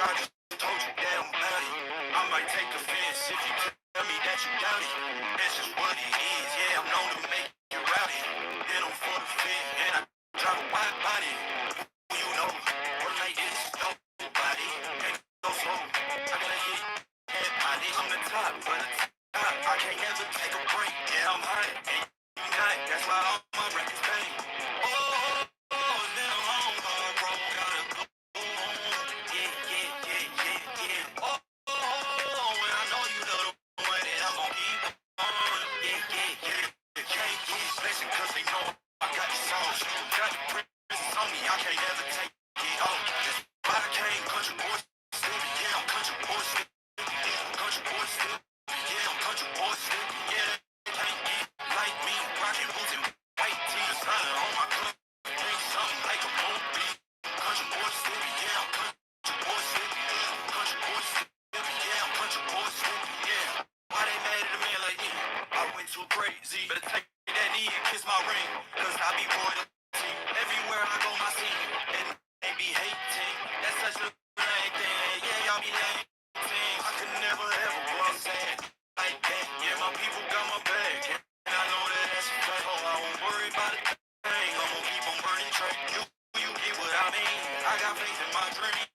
I just told you that I'm about it. I might take offense if you tell me that you doubt it. That's just what it is. Yeah, I'm known to make you rowdy. Hit 'em for the fit, and I drive a wide body. Who you know? One like this, nobody. Ain't no slow. I gotta hit that body. I'm the top, but the top. I can't never take a break. Yeah, I'm hot, and you not. That's why all my records bang. Oh, it's been a long, hard road. Gotta go home. Yeah, yeah, yeah, yeah, yeah. When I know you know the way that I'm gon' keep on. Yeah, yeah, yeah. You can't get blessing 'cause they know I got the sauce. Got the presence on me, I can't never take it off. That's why I came country boy still. Yeah, I'm country boy still. Country boy still. Yeah, I'm country boy still. Yeah, they can't get like me. Rockin' boots and white tee. The sign on my cup. Bring something like a boat beat. Country boy still. Yeah, I'm country boy still. Country boy still. Yeah, I'm country boy still. Yeah. Why they mad at a man like me? I went too crazy. Better take that knee and kiss my ring. 'Cause I be royalty. Everywhere I go, my scene. And they be hating. That's such a lame thing. Yeah, y'all be lame. I could never ever go outside like that. Yeah, my people got my back. And I know that that's a fact. Oh, I won't worry about it. I'm gonna keep on burning track. You get what I mean. I got faith in my dream.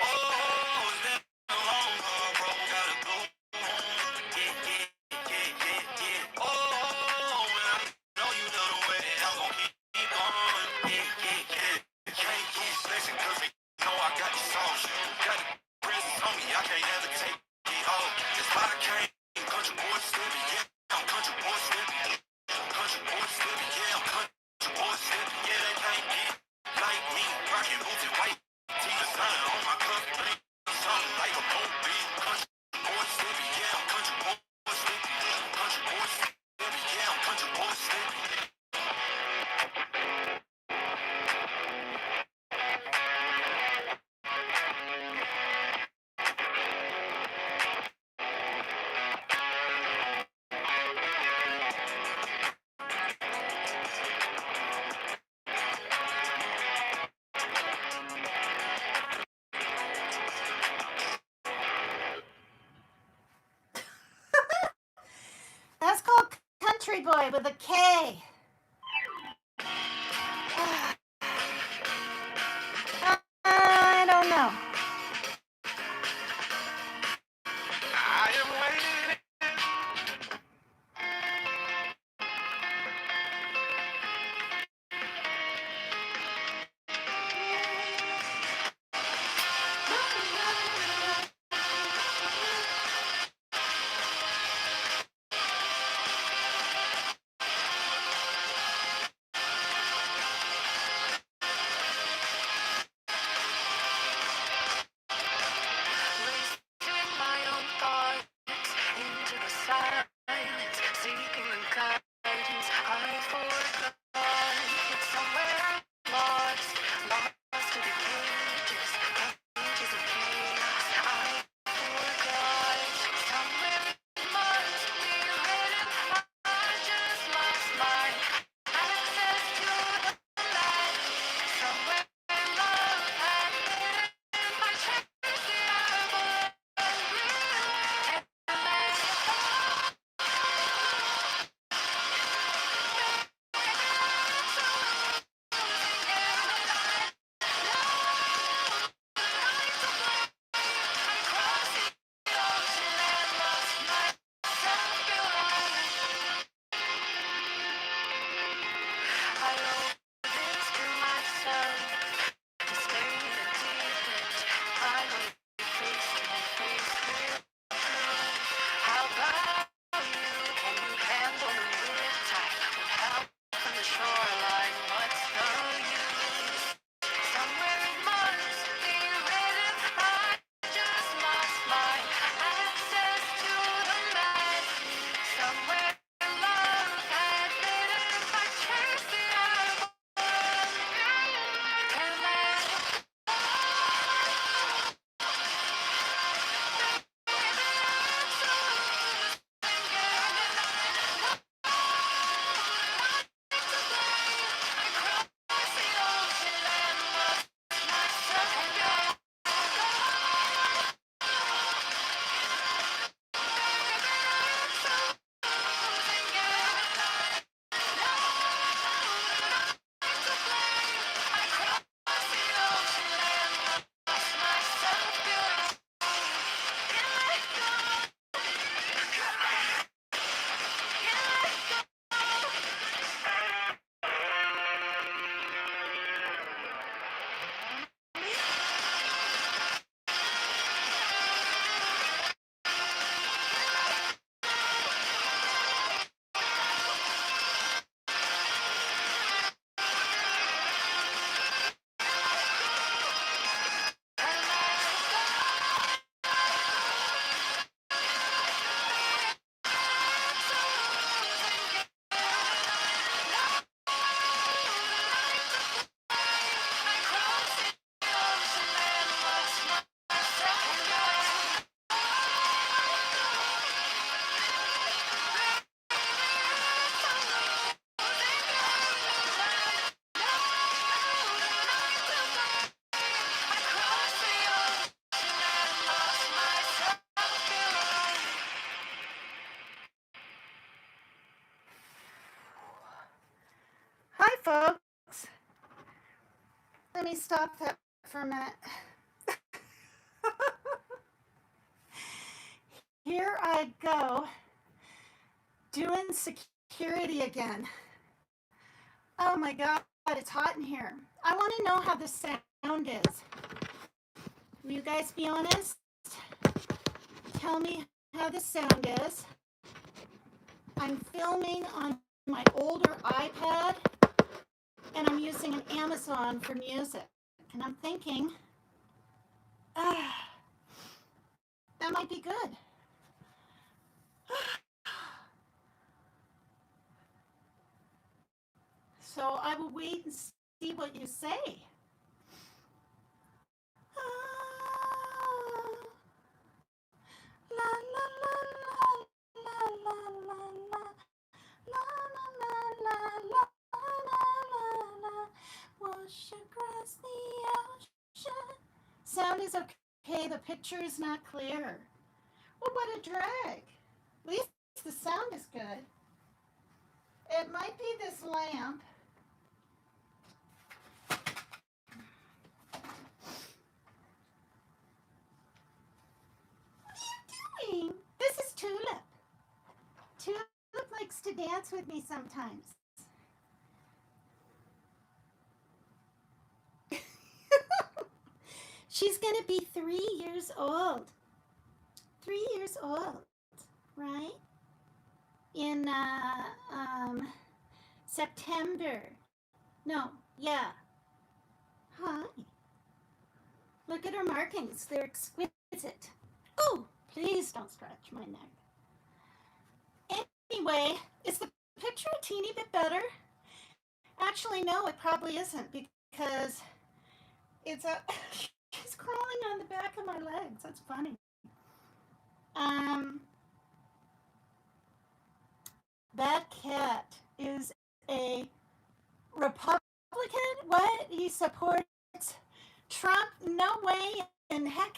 Oh, it's been a long, hard road. Gotta go home. Yeah, yeah, yeah, yeah, yeah. Oh, when I know you know the way that I'm gonna keep on. Yeah, yeah, yeah. You can't get blessing 'cause they know I got the sauce. Got the presence on me, I can't never take it off. That's why I came country boy still. Yeah, I'm country boy still. Country boy still. Yeah, I'm country boy still. Yeah, they can't get like me. Rockin' boots and white tee. The sign on my cuff. Bring something like a boat beat. Country boy still. Yeah, I'm country boy still. Country boy still. Yeah, I'm country boy still. That's called Country Boy with a K. I don't know. I am waiting. folks. Let me stop that for a minute. Here I go, doing security again. Oh my God, it's hot in here. I want to know how the sound is. Will you guys be honest? Tell me how the sound is. I'm filming on my older iPad, and I'm using an Amazon for music. And I'm thinking, that might be good. So I will wait and see what you say. La la la la la la la la la la la la. Wash across the ocean. Sound is okay. The picture is not clear. Well, what a drag. At least the sound is good. It might be this lamp. This is Tulip. Tulip likes to dance with me sometimes. She's going to be 3 years old. 3 years old, right? In September. No, yeah. Hi. Look at her markings. They're exquisite. Oh, please don't scratch my neck. Anyway, is the picture a teeny bit better? Actually, no, it probably isn't because it's a... She's crawling on the back of my legs. That's funny. That cat is a Republican. What? He supports Trump? No way. And heck.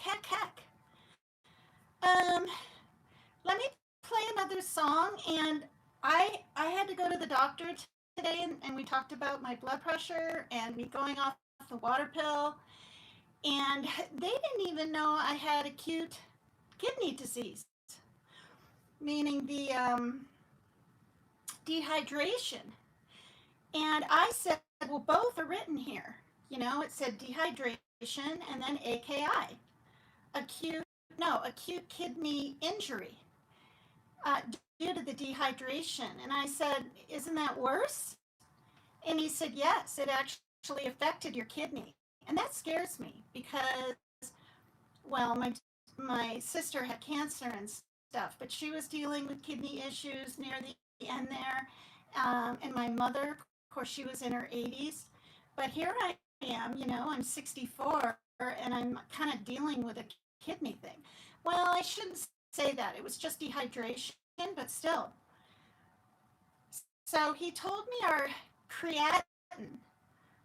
Let me play another song. And I had to go to the doctor today, and we talked about my blood pressure and me going off the water pill. And they didn't even know I had acute kidney disease, meaning the dehydration. And I said, well, both are written here. You know, it said dehydration and then AKI, acute kidney injury due to the dehydration. And I said, isn't that worse? And he said, yes, it actually affected your kidney. And that scares me because, well, my sister had cancer and stuff, but she was dealing with kidney issues near the end there. And my mother, of course, she was in her 80s. But here I am, you know, I'm 64, and I'm kind of dealing with a kidney thing. Well, I shouldn't say that. It was just dehydration, but still. So he told me our creatinine,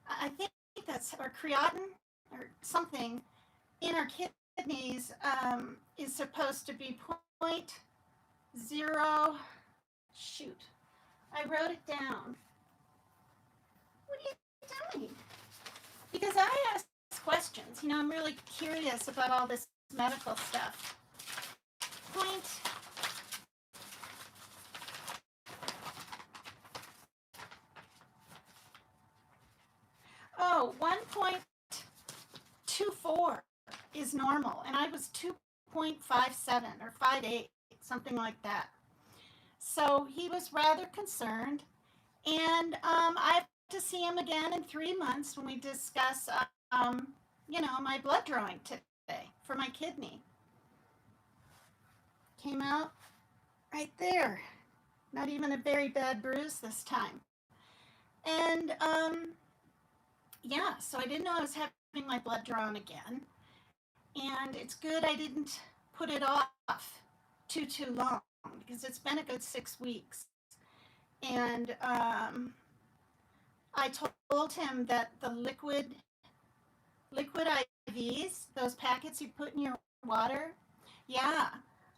I think that's our creatinine or something in our kidneys is supposed to be 0.0. Shoot, I wrote it down. What are you doing? Because I ask questions. You know, I'm really curious about all this medical stuff. Oh, 1.24 is normal, and I was 2.57 or 5.8, something like that. So he was rather concerned, and I have to see him again in 3 months when we discuss, you know, my blood drawing today for my kidney. Came out right there. Not even a very bad bruise this time. And yeah, so I didn't know I was having my blood drawn again. And it's good I didn't put it off too long because it's been a good 6 weeks. And I told him that the liquid IVs, those packets you put in your water, yeah,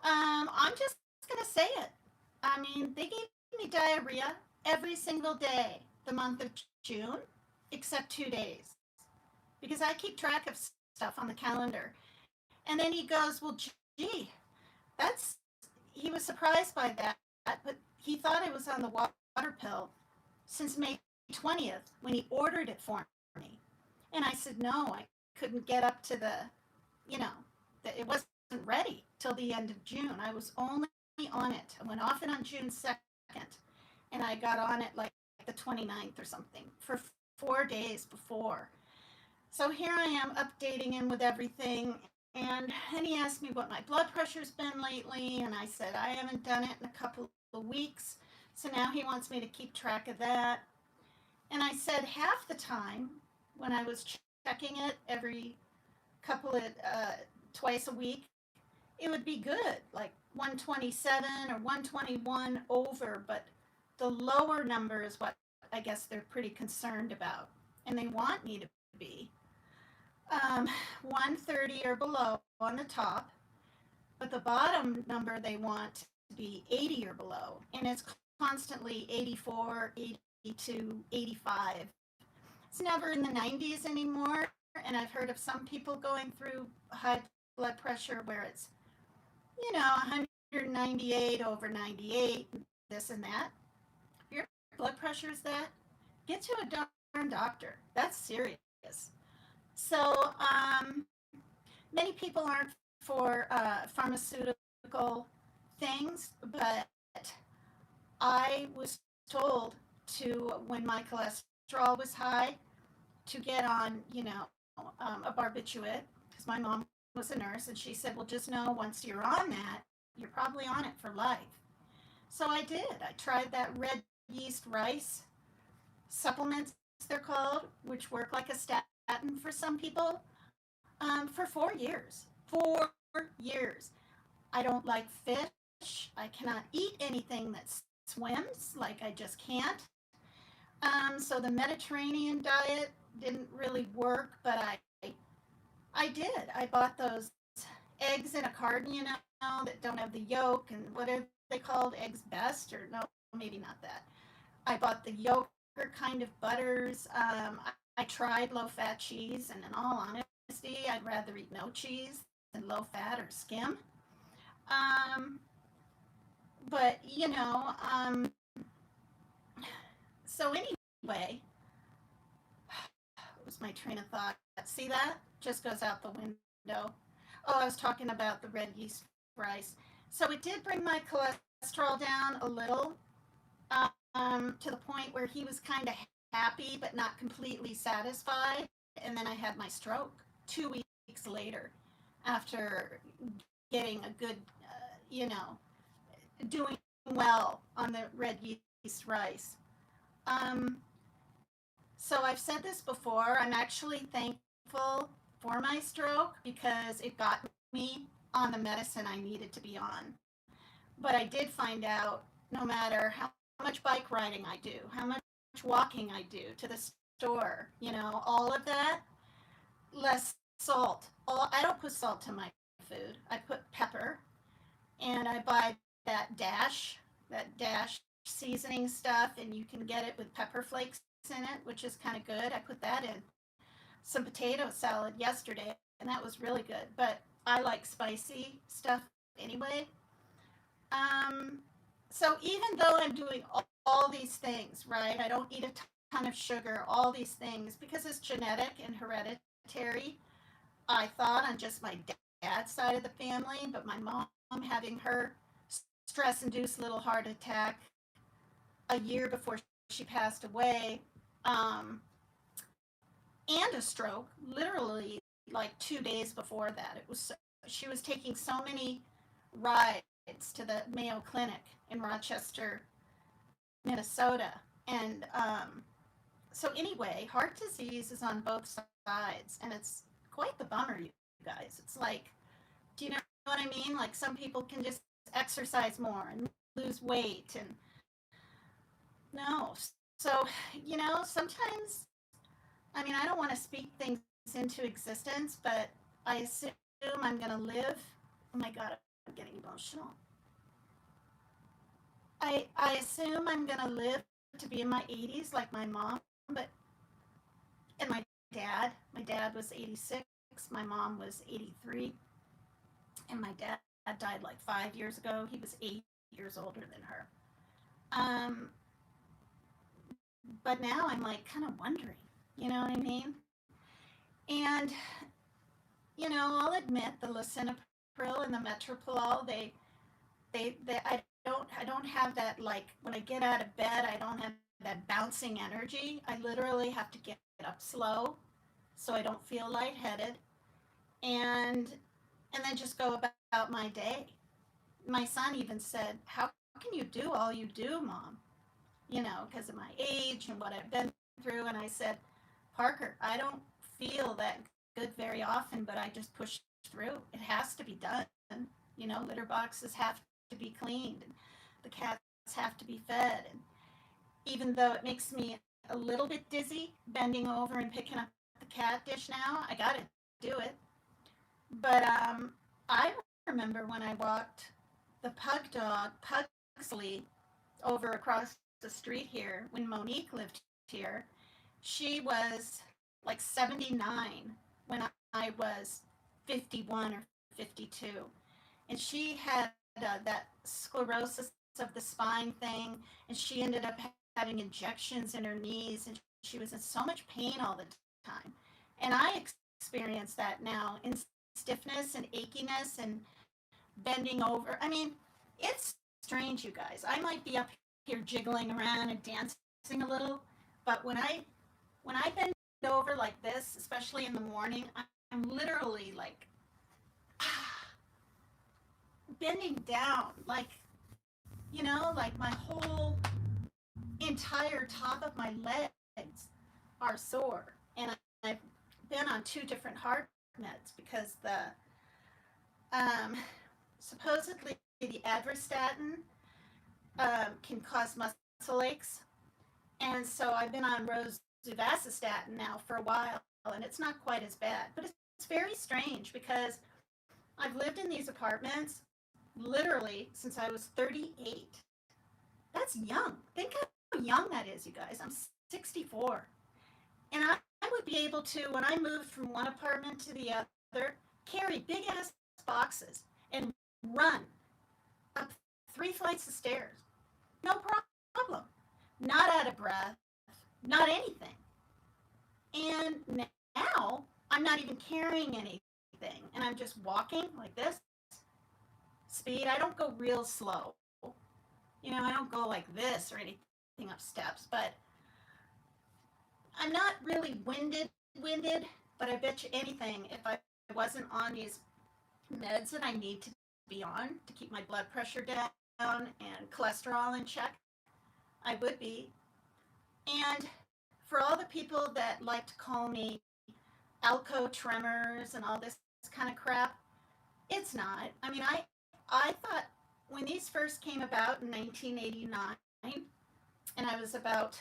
I'm just going to say it. I mean, they gave me diarrhea every single day. the month of June, except 2 days, because I keep track of stuff on the calendar. And then he goes, well, gee, that's, he was surprised by that, but he thought it was on the water pill since May 20th when he ordered it for me. And I said, no, I couldn't get up to the, you know, that it wasn't ready till the end of June. I was only on it. I went off it on June 2nd, and I got on it like the 29th or something for 4 days before. So here I am updating him with everything. And then he asked me what my blood pressure's been lately, and I said I haven't done it in a couple of weeks. So now he wants me to keep track of that. And I said half the time when I was checking it every couple of twice a week, it would be good, like 127 or 121 over, but the lower number is what I guess they're pretty concerned about, and they want me to be 130 or below on the top, but the bottom number they want to be 80 or below, and it's constantly 84, 82, 85. It's never in the 90s anymore, and I've heard of some people going through high blood pressure where it's, 198 over 98, this and that. If your blood pressure is that, get to a darn doctor. That's serious. So, many people aren't for pharmaceutical things, but I was told to, when my cholesterol was high, to get on, a barbiturate, because my mom was a nurse, and she said, well, just know once you're on that, you're probably on it for life. So I did. I tried that red yeast rice supplements, they're called, which work like a statin for some people, for 4 years. 4 years. I don't like fish. I cannot eat anything that swims, like I just can't. So the Mediterranean diet didn't really work, but I did. I bought those eggs in a carton, that don't have the yolk, and what are they called? Eggs best, or no, maybe not that. I bought the yogurt kind of butters. I tried low fat cheese, and in all honesty, I'd rather eat no cheese than low fat or skim. Um, but so anyway, what was my train of thought? See that? Just goes out the window. Oh, I was talking about the red yeast rice. So it did bring my cholesterol down a little, to the point where he was kind of happy but not completely satisfied. And then I had my stroke 2 weeks later after getting a good, doing well on the red yeast rice. Um, so I've said this before. I'm actually thankful for my stroke because it got me on the medicine I needed to be on. But I did find out, no matter how much bike riding I do, how much walking I do to the store, all of that, less salt. I don't put salt to my food. I put pepper, and I buy that dash seasoning stuff, and you can get it with pepper flakes in it, which is kind of good. I put that in some potato salad yesterday, and that was really good. But I like spicy stuff anyway. So even though I'm doing all these things, right? I don't eat a ton of sugar, all these things, because it's genetic and hereditary. I thought on just my dad's side of the family, but my mom having her stress-induced little heart attack a year before she passed away, and a stroke, literally like 2 days before that. She was taking so many rides to the Mayo Clinic in Rochester, Minnesota, and so anyway, heart disease is on both sides, and it's quite the bummer, you guys. It's like, do you know what I mean? Like, some people can just exercise more and lose weight, and no. So, sometimes, I mean, I don't want to speak things into existence, but I assume I'm going to live. Oh my God, I'm getting emotional. I assume I'm going to live to be in my 80s like my mom, but and my dad was 86, my mom was 83, and my dad died like 5 years ago. He was 8 years older than her. Um, but now I'm like kind of wondering, you know what I mean? And I'll admit the lisinopril and the metoprolol, I don't have that, like when I get out of bed, I don't have that bouncing energy. I literally have to get up slow so I don't feel lightheaded, and then just go about my day. My son even said, "How can you do all you do, Mom?" Because of my age and what I've been through. And I said, "Parker, I don't feel that good very often, but I just push through. It has to be done. Litter boxes have to be cleaned, and the cats have to be fed. And even though it makes me a little bit dizzy bending over and picking up the cat dish now, I got to do it." But I remember when I walked the pug dog, Pugsley, over across the street here when Monique lived here. She was like 79 when I was 51 or 52. And she had that sclerosis of the spine thing, and she ended up having injections in her knees, and she was in so much pain all the time. And I experience that now in stiffness and achiness and bending over. I mean, it's strange, you guys. I might be up here jiggling around and dancing a little, but when I bend over like this, especially in the morning, I'm literally like bending down, like like my whole entire top of my legs are sore, and I've been on 2 different heart meds because the supposedly the adverstatin can cause muscle aches, and so I've been on rosuvastatin now for a while, and it's not quite as bad, but it's very strange because I've lived in these apartments literally since I was 38. That's young. Think how young that is, you guys. I'm 64. And I would be able to, when I moved from one apartment to the other, carry big ass boxes and run up 3 flights of stairs. No problem. Not out of breath, not anything. And now I'm not even carrying anything, and I'm just walking like this. Speed, I don't go real slow. I don't go like this or anything up steps, but I'm not really winded, but I bet you anything, if I wasn't on these meds that I need to be on to keep my blood pressure down and cholesterol in check, I would be. And for all the people that like to call me Alco tremors and all this kind of crap, it's not. I mean, I thought when these first came about in 1989, and I was about,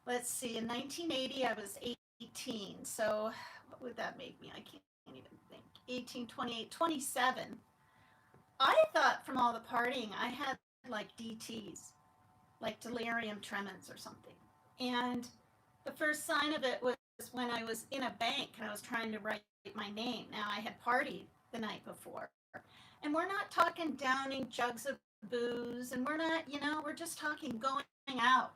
let's see, in 1980 I was 18. So what would that make me? I can't even think. 18, 28, 27. I thought from all the partying I had like DTs, like delirium tremens or something. And the first sign of it was when I was in a bank and I was trying to write my name. Now, I had partied the night before. And we're not talking downing jugs of booze, and we're not, we're just talking going out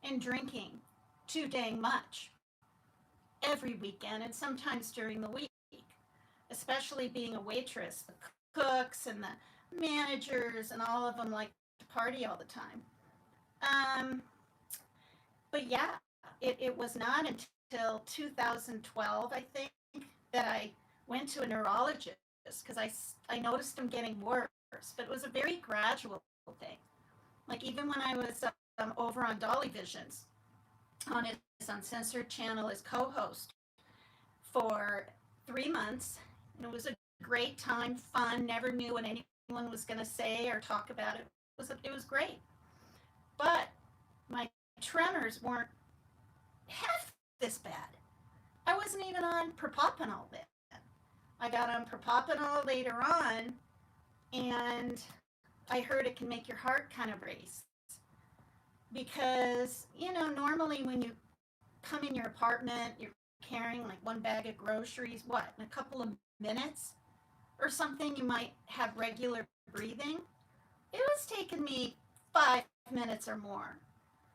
and drinking too dang much every weekend and sometimes during the week, especially being a waitress. The cooks and the managers and all of them like to party all the time. Um, but yeah, it was not until 2012, I think, that I went to a neurologist because I noticed them getting worse, but it was a very gradual thing. Like even when I was over on Dolly Visions on his Uncensored channel as co-host for 3 months, and it was a great time, fun, never knew what anyone was going to say or talk about it. It was great. But my tremors weren't half this bad. I wasn't even on propapanol then. I got on propapanol later on, and I heard it can make your heart kind of race. because, normally when you come in your apartment, you're carrying like one bag of groceries, what, in a couple of minutes or something, you might have regular breathing. It was taking me 5 minutes or more.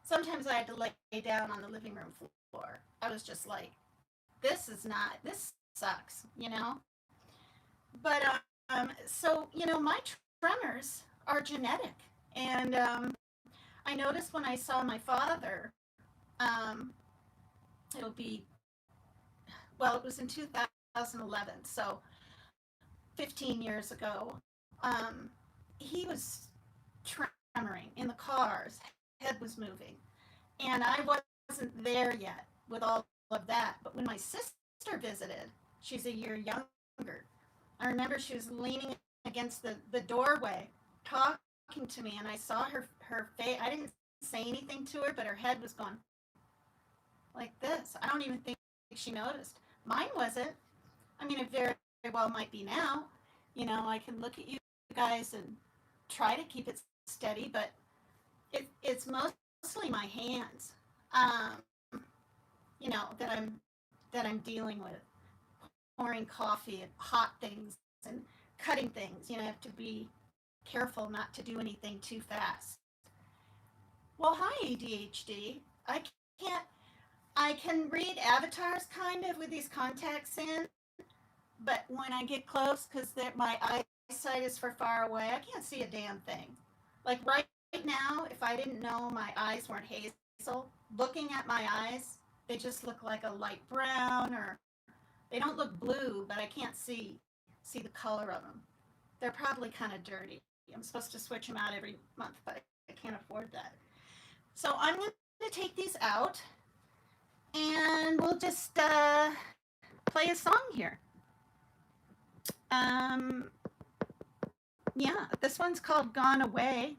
Sometimes I had to lay down on the living room floor. I was just like, this sucks. But so, my tremors are genetic. And I noticed when I saw my father, um, it'll be, well, it was in 2011, so 15 years ago. Um, he was tremoring in the cars, head was moving. And I wasn't there yet with all of that. But when my sister visited, she's a year younger. I remember she was leaning against the doorway, talking to me, and I saw her face. I didn't say anything to her, but her head was going like this. I don't even think she noticed. Mine wasn't. I mean, it very well might be now. I can look at you guys and try to keep it steady, but it's mostly my hands, um, that I'm dealing with. Pouring coffee and hot things and cutting things. I have to be careful not to do anything too fast. Well, hi ADHD. Can't. I can read avatars kind of with these contacts in, but when I get close, because my eyesight is for far away, I can't see a damn thing. Like right now, if I didn't know my eyes weren't hazel, looking at my eyes, they just look like a light brown, or they don't look blue, but I can't see the color of them. They're probably kind of dirty. I'm supposed to switch them out every month, but I can't afford that. So I'm going to take these out, and we'll just play a song here. Um, yeah, this one's called Gone Away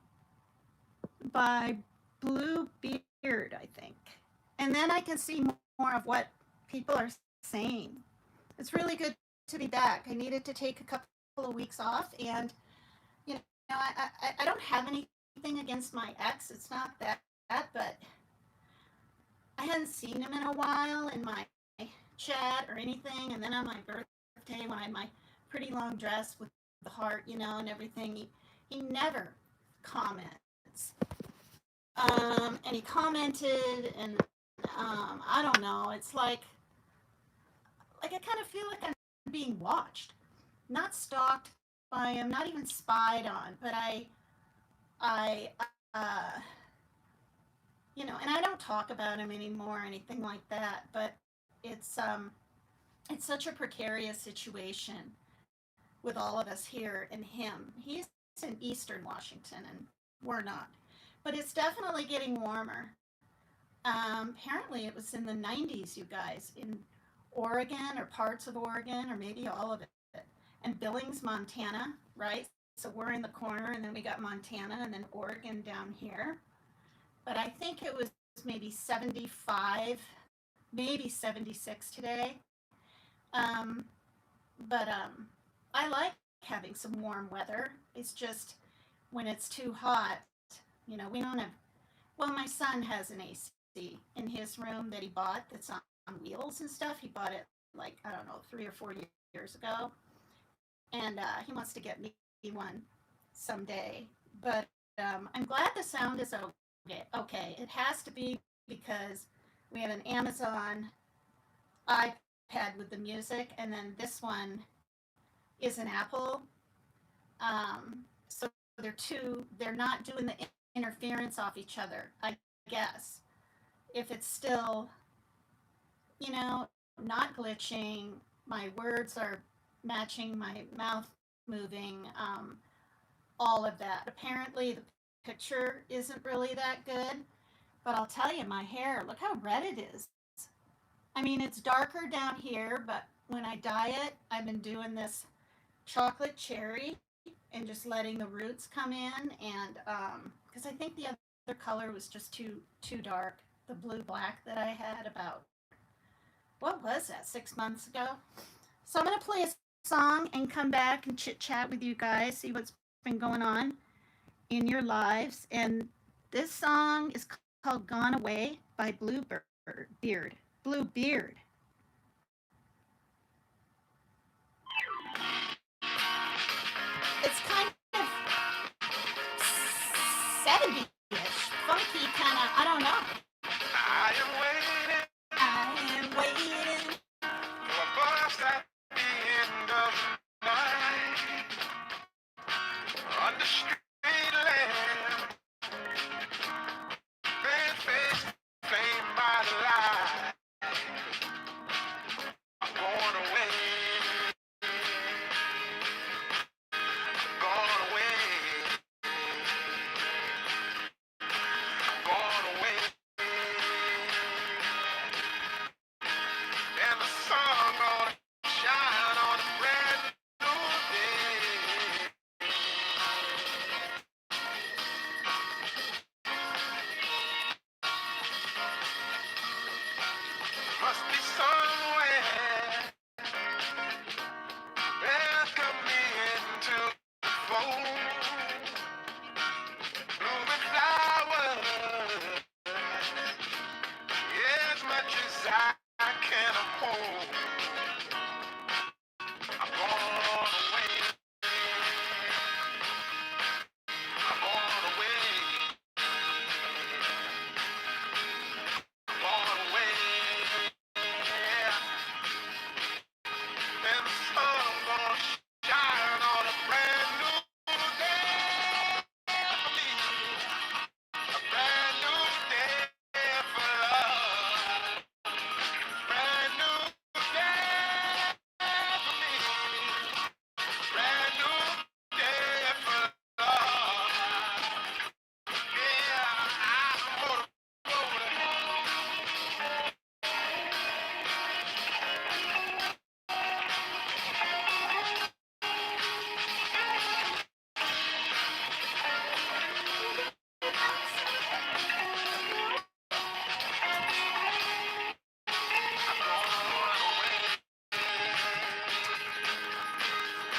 by Bluebeard, I think. And then I can see more of what people are saying. It's really good to be back. I needed to take a couple of weeks off, and I don't have anything against my ex. It's not that, but I hadn't seen him in a while in my chat or anything. And then on my birthday, when I had my pretty long dress with the heart, and everything, he never comments. And he commented, and I don't know. It's like I kind of feel like I'm being watched, not stalked by him, not even spied on, but I, uh, and I don't talk about him anymore or anything like that. But it's such a precarious situation with all of us here and him. He's in Eastern Washington, and we're not. But it's definitely getting warmer. Apparently, it was in the 90s, you guys, in Oregon or parts of Oregon, or maybe all of it. And Billings, Montana, right? So we're in the corner, and then we got Montana, and then Oregon down here. But I think it was maybe 75, maybe 76 today. But I like having some warm weather. It's just when it's too hot, we don't have. Well, my son has an AC in his room that he bought that's on wheels and stuff. He bought it like, I don't know, 3 or 4 years ago, and he wants to get me one someday. But I'm glad the sound is okay. Okay, it has to be because we have an Amazon iPad with the music, and then this one is an Apple. So they're not doing the interference off each other, I guess. If it's still, not glitching, my words are matching my mouth moving, all of that. Apparently, the picture isn't really that good, but I'll tell you, my hair, look how red it is. I mean, it's darker down here, but when I dye it, I've been doing this chocolate cherry and just letting the roots come in, and because I think the other color was just too dark. The blue black that I had about, what was that, 6 months ago. So I'm gonna play a song and come back and chit chat with you guys, see what's been going on in your lives. And this song is called Gone Away by Bluebeard. It's kind of 70-ish, funky kind of, I don't know. I am waiting I am waiting. for a bus at the end of the night. On the street lamp, red face flamed by the light. I'm going away, going away, going away. And the sun gonna shine on a brand new day. Must be somewhere welcome me into the fold. Blooming flowers, yeah, as much as I can afford. I'm going away, I'm going away, I'm going away. Yeah. And the sun gonna shine on a brand new day for me. A brand new day for love. Brand new day for me. Brand new day for love. Yeah, I'm gonna go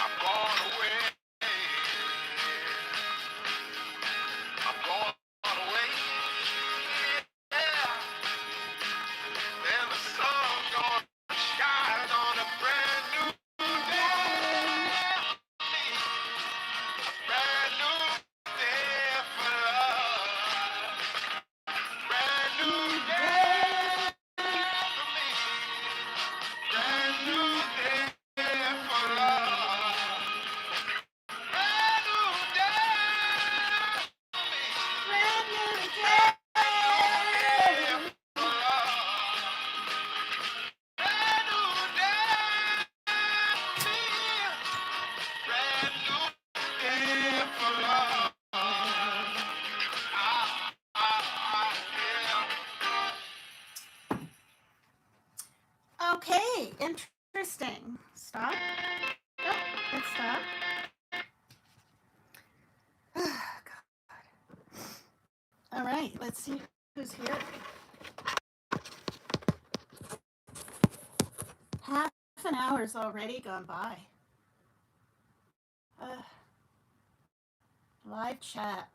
I'm going away. I'm going away. Yeah. And the sun gonna shine on a brand new day. A brand new day for love. Brand new day for me. Brand new day for love. Brand new day for me. Brand new Brand day. new day for love. Brand new day for me. Brand new day for love. Yeah. Okay, interesting. Stop. Oh, it stopped. All right, let's see who's here. Half an hour's already gone by. Uh, live chat.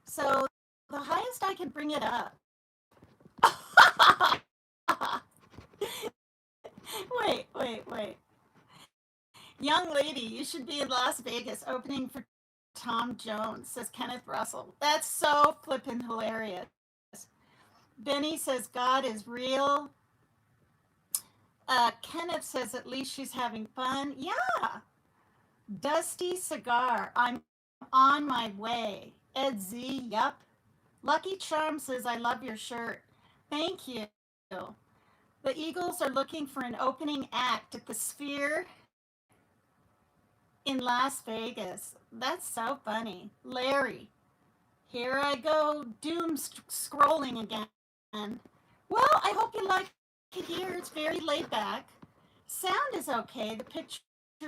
So the highest I can bring it up. Wait. Young lady, you should be in Las Vegas opening for Tom Jones, says Kenneth Russell. That's so flippin' hilarious. Benny says God is real. Kenneth says at least she's having fun. Yeah. Dusty Cigar, I'm on my way. Ed Z, yup. Lucky Charm says I love your shirt. Thank you. The Eagles are looking for an opening act at the Sphere in Las Vegas. That's so funny. Larry, here I go, doom scrolling again. Well, I hope you like it here. It's very laid back. Sound is okay. The picture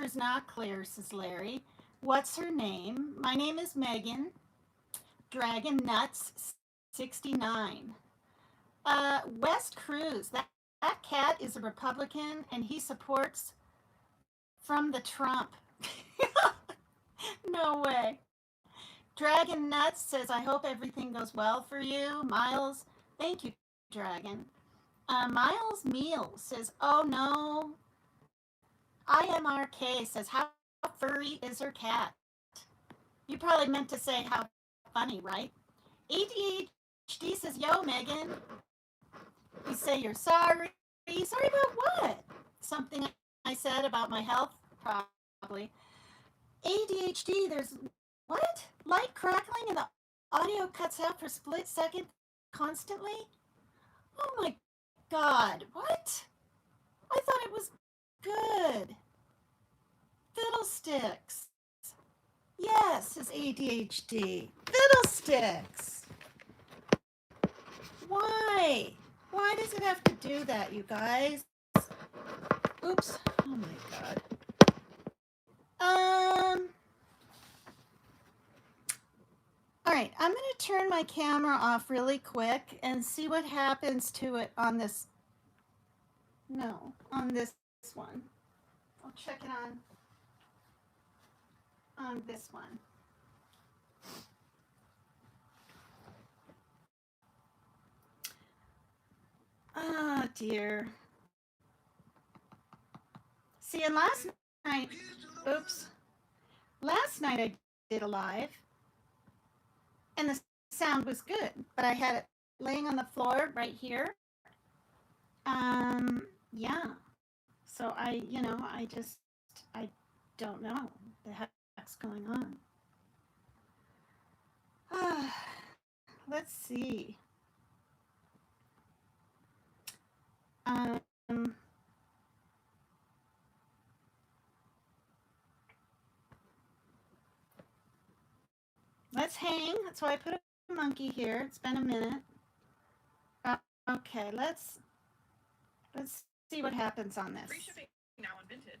is not clear, says Larry. What's her name? My name is Megan. Dragon Nuts 69. West Cruz. That cat is a Republican and he supports from the Trump. No way. Dragon Nuts says, I hope everything goes well for you. Miles, thank you, Dragon. Miles Meals says, oh no. IMRK says, how furry is her cat? You probably meant to say how funny, right? ADHD says, yo, Megan. You say you're sorry. Sorry about what? Something I said about my health? Probably. ADHD, there's what? Light crackling and the audio cuts out for a split second constantly? Oh my god, what? I thought it was good. Fiddlesticks. Yes, it's ADHD. Fiddlesticks. Why? Why does it have to do that, you guys? Oops. Oh my god. All right, I'm going to turn my camera off really quick and see what happens to it on this. No, on this one. I'll check it on this one. Oh dear. See, and last night, oops, last night I did a live and the sound was good, but I had it laying on the floor right here. Yeah. So I don't know the heck's going on. Let's see. Um, let's hang. That's why I put a monkey here. It's been a minute. Okay, let's see what happens on this. Free shipping now on Vinted,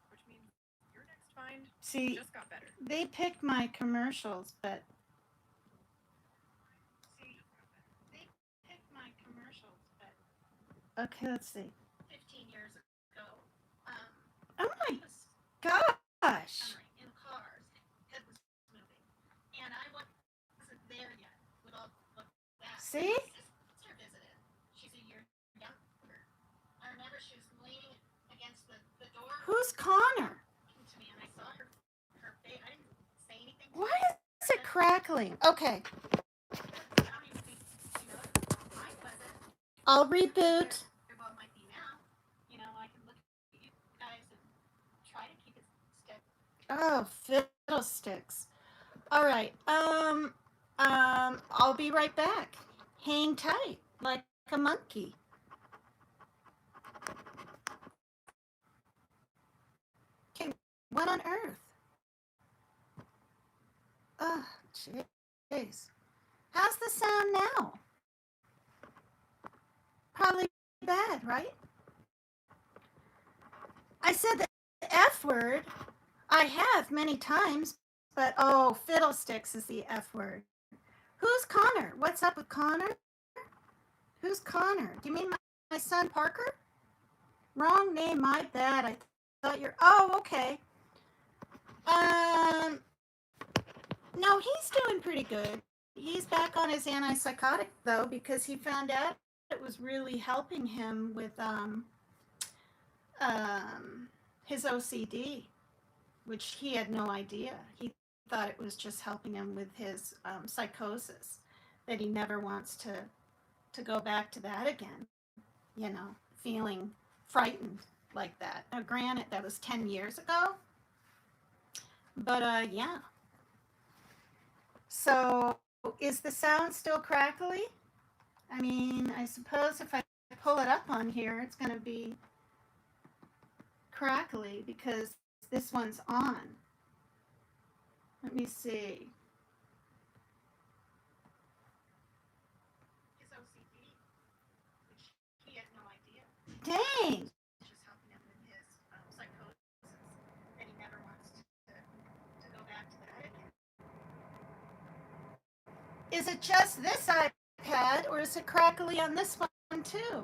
which means your next find See, just got better. they picked my commercials, but okay, let's see. 15 years ago. Oh my He was gosh! in cars. Head was moving, and I wasn't there yet. Would all look back. See? My sister visited. She's a year younger. I remember she was leaning against the door. Who's Connor? To me, and I saw her face. I didn't say anything. Why is it crackling? Okay, I'll reboot. What might be now. You know, I can look at you guys and try to keep it steady. Oh, fiddlesticks. All right. I'll be right back. Hang tight, like a monkey. Okay, what on earth? Oh, jeez. How's the sound now? Probably bad, right? I said the F word. I have many times, but oh, fiddlesticks is the F word. Who's Connor? What's up with Connor? Who's Connor? Do you mean my son Parker? Wrong name, my bad. I thought you're. Oh, okay. No, he's doing pretty good. He's back on his antipsychotic though because he found out it was really helping him with his OCD, which he had no idea. He thought it was just helping him with his psychosis, that he never wants to go back to that again, you know, feeling frightened like that. Now, granted, that was 10 years ago, but yeah. So, is the sound still crackly? I mean, I suppose if I pull it up on here, it's going to be crackly because this one's on. Let me see. His OCD, which he had no idea. Dang. Just helping him with his psychosis, and he never wants to go back to that again. Is it just this iPad or is it crackly on this one too?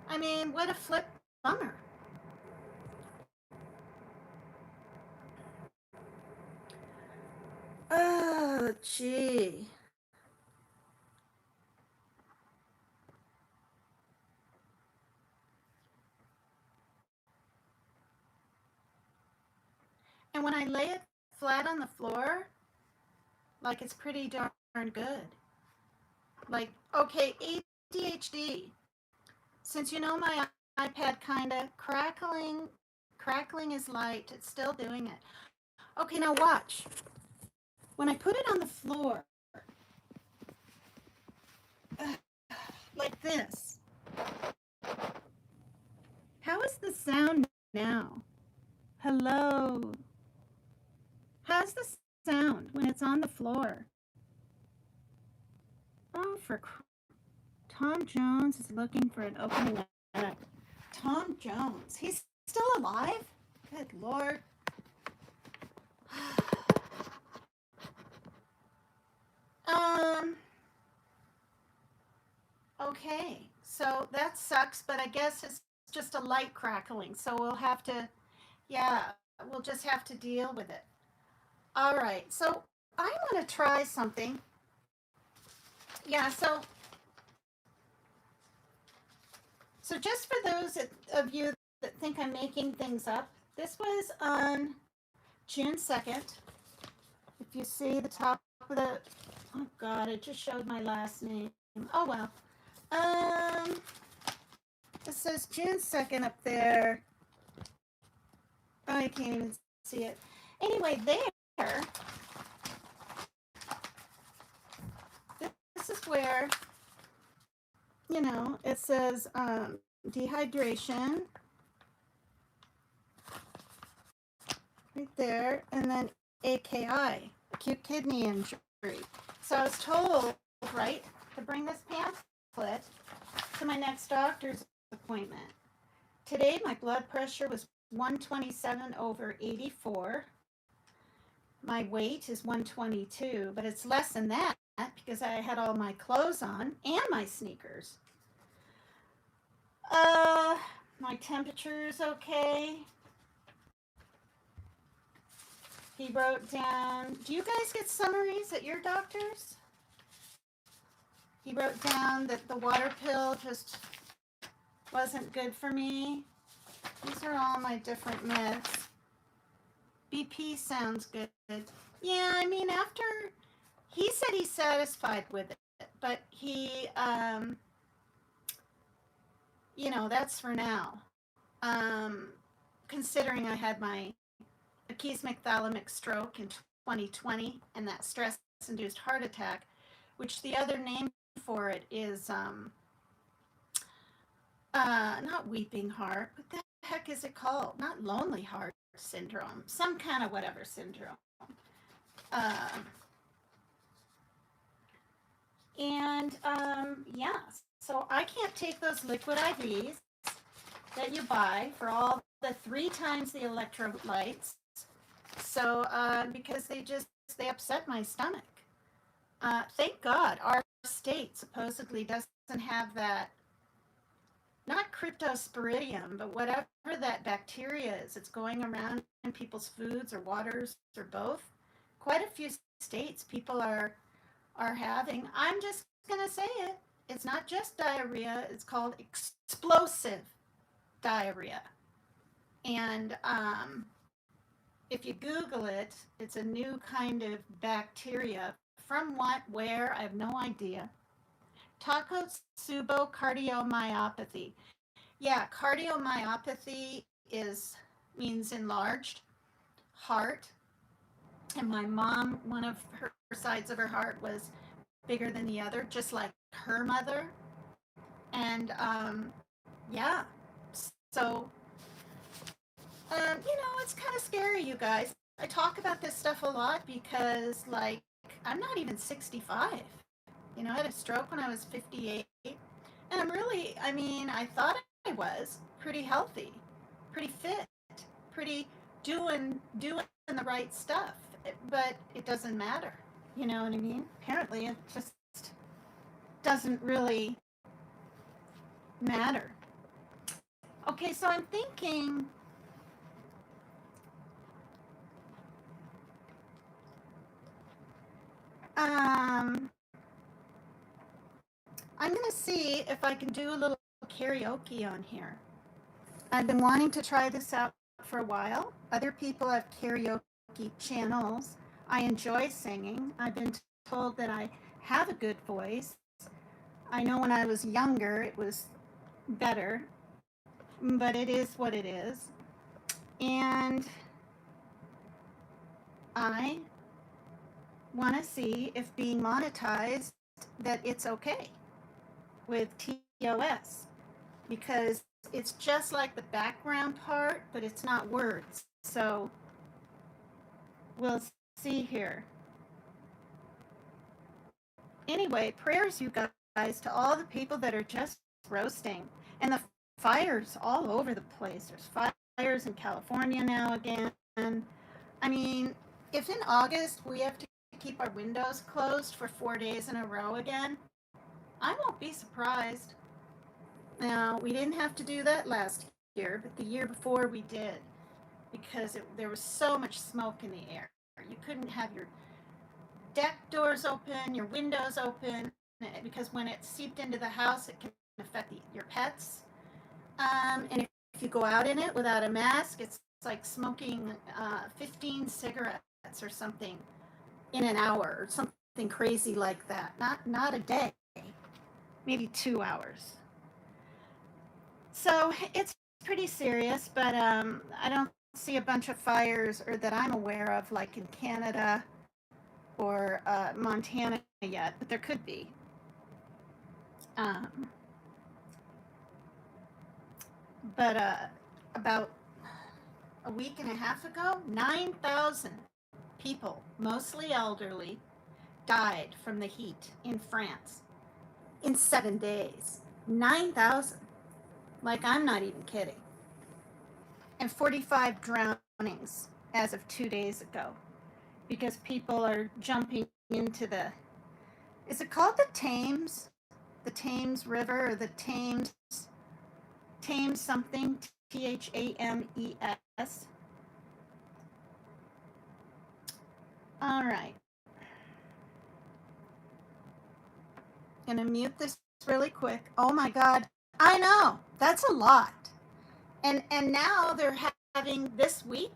I mean, what a flip bummer. Gee. And when I lay it flat on the floor, like it's pretty darn good. Like, okay, ADHD. Since you know my iPad kind of crackling is light. It's still doing it. Okay, now watch. When I put it on the floor, like this, how is the sound now? Hello. How's the sound when it's on the floor? Oh, Tom Jones is looking for an opening act. Tom Jones. He's still alive? Good Lord. Okay. So that sucks, but I guess it's just a light crackling. So we'll have to, yeah, we'll just have to deal with it. All right. So I want to try something. Yeah, so just for those of you that think I'm making things up, this was on June 2nd. If you see the top of the, oh God, it just showed my last name. Oh well. It says June 2nd up there. I can't even see it. Anyway, there, this is where, you know, it says dehydration right there, and then AKI, acute kidney injury. So I was told, right, to bring this pamphlet to my next doctor's appointment. Today, my blood pressure was 127/84. My weight is 122, but it's less than that because I had all my clothes on and my sneakers. My temperature's okay. He wrote down, do you guys get summaries at your doctor's? He wrote down that the water pill just wasn't good for me. These are all my different meds. BP sounds good. Yeah, I mean, after, he said he's satisfied with it, but he, you know, that's for now. Considering I had my acute thalamic stroke in 2020 and that stress-induced heart attack, which the other name for it is not weeping heart. What the heck is it called? Not lonely heart syndrome. Some kind of whatever syndrome. Yeah, so I can't take those liquid IVs that you buy for all the 3 times the electrolytes. So because they upset my stomach. Thank God our state supposedly doesn't have that, not cryptosporidium, but whatever that bacteria is. It's going around in people's foods or waters or both. Quite a few states people are having. I'm just gonna say it. It's not just diarrhea. It's called explosive diarrhea. And if you Google it, it's a new kind of bacteria. From what, where, I have no idea. Takotsubo cardiomyopathy. Yeah, cardiomyopathy means enlarged heart. And my mom, one of her sides of her heart was bigger than the other, just like her mother. And yeah, so you know, it's kind of scary, you guys. I talk about this stuff a lot because, like, I'm not even 65. You know, I had a stroke when I was 58. And I'm really, I mean, I thought I was pretty healthy, pretty fit, pretty doing the right stuff. But it doesn't matter. You know what I mean? Apparently, it just doesn't really matter. Okay, so I'm thinking, Um, I'm going to see if I can do a little karaoke on here. I've been wanting to try this out for a while. Other people have karaoke channels. I enjoy singing. I've been told that I have a good voice. I know when I was younger it was better, but it is what it is. And I want to see if being monetized that it's okay with TOS, because it's just like the background part, but it's not words. So we'll see here. Anyway, prayers, you guys, to all the people that are just roasting. And the fires all over the place. There's fires in California now again. I mean, if in August we have to keep our windows closed for 4 days in a row again, I won't be surprised. Now, we didn't have to do that last year, but the year before we did, because there was so much smoke in the air. You couldn't have your deck doors open, your windows open, because when it seeped into the house, it can affect your pets. And if you go out in it without a mask, it's like smoking 15 cigarettes or something in an hour, or something crazy like that. Not a day, maybe 2 hours. So it's pretty serious, but I don't see a bunch of fires, or that I'm aware of, like in Canada or Montana yet, but there could be. But about a week and a half ago, 9,000 people, mostly elderly, died from the heat in France in 7 days. 9,000. Like, I'm not even kidding. And 45 drownings as of 2 days ago, because people are jumping into is it called the Thames? The Thames River, or the Thames something, Thames. All right. Gonna mute this really quick. Oh my God. I know. That's a lot. And now they're having this week,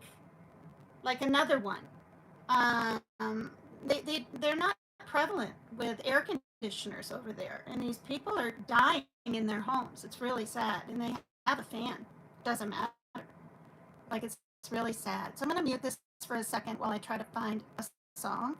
like, another one. They're not prevalent with air conditioners over there, and these people are dying in their homes. It's really sad, and they have a fan. Doesn't matter. Like, it's really sad. So I'm gonna mute this for a second while I try to find a song.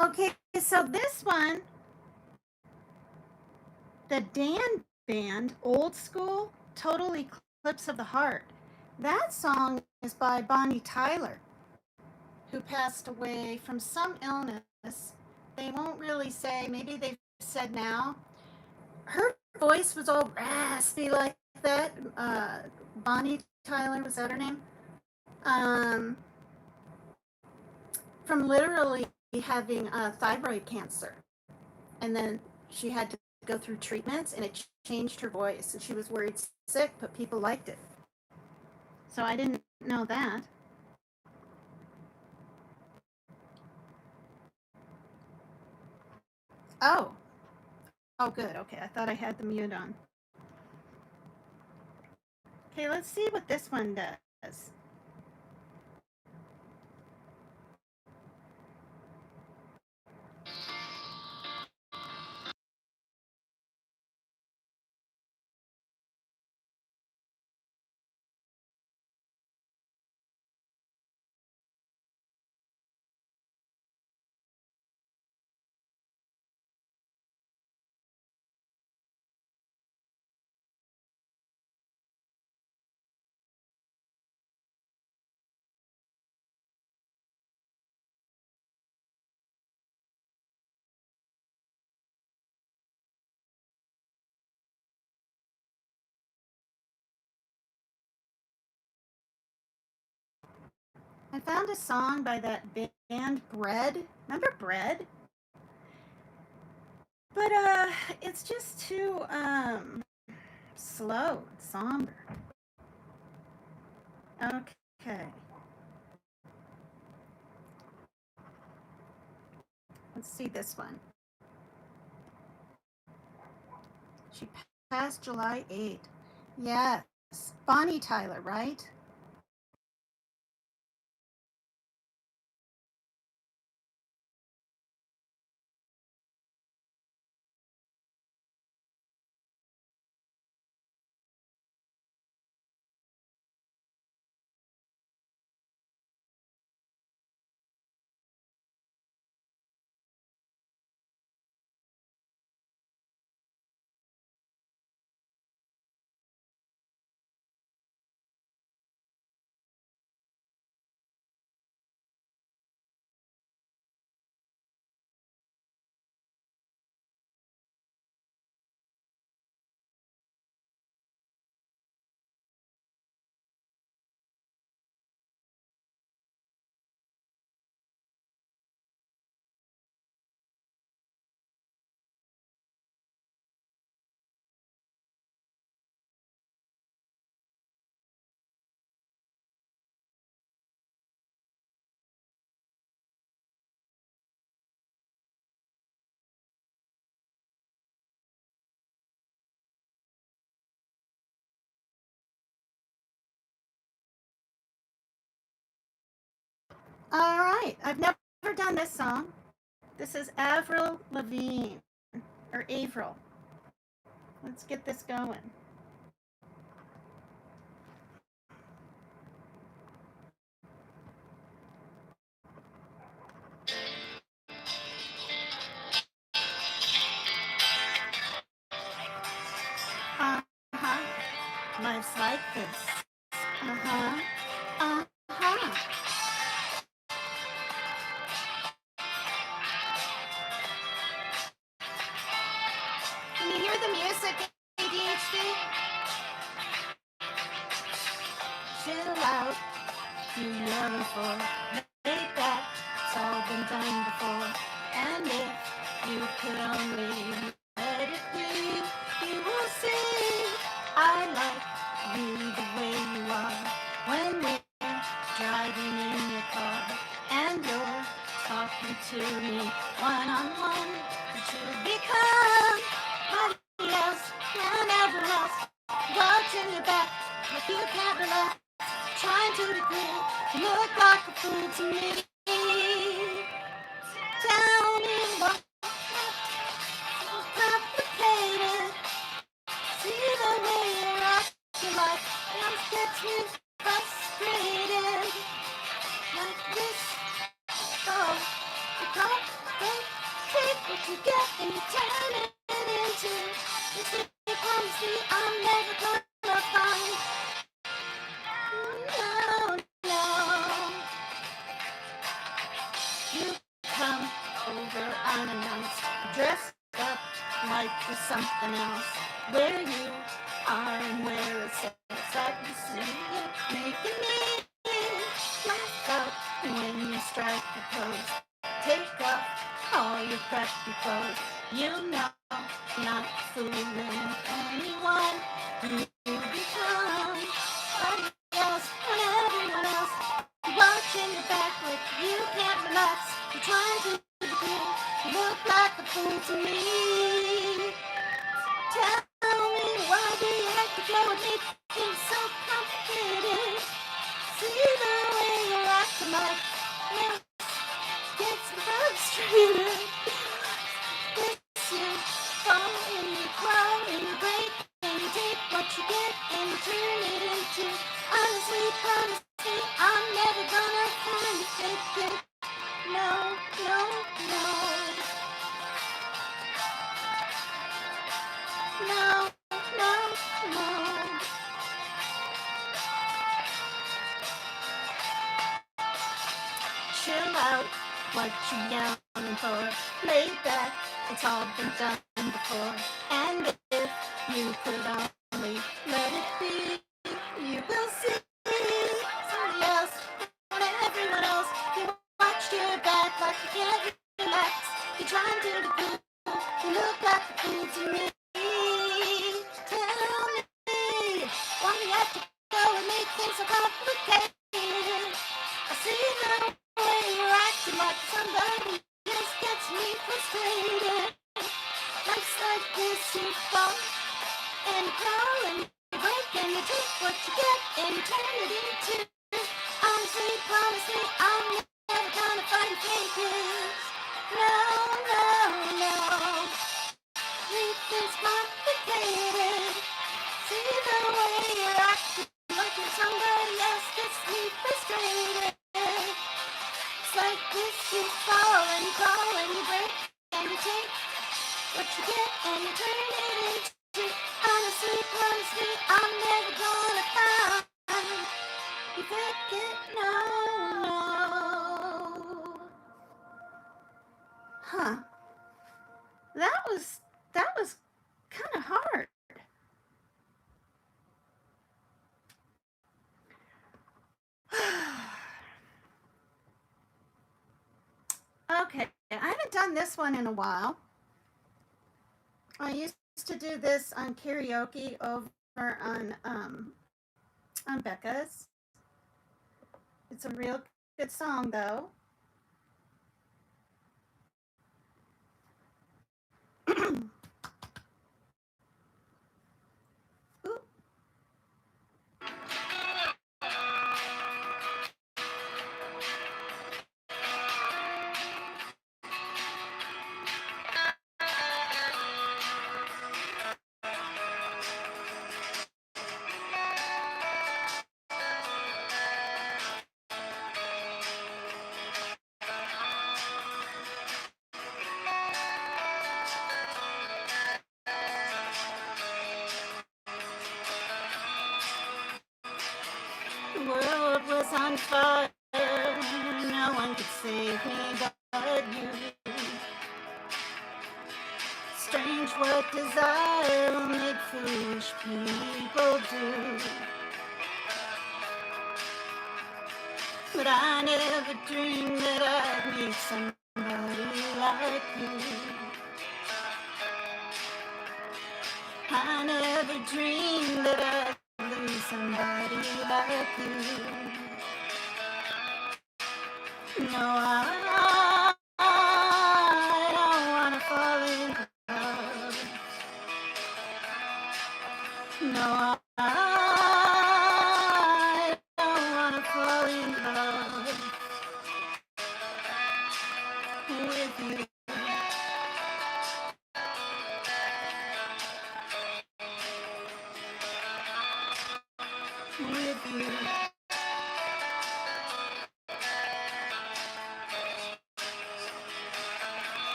Okay, so this one, the Dan Band, Old School, Total Eclipse of the Heart. That song is by Bonnie Tyler, who passed away from some illness. They won't really say, maybe they've said now. Her voice was all raspy like that. Bonnie Tyler, was that her name? From literally having thyroid cancer. And then she had to go through treatments, and it changed her voice. And she was worried sick, but people liked it. So I didn't know that. Oh. Oh, good. Okay, I thought I had the mute on. Okay, let's see what this one does. I found a song by that band Bread. Remember Bread? But it's just too slow, somber. Okay. Let's see this one. She passed July 8th. Yes. Bonnie Tyler, right? All right. I've never done this song. This is Avril Lavigne, or Avril. Let's get this going. Uh-huh. Life's like this. Uh-huh. Uh-huh. Can you hear the music, ADHD? Chill out. You yearn for lay back. It's all been done before. And if you could only let it be, you will see I like you the way you are. When we're driving in your car and you're talking to me one-on-one, you should become nobody else and never else. Watching your back like you can't relax. Trying to be cool, you look like a fool to me. Tell me what's so complicated. See the way you're acting like it gets me frustrated. Like this, oh, you don't take what you get and you turn it into. You say you promise me I'm never gonna find. No, no. You come over unannounced, dressed up like you're something else. Where you are and where it's at, you see it making me laugh out when you strike the pose. Take off all your crappy clothes. You know you're not fooling anyone. You become somebody else and everyone else. Watching your back like you can't relax. You're trying to be cool. You look like a fool to me. Tell me why do you have to go and make things so complicated? See the way you're acting like it gets me frustrated. This you fall and you crawl and you break and you take what you get and you turn it into. Honestly, promise me I'm never gonna find a fake it. No, no, no. No, no, no. Chill out, what you yelling for? Lay back, it's all been done before. And if you could only let it be, you will see somebody else, whatever See the way you're acting like somebody else gets me frustrated. Life's like this, you fall and crawl and you break and you take what you get and you turn it into. Honestly, promise me I'm never gonna find fake it. No, no, no. Everything's complicated. See the way you're acting like you're somebody else gets me frustrated. It's like this, you fall and crawl and you break and you take what you get and you turn it into. Honestly, promise me I'm never gonna find you fake it. No, no. Huh. That was kind of hard. Okay, I haven't done this one in a while. I used to do this on karaoke over on Becca's. It's a real good song though. Ooh. The world was on fire, no one could save me but you. Strange what desire will make foolish people do. But I never dreamed that I'd meet somebody like you. I never dreamed that I'd lose somebody like you. No, I don't wanna fall in love. No, I don't wanna fall in love with you. With you.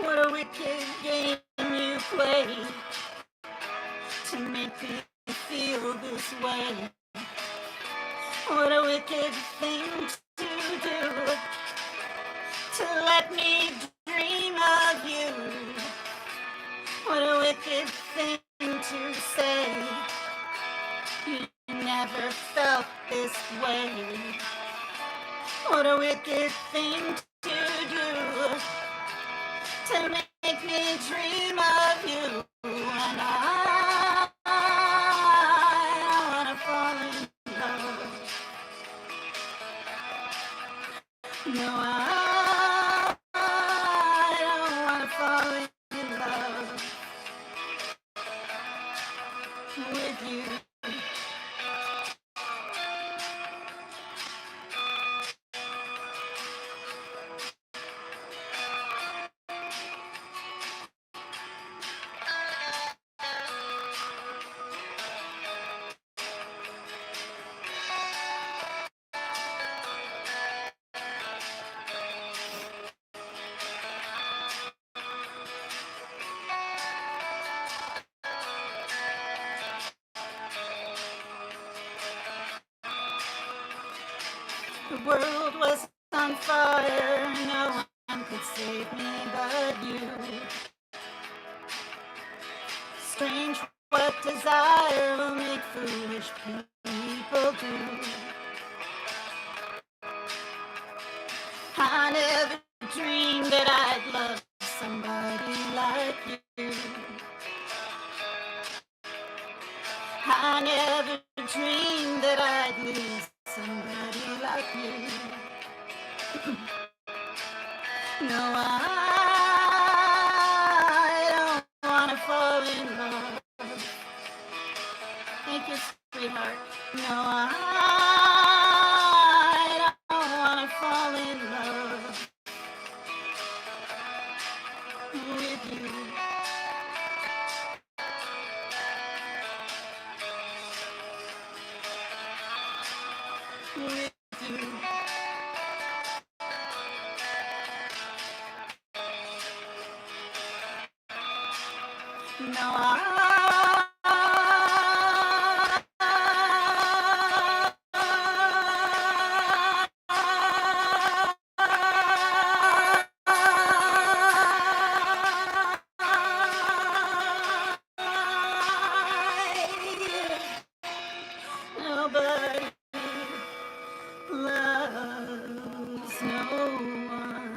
What a wicked game you play to make me feel this way. What a wicked thing to do to let me dream of you. What a wicked thing to say. You never felt this way. What a wicked thing to do to make me dream of you. And I wanna fall in love. No, I don't wanna fall in love with you. The world was on fire, no one could save me but you. Strange what desire will make foolish people do. I never dreamed that I'd love somebody like you. I never dreamed that I'd lose somebody like you. No, I don't wanna fall in love. Thank you, sweetheart. No, I don't wanna fall in love with you. With you. No, nobody loves no one.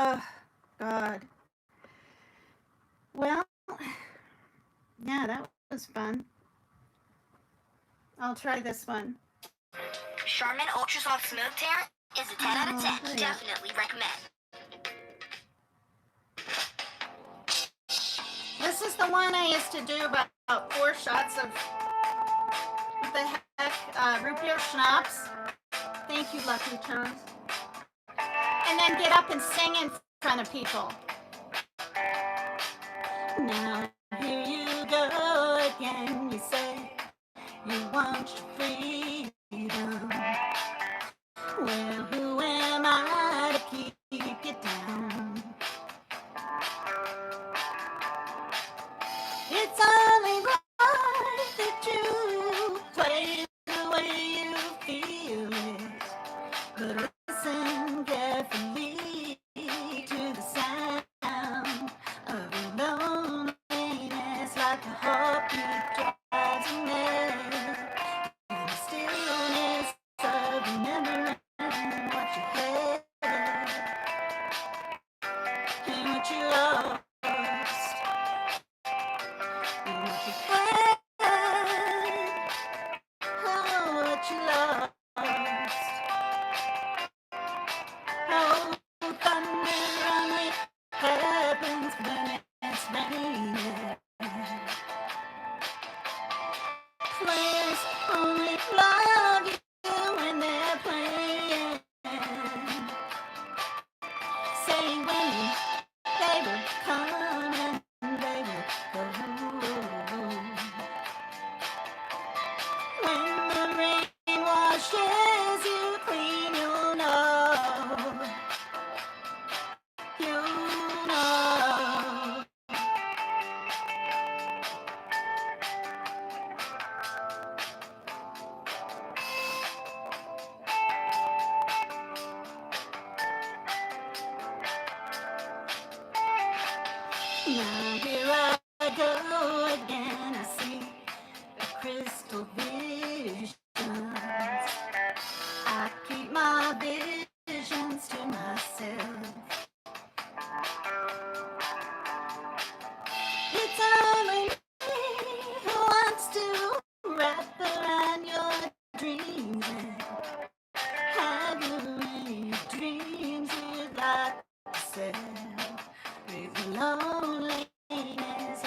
Oh, God. Well, yeah, that was fun. I'll try this one. Charmin Ultra Soft Smooth Tear is a 10 out of 10. Oh, yeah. Definitely recommend. This is the one I used to do about 4 shots of, what the heck, root beer schnapps. Thank you, Lucky Charms. And then get up and sing in front of people. Now here you go again. You say you want your freedom. Well, who am I to keep you down? It's only right that you play the way you feel it. But listen carefully to the sound of your loneliness, like a heartbeat drives a nail. And the stillness of remembering what you had and what you lost. And what you had, oh, what you lost. Oh, thunder only happens when it's raining. Players only love you when they're playing. Saying when they will come and they will go. When the rain washes you clean, you'll know. You know. Now here I go again. I see the crystal visions. I keep my visions to myself. It's only me who wants to wrap around your dreams and have you any dreams you'd like to sell. With loneliness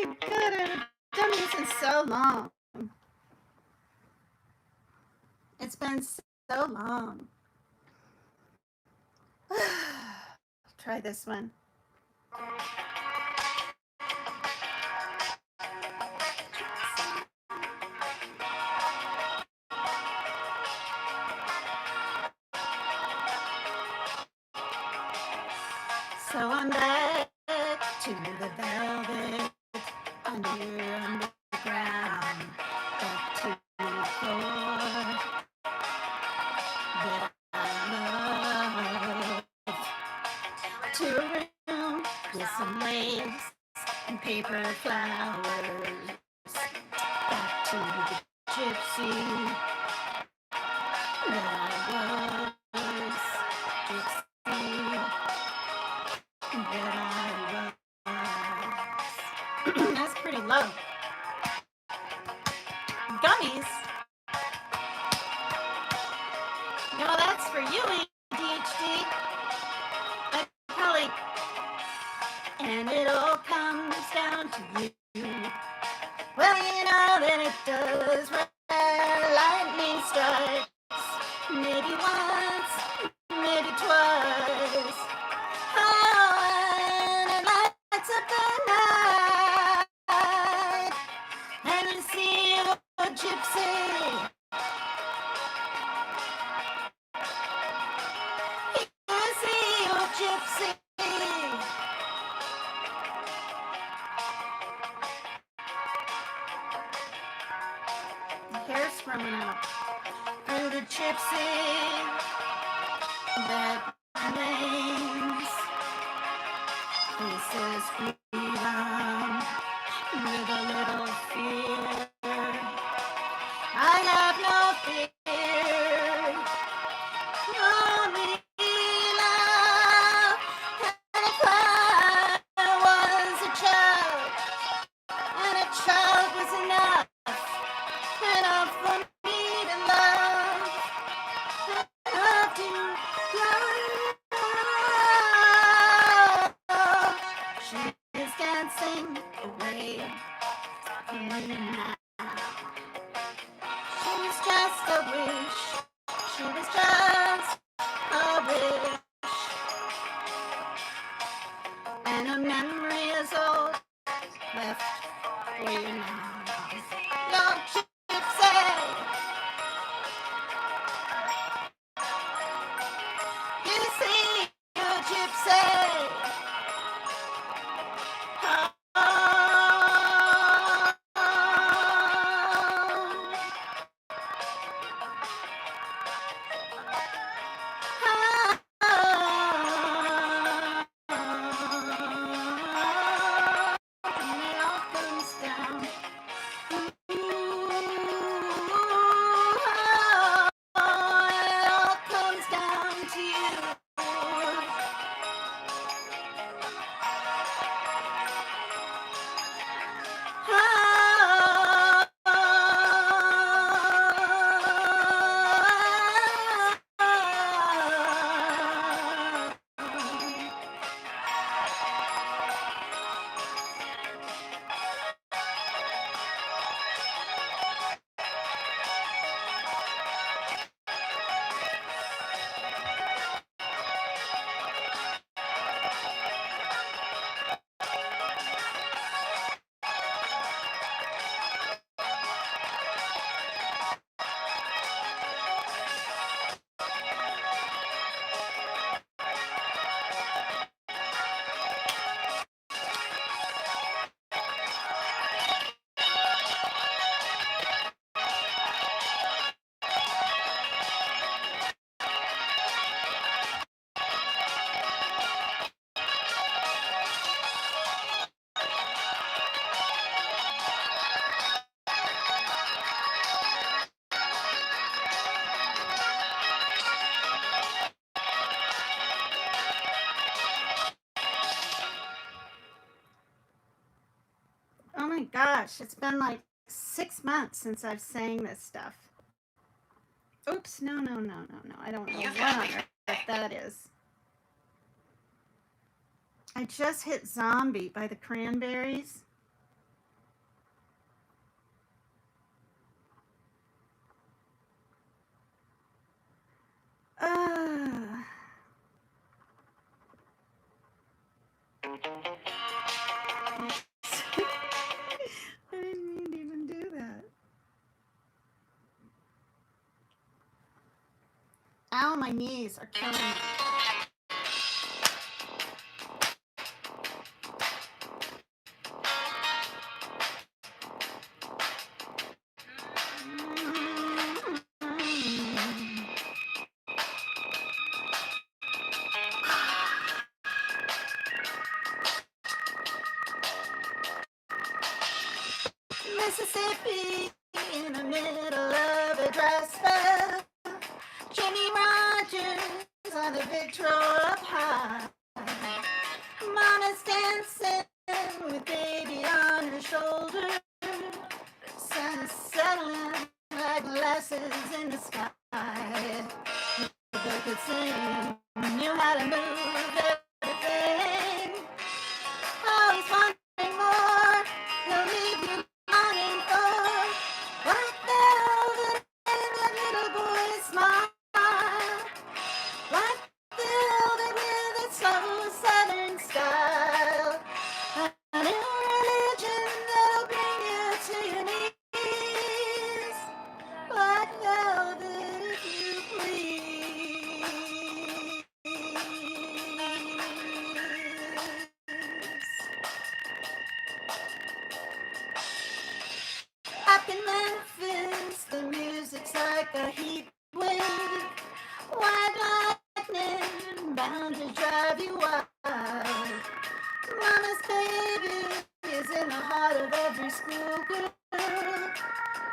my god, I haven't done this in so long. It's been so long. Try this one. So I'm back to the velvet underground, back to the floor that I love, to a room with some lace and paper flowers, back to the gypsy that I was, gypsy that I was. That's pretty low. Gummies? No, that's for you, ADHD. I probably. And it all comes down to you. Well, you know that it does when lightning strikes. Maybe once, maybe twice. Oh, and it lights up the night. And you see a gypsy. You see a gypsy. The hair's growing out. Through the gypsy that remains. This is freedom with a little fear. I have no fear. Only love. And if I was a child, and a child was enough, enough for me to love, enough to love. She is dancing away from me now. She was just a wish. She was just a wish. And a memory is all left for you now. Your gypsy. You see your gypsy. Oh my gosh, it's been like 6 months since I've sang this stuff. Oops, no. I don't know what on earth that is. I just hit Zombie by the Cranberries. Ah. I didn't mean to even do that. Ow, my knees are killing me. Mississippi in the middle of a dry spell. Jimmy Rogers on the Victrola up high. Mama's dancing with baby on her shoulder. Sun's settling like glasses in the sky. The bird could sing, knew how to move everything. Always wanting more, he'll leave you longing for. Black velvet and that little boy's smile. Black velvet with its slow southern style. A new religion that'll bring you to your knees. Black velvet, if you please. Up in Memphis, the music's like a heat wave. White lightning bound to drive you wild. Mama's baby is in the heart of every schoolgirl.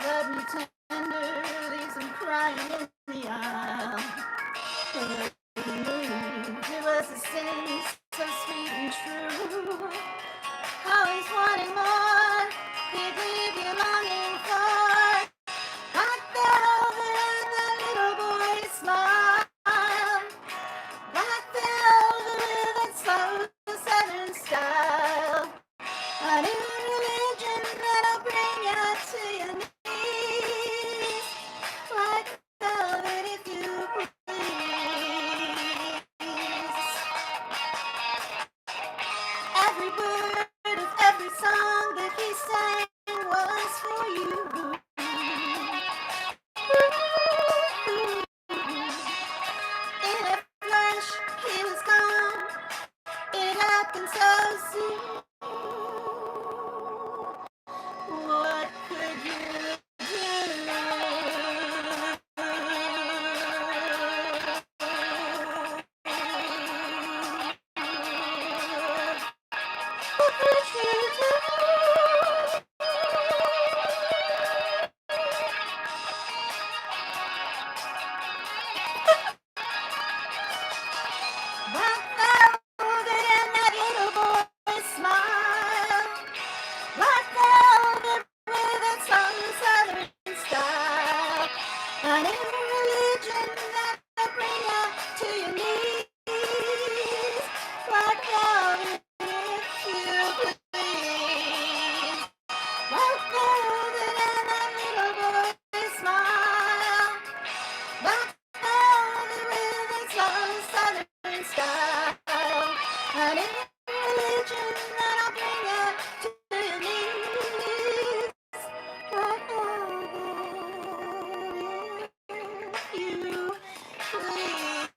Love me tender, leaves him crying in the aisle. The way he moved, it was a sin so sweet and true. Always wanting more, he'd leave you longing for. Black velvet and that little boy's smile. Black velvet with its slow southern style. A new religion that'll bring you to your knees. Black velvet, if you please. Every word of every song that he sang was for you. In a flash, he was gone. It happened so soon. What could you do? What could you do? Black velvet and that little boy's smile. Black velvet with its long southern style. A new religion that'll bring you to your knees. Black velvet, if you please. Black velvet and that little boy's smile. Black velvet with its long southern style. A new religion that'll bring you to your knees. Black velvet, if you please.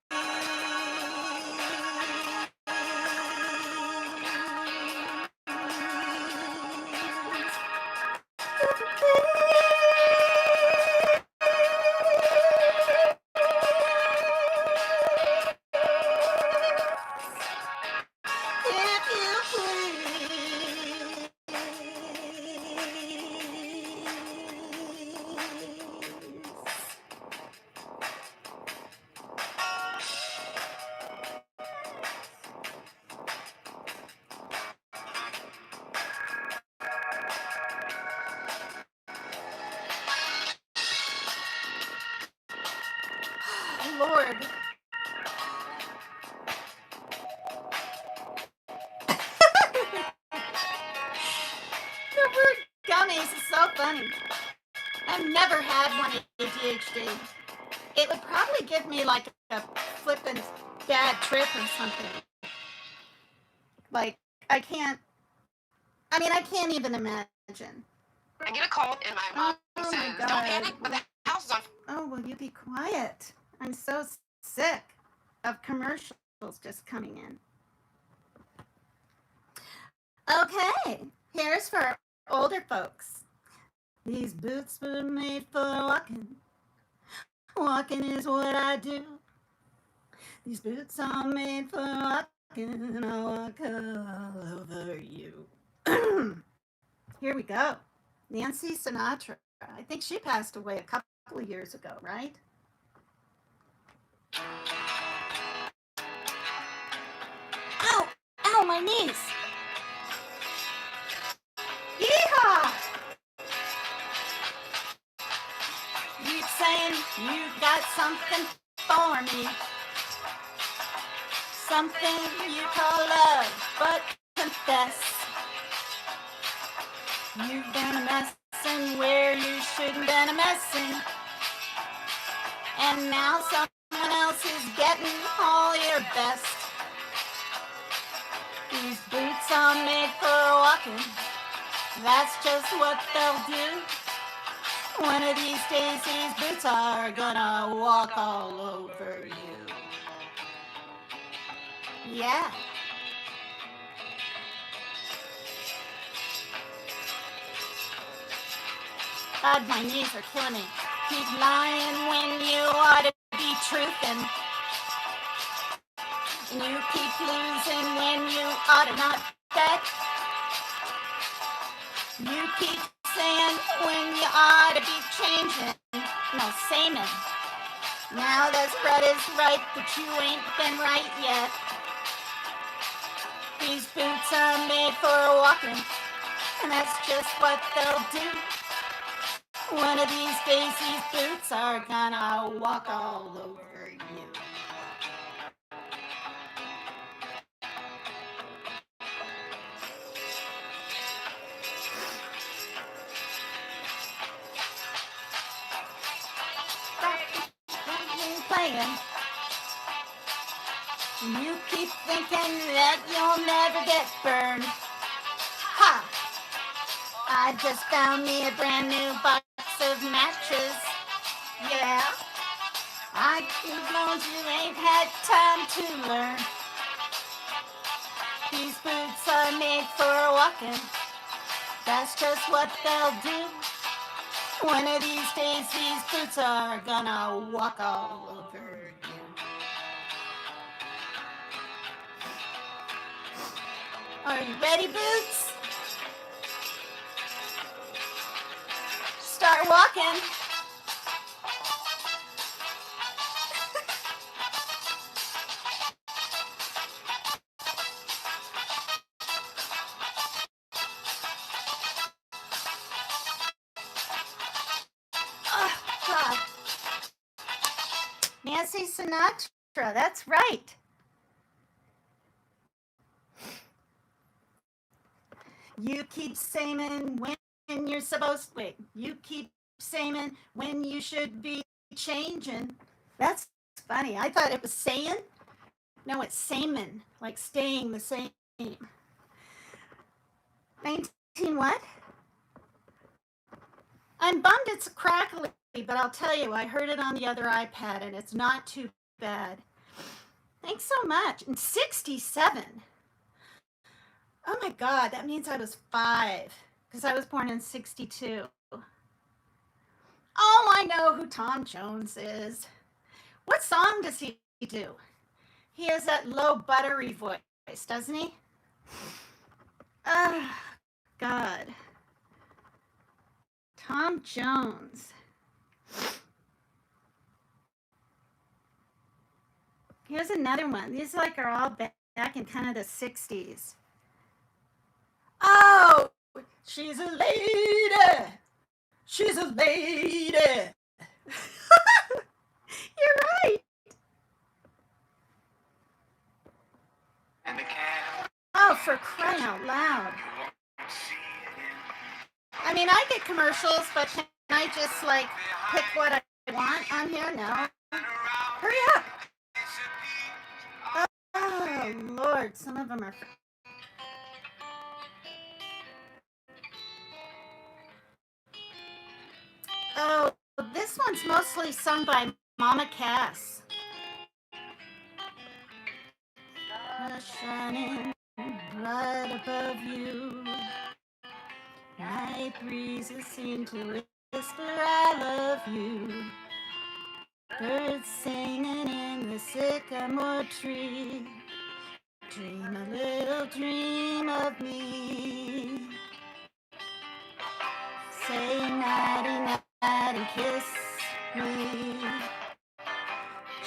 If you please. Lord. The word gummies is so funny. I've never had one ADHD. It would probably give me like a flippin' bad trip or something. Like, I can't, I can't even imagine. I get a call and my mom Oh says, my "Don't God. panic, but the house is on." Oh, will you be quiet? I'm so sick of commercials just coming in. Okay, here's for older folks. These boots were made for walking. Walking is what I do. These boots are made for walking. I'll walk all over you. Here we go. Nancy Sinatra. I think she passed away a couple of years ago, right? Ow! Ow, my knees! Yeehaw! Keep saying you got something for me. Something you call love, but confess. You've been a messin' where you shouldn't been a messin'. And now someone else is getting all your best. These boots are made for walking. That's just what they'll do. One of these days these boots are gonna walk all over you. Yeah. God, my knees are killing me. Keep lying when you ought to be truthin'. And you keep losing when you ought to not bet. You keep saying when you ought to be changing. No, samin'. Now the spread is right, but you ain't been right yet. These boots are made for walking, and that's just what they'll do. One of these days these boots are gonna walk all over you. Playing. You keep thinking that you'll never get burned. Ha! I just found me a brand new box of matches. Yeah. I keep knows you ain't had time to learn. These boots are made for walking. That's just what they'll do. One of these days these boots are gonna walk all over you. Are you ready, boots? Start walking. Oh, God. Nancy Sinatra, that's right. You keep saying when you're supposed to wait. You keep saying when you should be changing. That's funny. I thought it was saying. No, it's samin, like staying the same. 19 what? I'm bummed it's crackly, but I'll tell you, I heard it on the other iPad and it's not too bad. Thanks so much. And 67. Oh my God, that means I was 5 because I was born in 62. Oh, I know who Tom Jones is. What song does he do? He has that low, buttery voice, doesn't he? Oh, God. Tom Jones. Here's another one. These are all back in kind of the 60s. Oh, she's a lady. She's a lady. You're right. Oh, for crying out loud. I mean, I get commercials, but can I just pick what I want on here? No. Hurry up. Oh, Lord, some of them are. Oh, this one's mostly sung by Mama Cass. Shining right above you. Night breezes seem to whisper, I love you. Birds singing in the sycamore tree. Dream a little dream of me. Say nighty night and kiss me.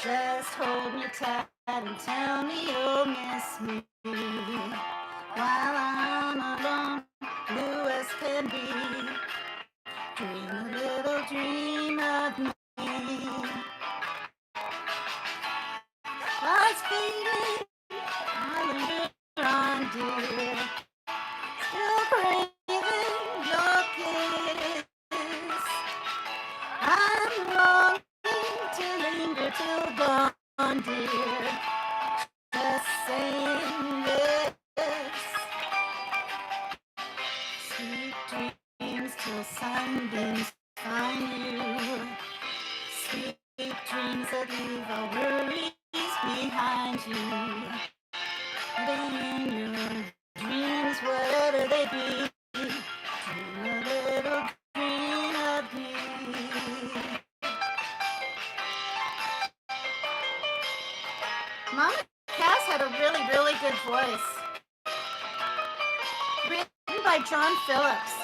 Just hold me tight and tell me you'll miss me. While I'm alone, blue as can be. Dream a little dream of me. Heart's beating, I linger on, dear. Still craving your kiss. I'm longing to linger till dawn, dear. Just saying yes. Sweet dreams till sunbeams find you. Sweet dreams that leave all worries behind you. But in your dreams, whatever they be, dream a little dream of me. Mama Cass had a really, really good voice. Written by John Phillips.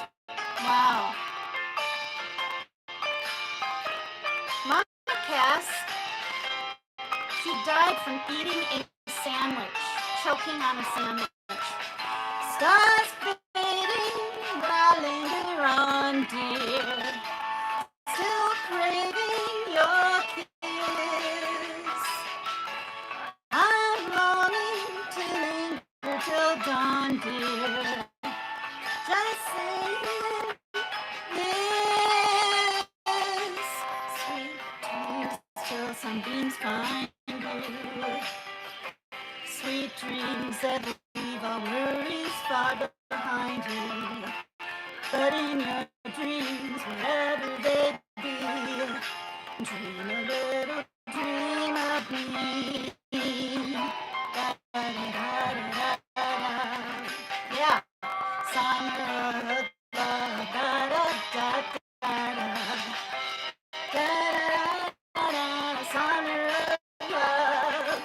Wow. Mama Cass, she died from eating a sandwich, choking on a sandwich. Stars fading, but I linger on, dear. Still craving your kiss. I'm longing to linger till dawn, dear. Just saying yes. Sweet dreams till sunbeams find you. Sweet dreams that leave all worries far behind you. But in your dreams, wherever they be, dream a little dream of me. Da, da, da, da, da, da. Yeah. Summer of love. Da, da, da, da, da. Da, da, da, da. Summer of love.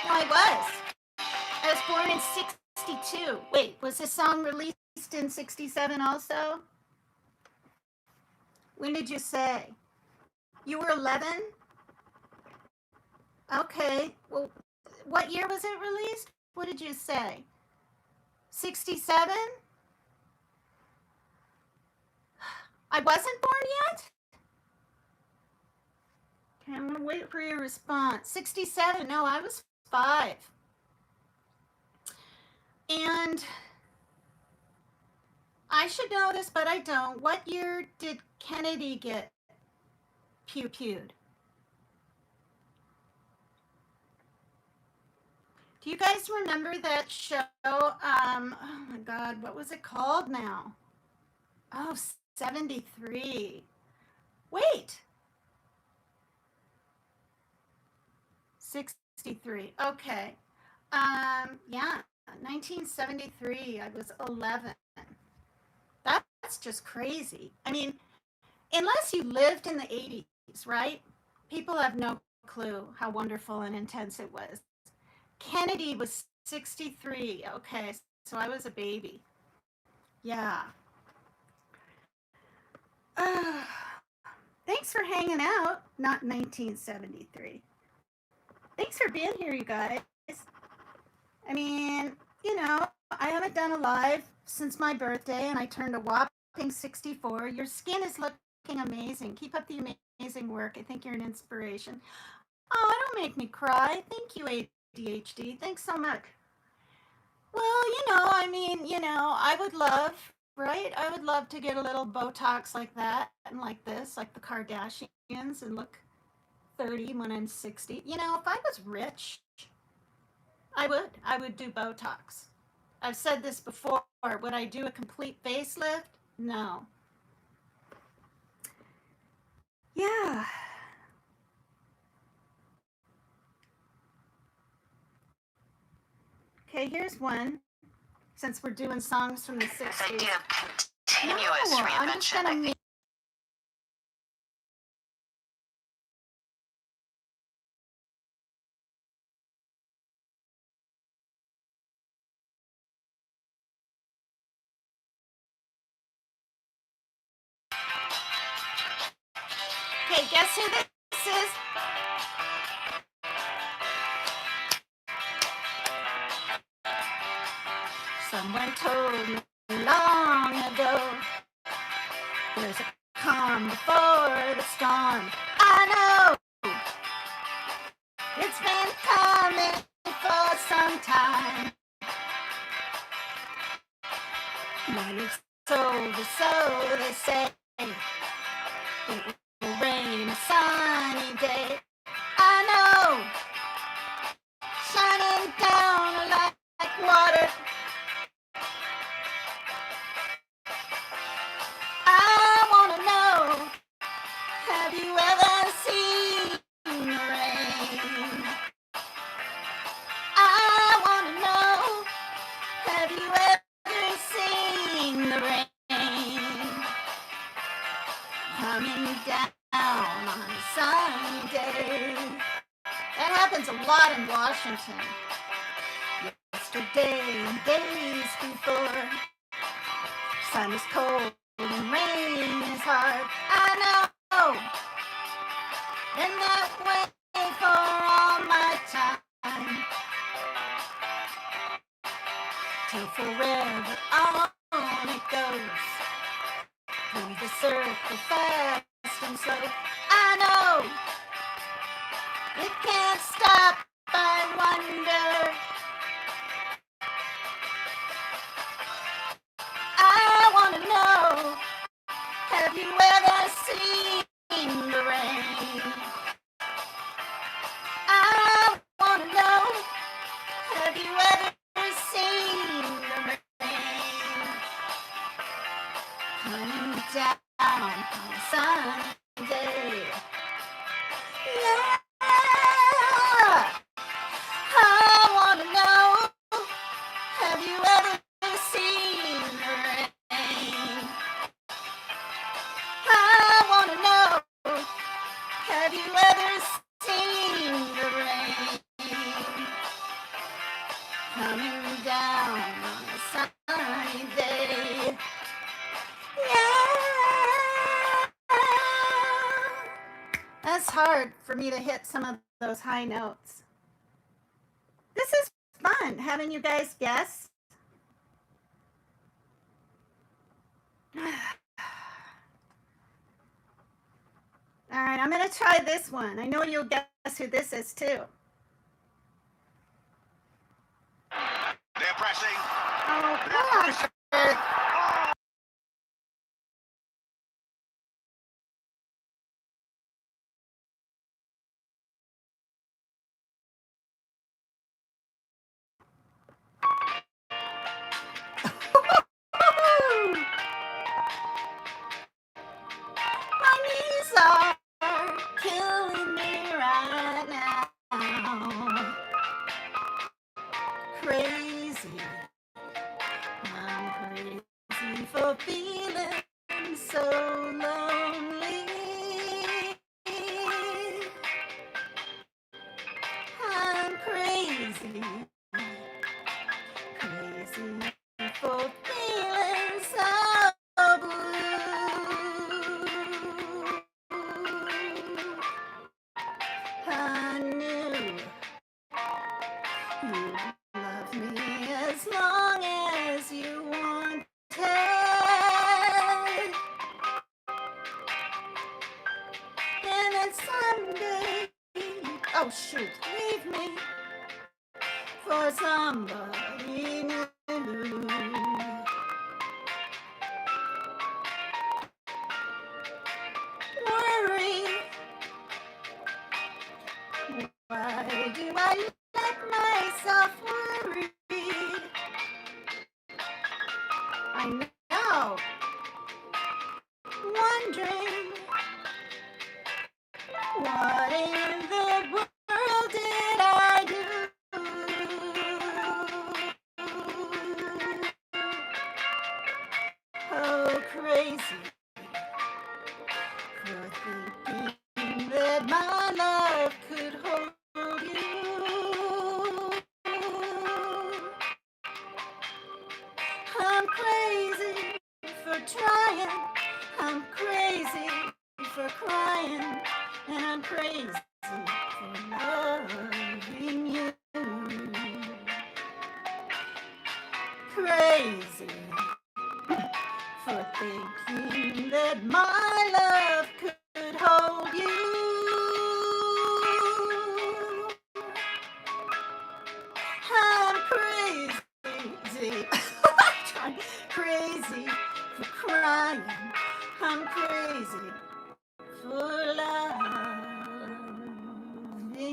No, I was. I was born in 62. Wait, was this song released in 67 also? When did you say? You were 11? Okay. Well, what year was it released? What did you say? 67? I wasn't born yet? Okay, I'm going to wait for your response. 67. No, I was 5. And I should know this, but I don't. What year did Kennedy get pew-pewed? Do you guys remember that show? Oh my God, what was it called now? Oh, 73. Wait. 63. Okay. Yeah, 1973. I was 11. That's just crazy. I mean, unless you lived in the 80s, right? People have no clue how wonderful and intense it was. Kennedy was 63. Okay, so I was a baby. Yeah. Thanks for hanging out. Not 1973. Thanks for being here, you guys. I mean, I haven't done a live since my birthday, and I turned a whopping 64. Your skin is looking looking amazing. Keep up the amazing work. I think you're an inspiration. Oh, don't make me cry. Thank you, ADHD. Thanks so much. Well, I would love, right? I would love to get a little Botox like that and like this, like the Kardashians, and look 30 when I'm 60. If I was rich, I would. I would do Botox. I've said this before. Would I do a complete facelift? No. Yeah. Okay, here's one. Since we're doing songs from the This 60s. idea of continuous No, I'm just reinvention, I gonna think. Okay, guess who this is? Someone told me long ago there's a calm before the storm. I know it's been coming for some time. When it's over, so they say, it will rain a sunny day. I know, shining down like water. I wanna know, have you ever seen the rain? I wanna know, have you ever seen the rain? Coming down on a sunny day. That happens a lot in Washington. Yesterday and days before. Sun is cold and rain is hard. I know. Been that way for all my time. Till forever on it goes. Through the circle fast and slow. I know. It can't stop. I wonder. I wanna know, have you ever seen the rain? I wanna know, have you ever seen the rain? Coming down on a sunny day. Yeah, I wanna know, have you ever seen the rain? I wanna know, have you ever seen the rain? Coming down on a sunny day. Yeah. That's hard for me to hit some of those high notes. This is fun having you guys guess. All right, I'm going to try this one. I know you'll guess who this is too. They're pressing. Oh, gosh. My knees are killing me right now. Crazy. I'm crazy for feeling so lonely. I'm crazy. Crazy for feeling so blue. I knew you love me as long as you wanted. for somebody new. Worry. Why do I let myself worry? I know. Wondering what in the world did I do? Oh, crazy for thinking that my love could hold you. I'm crazy for trying. I'm crazy for crying. And I'm crazy for loving you. Crazy for thinking that my love could hold you. I'm crazy. Crazy for crying. I'm crazy for loving you.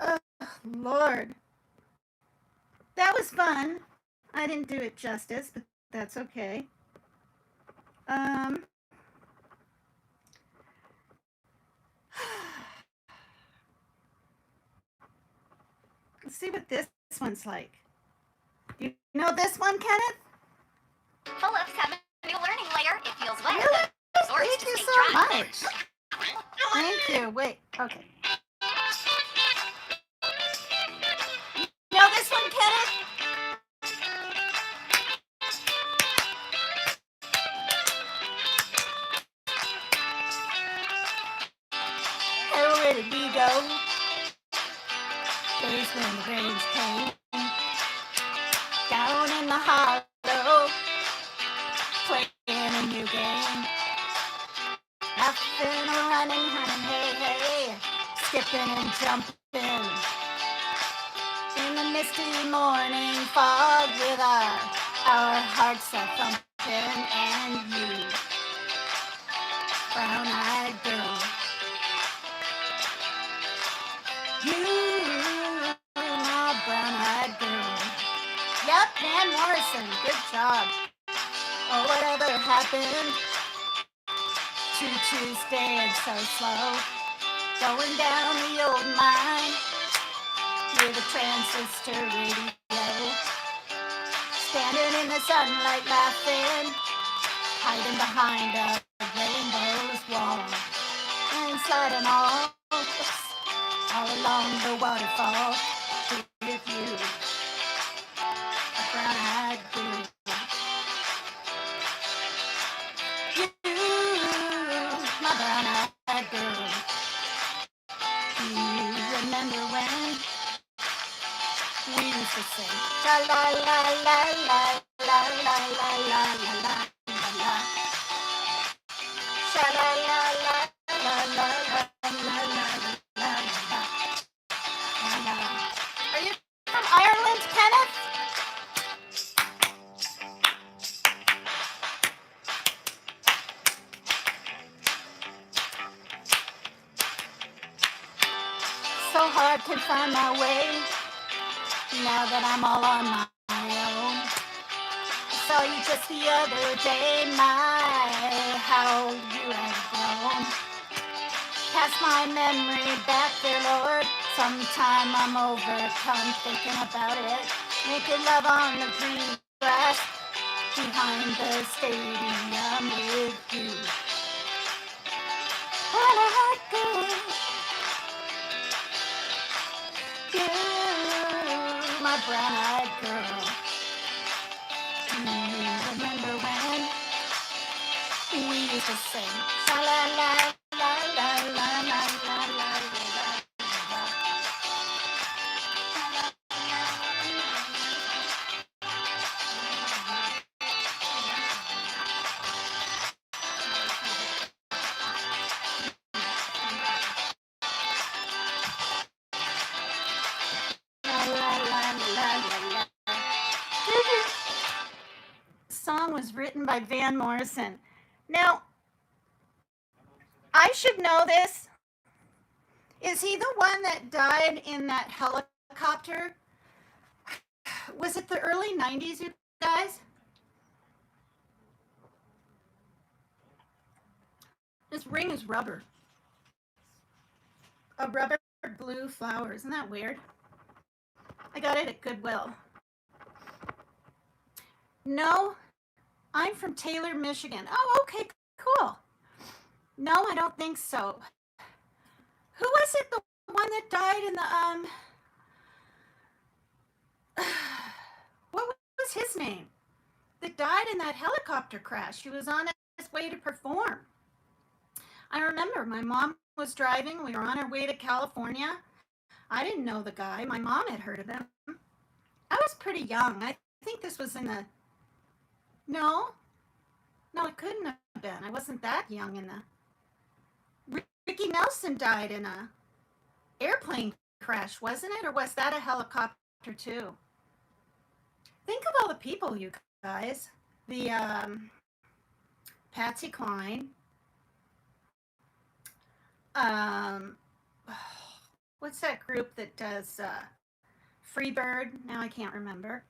Oh, Lord. That was fun. I didn't do it justice, but that's okay. Let's see what this one's like. You know this one, Kenneth? Full of 7 new learning layer, it feels wet. Really? Source Thank to you stay so dry. much. Thank you. Wait, okay. You know this one, Kenneth? Oh, where did we go? Days when the rains came down in the hollow, playing a new game, laughing and running, running, hey, hey, skipping and jumping in the misty morning fog with our hearts are thumping, and you, brown-eyed girl, you, my brown-eyed girl. Yep, Van Morrison, good job. Oh, whatever happened to Tuesday and so slow, going down the old mine with a transistor radio, standing in the sunlight laughing, hiding behind a rainbow's wall, and sliding all along the waterfall with you, a brown-eyed girl. My brown-eyed girl. Do you remember when we used to sing la la la la la la la la la la la la, sha la la la la la la la la la. Are you from Ireland, Kenneth? So hard to find my way now that I'm all on my own. I saw you just the other day, my, how you have grown. Cast my memory back there, Lord. Sometime I'm overcome thinking about it. Making love on the green grass behind the stadium with you. What a hot girl. You, my brown-eyed girl. Do you remember when we used to sing sha la la la la la la la la la la? was written by Van Morrison. Now, I should know this. Is he the one that died in that helicopter? Was it the early 90s, you guys? This ring is rubber. A rubber blue flower. Isn't that weird? I got it at Goodwill. No, I'm from Taylor, Michigan. Oh, okay, cool. No, I don't think so. Who was it? The one that died in the what was his name? That died in that helicopter crash. He was on his way to perform. I remember my mom was driving. We were on our way to California. I didn't know the guy. My mom had heard of him. I was pretty young. I think this was in the... No, it couldn't have been. I wasn't that young in the... Ricky Nelson died in a airplane crash, wasn't it? Or was that a helicopter too? Think of all the people, you guys. The Patsy Cline. What's that group that does Freebird? Now I can't remember.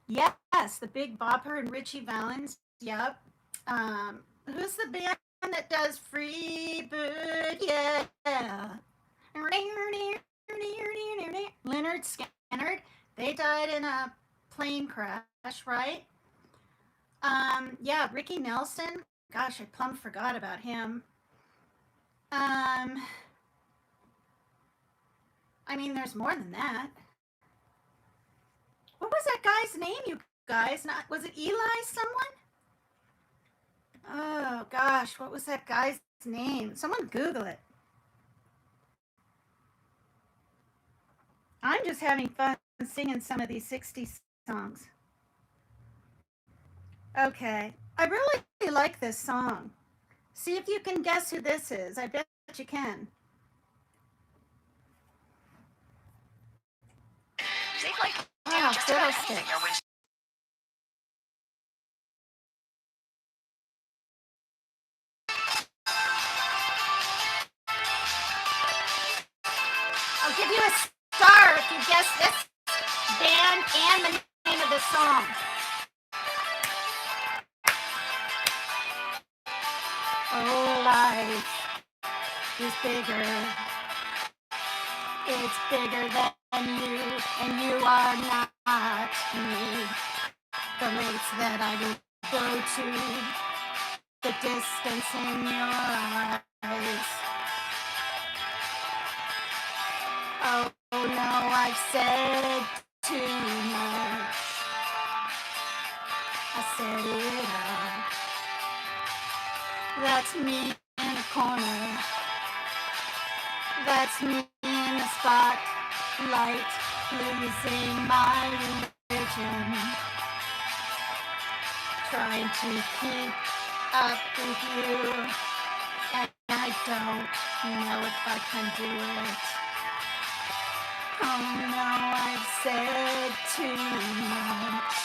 Yes, the Big Bopper and Richie Valens. Yep. Who's the band that does Freebird? Yeah. Leonard Skinner. They died in a plane crash, right? Yeah, Ricky Nelson. Gosh, I plumb forgot about him. I mean, there's more than that. What was that guy's name, you guys? Was it Eli someone? Oh, gosh, what was that guy's name? Someone Google it. I'm just having fun singing some of these 60s songs. Okay, I really like this song. See if you can guess who this is. I bet you can. Wow, fiddlesticks. I'll give you a star if you guess this band and the name of the song. Oh, life is bigger. It's bigger than you, and you are not me. The lengths that I will go to, the distance in your eyes. Oh no, I've said too much. I said it out. That's me in a corner. That's me in the spotlight, losing my religion. Trying to keep up with you, and I don't know if I can do it. Oh no, I've said too much.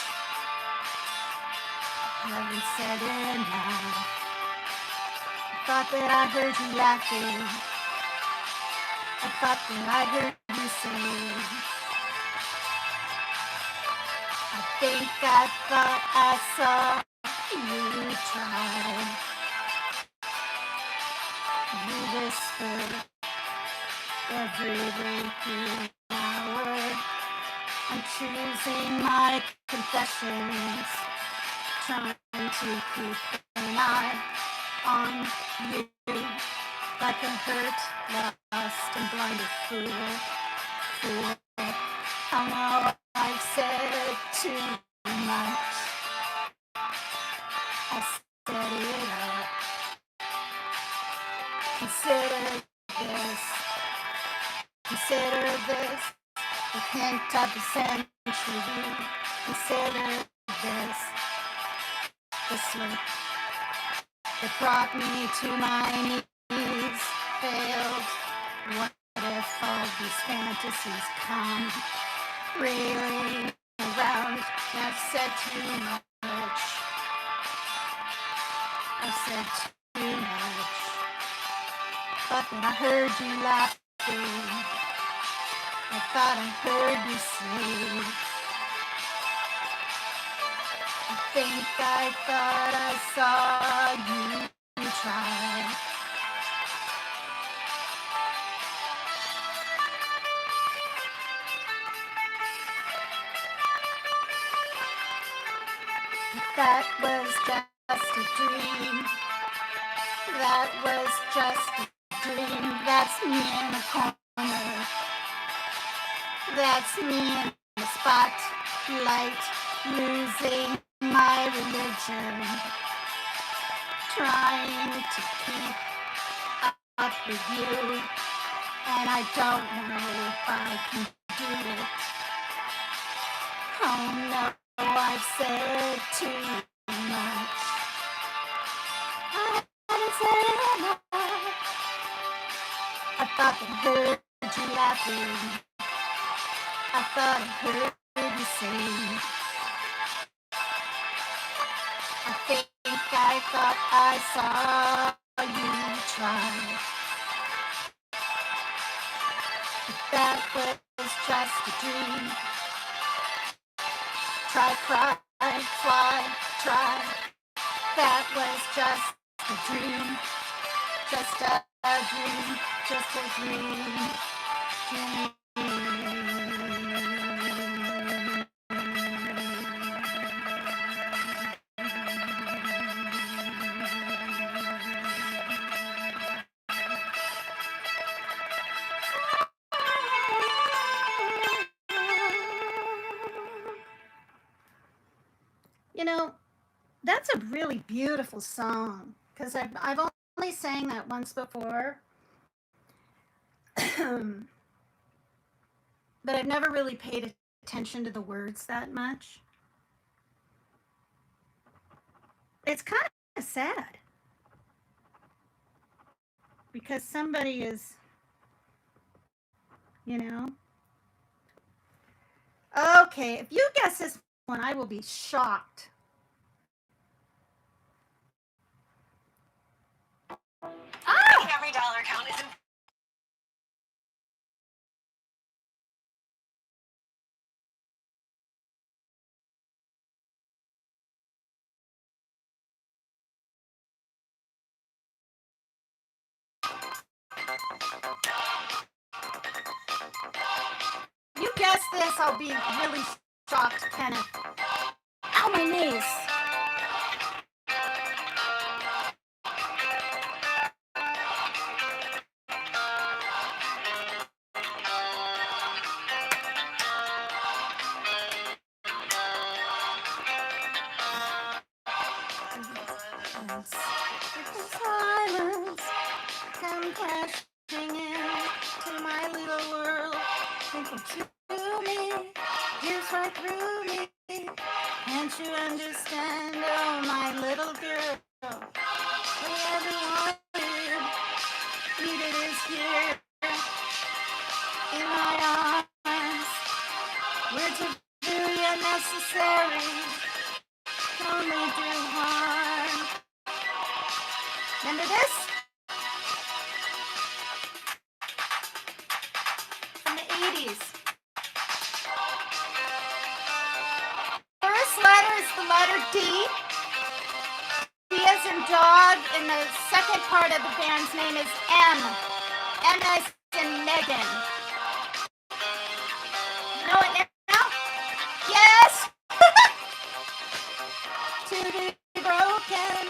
Haven't said enough. Thought that I heard you laughing. I thought that I heard you say. I think I thought I saw you try. You whisper every waking hour. I'm choosing my confessions, trying to keep an eye on you, like a hurt, lost, and blinded fool. I know I've said too much. I set it up. Consider this a hint of the century. Consider this the slip that brought me to my knees. Failed. What if all these fantasies come reeling around? I've said too much. said too much. But then I heard you laughing. I thought I heard you say, I think I thought I saw you try. That was just a dream. That was just a dream. That's me in a corner. That's me in the spotlight, losing my religion, trying to keep up with you, and I don't know if I can do it. Oh no, I've said too much. I haven't said enough. I thought I heard you laughing. I thought I heard you say, I think I thought I saw you try. But that was just a dream. Try, cry, fly, try. That was just a dream. Just a dream. Just a dream. You know, that's a really beautiful song because I've only sang that once before. But I've never really paid attention to the words that much. It's kind of sad because somebody is, you know. Okay, if you guess this one, I will be shocked. Oh! Every dollar count is important. You guess this, I'll be really shocked, Kenneth. Ow, my knees. Silence, come crashing in to my little world. Thinking to me, here's right through me. Can't you understand, oh my little girl? What everyone needed is here in my arms. Words are very unnecessary, only do harm. Remember this? From the 80s. First letter is the letter D. D as in dog, and the second part of the band's name is M. M as in Megan. Know it now? Yes! To be broken,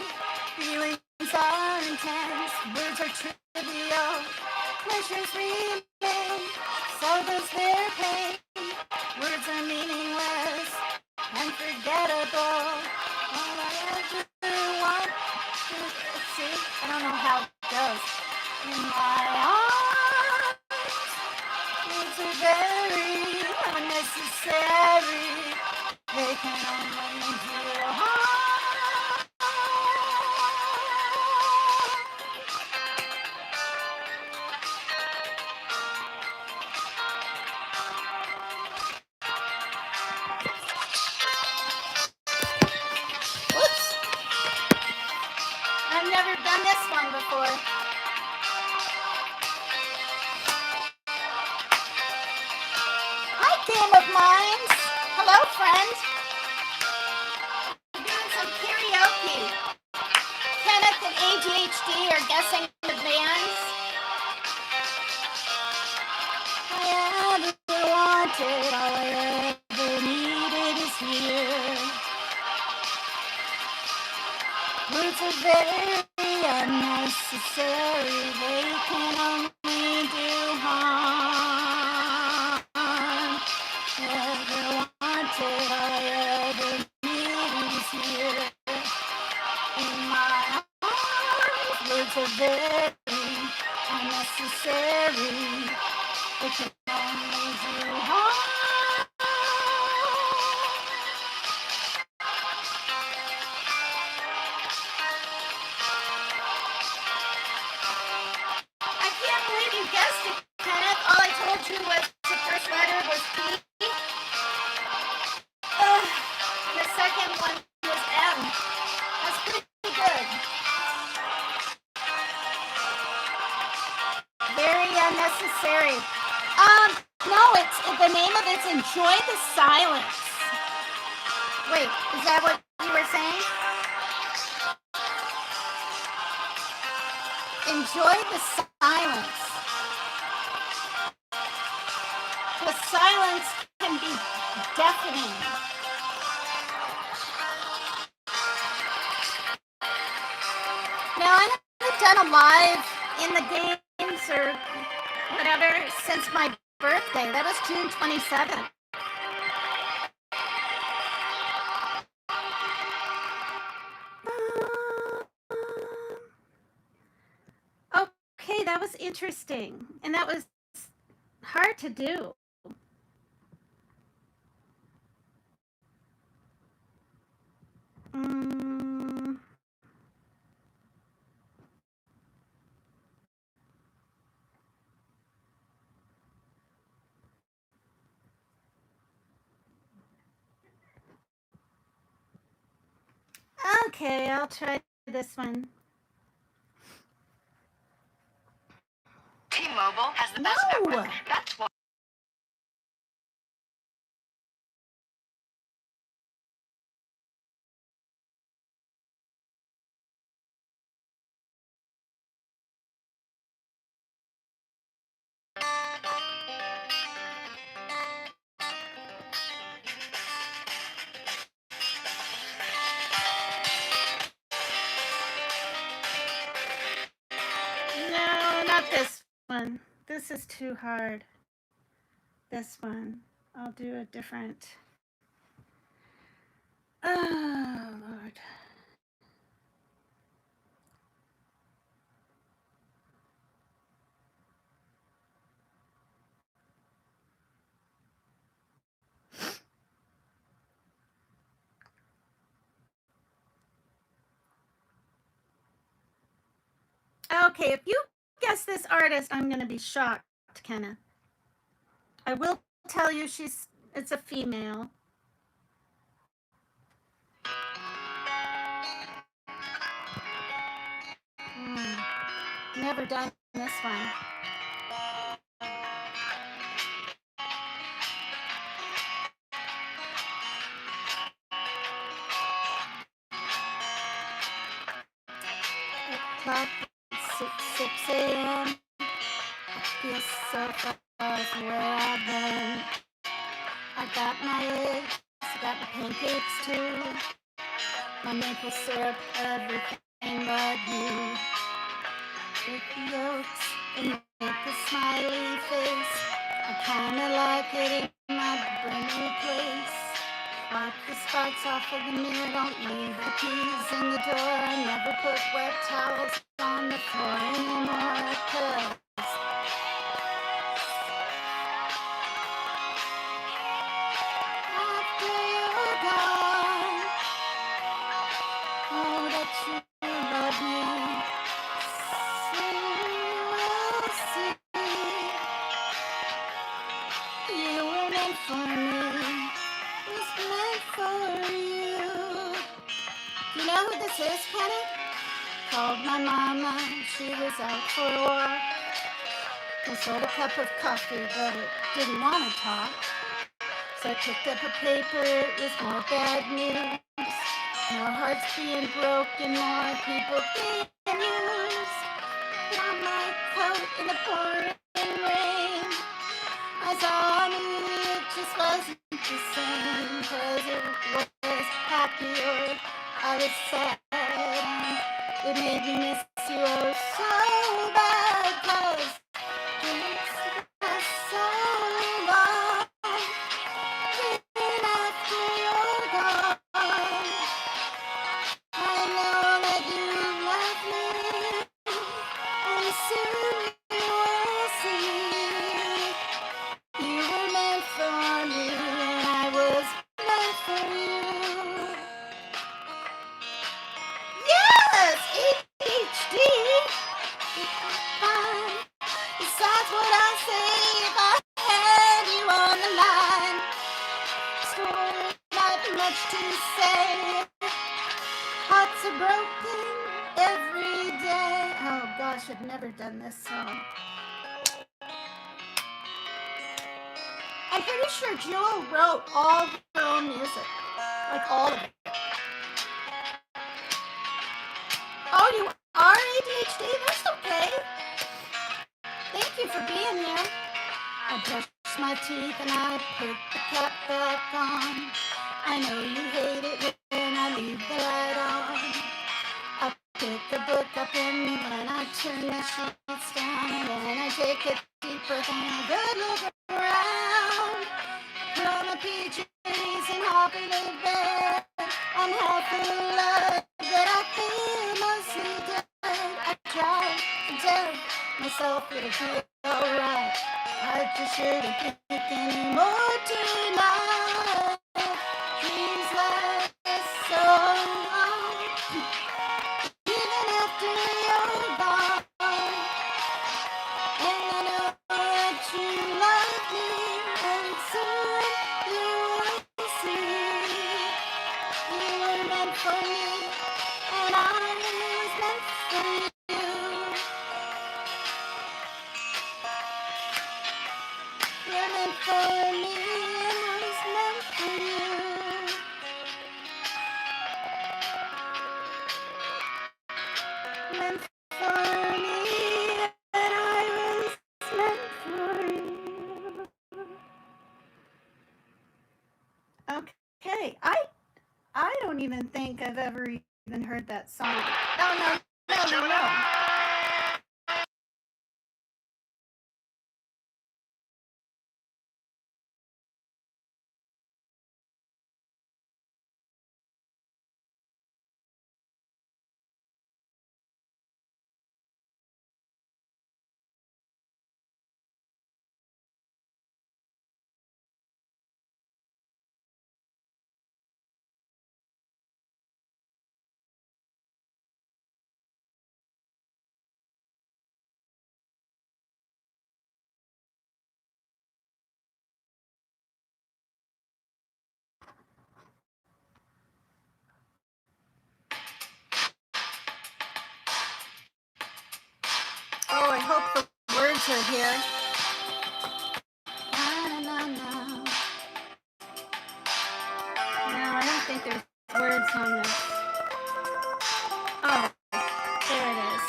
feelings are intense, words are trivial, pleasures remain, so does their pain. Words are meaningless, unforgettable. All I ever want to see, I don't know how it goes. In my arms, words are very unnecessary. They can only do harm. for. Hi, Game of Minds. Hello, friend. We're doing some karaoke. Kenneth and ADHD are guessing the bands. I ever wanted, all I ever needed is here. Words are very unnecessary, they can only do harm. Never wanted, all I ever needed is here. In my arms, words are very unnecessary, they can only do harm. I can't believe you guessed it, Kenneth. All I told you was the first letter was P. The second one was M. That's pretty good. Very unnecessary. No, it's the name of it's Enjoy the Silence. Wait, is that what you were saying? Enjoy the silence. The silence can be deafening. Now, I haven't done a live in the games or whatever since my birthday. That was June 27th. Okay, that was interesting. And that was hard to do. Okay, I'll try this one. T-Mobile has the best network. That's why. No, not this one. This is too hard. This one. I'll do a different. Oh, Lord. Okay, if you guess this artist, I'm going to be shocked, Kenneth. I will tell you it's a female. Never done this one. Clock 6 a.m. Feel so far from where I've been. I got my eggs, I got my pancakes too. My maple syrup, everything but you. With the yolks and make a smiley face. I kinda like it in my brand new place. Wipe the sparks off of the mirror, don't leave the keys in the door. I never put wet towels on the floor anymore, 'cause after you're gone, oh, that you love me. See, you were meant for me. Was meant for you. You know who this is, Kenneth? called my mama, she was out for a walk. I sold a cup of coffee, but it didn't want to talk. So I picked up a paper, it was more bad news. More hearts being broken, more people being used. Put on my coat in the pouring rain. I saw it just wasn't the same. Cause it was happy or I was sad. It made me miss you oh so bad. Cause it was so long. Even after you're gone, I know that you love me. And soon you will see. You were meant for me, and I was meant for you. Yes, ADHD. Fine. Besides what I say, if I had you on the line, story not much to say. Hearts are broken every day. Oh gosh, I've never done this song. I'm pretty sure Jewel wrote all her own music. Like all of it. Oh, you are ADHD? That's okay. Thank you for being here. I brush my teeth and I put the cap back on. I know you hate it when I leave the light on. I pick the book up and when I turn the sheets down, and then I take a deep breath and a good look around. Put on my PJs and hop in the bed. I'm half alive, but I feel mostly dead. I try to tell myself it'll be alright. I just shouldn't think anymore tonight. Dreams last so long, even after you're gone. And I know that you love me, and soon you will see. You were meant for me, and I was meant for you. You're meant for me, and I was meant for you. Meant for me, and I was meant for you. Okay, I don't even think I've ever even heard that song. No. Oh, I hope the words are here. No, I don't think there's words on this. Oh, there it is.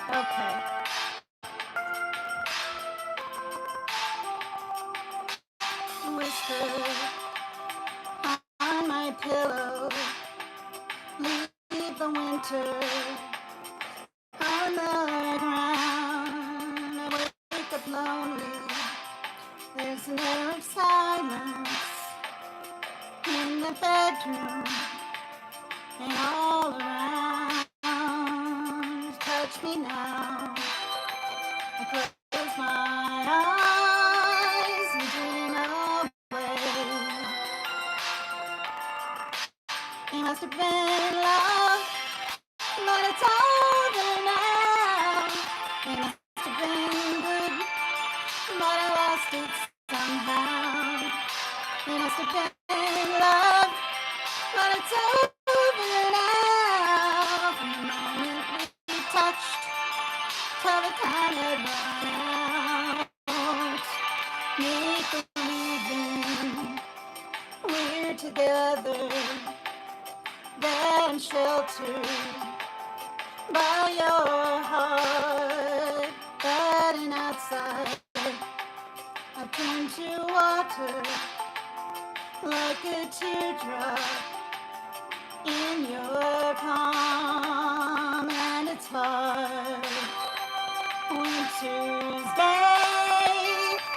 Okay. Whisper on my pillow, leave the winter on the ground. I wake up lonely. There's an air of silence in the bedroom and all around. Touch me now. I close my eyes and dream away. It must have been love, but it's over now. It must have been good, but I lost it somehow. It must have been love, it's over now. From the moment we touched till the time had run out. Make believing we're together, that I'm sheltered by your heart. But an outside, I turn to water like a teardrop in your palm, and it's hard. Winter's day,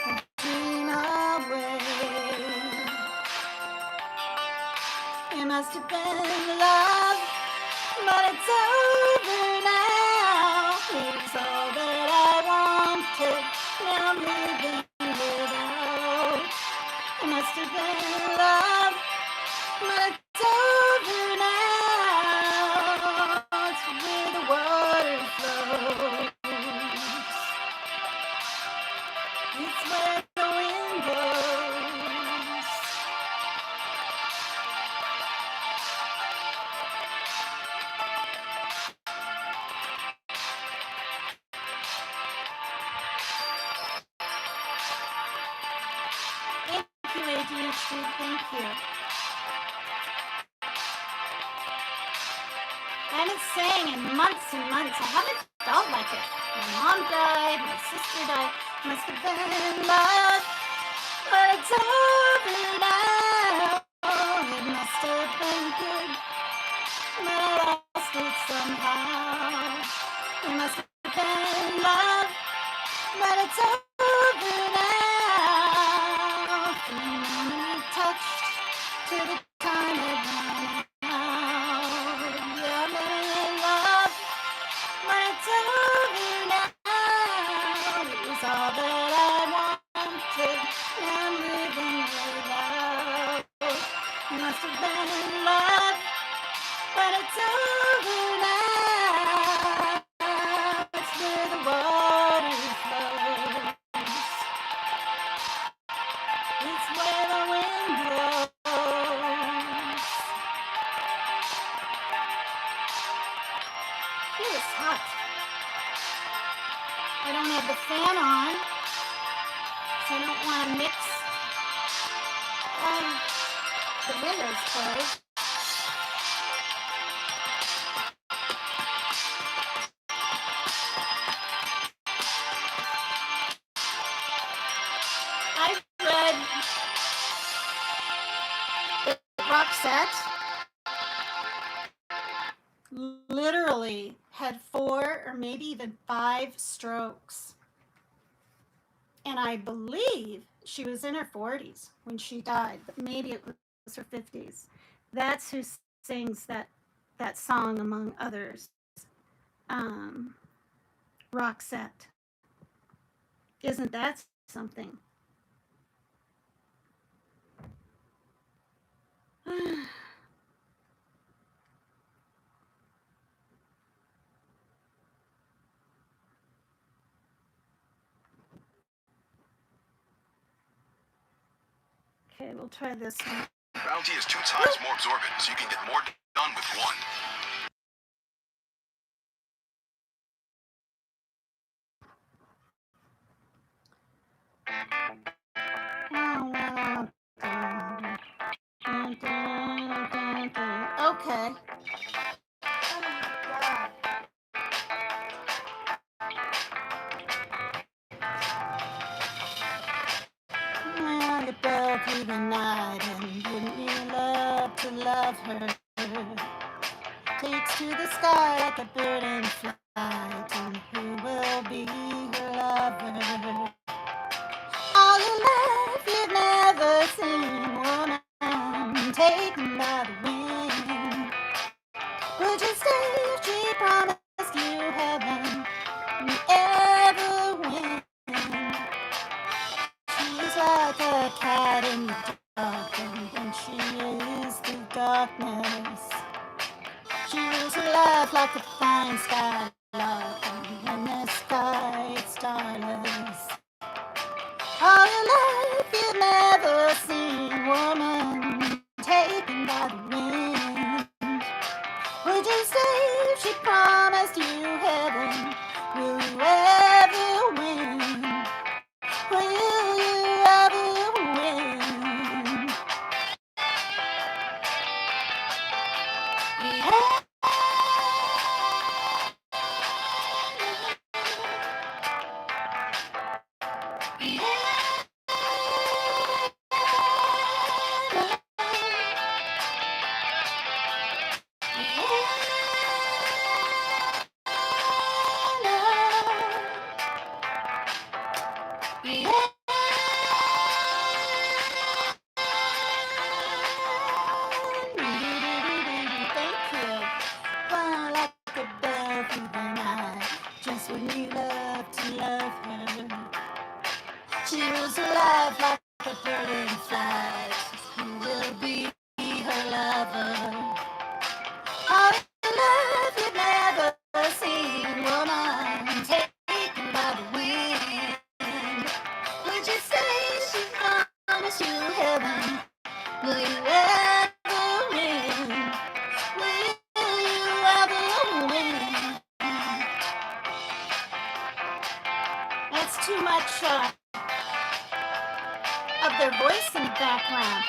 I dream away. It must have been love, but it's over now. It was all that I wanted, now I'm living without. It must have been love, but it's over now. It's where the water flows. It's where the wind blows. Thank you, ADHD. Thank you. I haven't sang in months and months. I haven't felt like it. My mom died, my sister died. Must have been love, but it's over now. It must have been good, but I lost it somehow. It must have been love, but it's over now. From the moment we touched to the time it ran out. Yeah, I'm in love, but it's over now. It was all that I wanted, now I'm living without. It must have been love, but it's over now. It's where the water flows. It's where the wind blows. It is hot. I don't have the fan on, so I don't want to mix. The window's closed. I read that Roxette literally had 4 or maybe even 5 strokes. And I believe she was in her 40s when she died, but maybe it was her 50s. That's who sings that song, among others. Roxette. Isn't that something? Okay, we'll try this one. Bounty is 2 times more absorbent, so you can get more done with one. Okay. Well, you fell through the night, and wouldn't you love to love her? Takes to the sky like a bird in flight, and who will be her lover? All your life you've never seen woman taken by the wind. Would you stay if she promised you heaven and ever win? She's like a cat in the dark, and when she is the darkness, she rules her life like a fine skylark, and when the sky is starless. All your life you've never seen woman taken by the wind. Choose her life like a bird in flight. Who will be her lover? How in love you've never seen, woman, taken by the wind. Would you say she promised you heaven? Will you ever win? Will you ever win? That's too much of their voice in the background.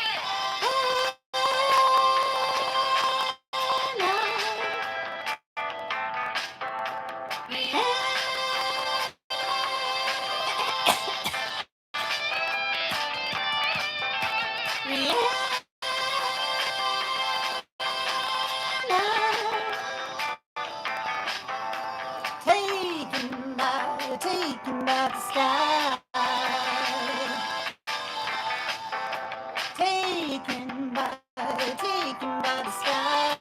Taken by the sky. Taken by the sky.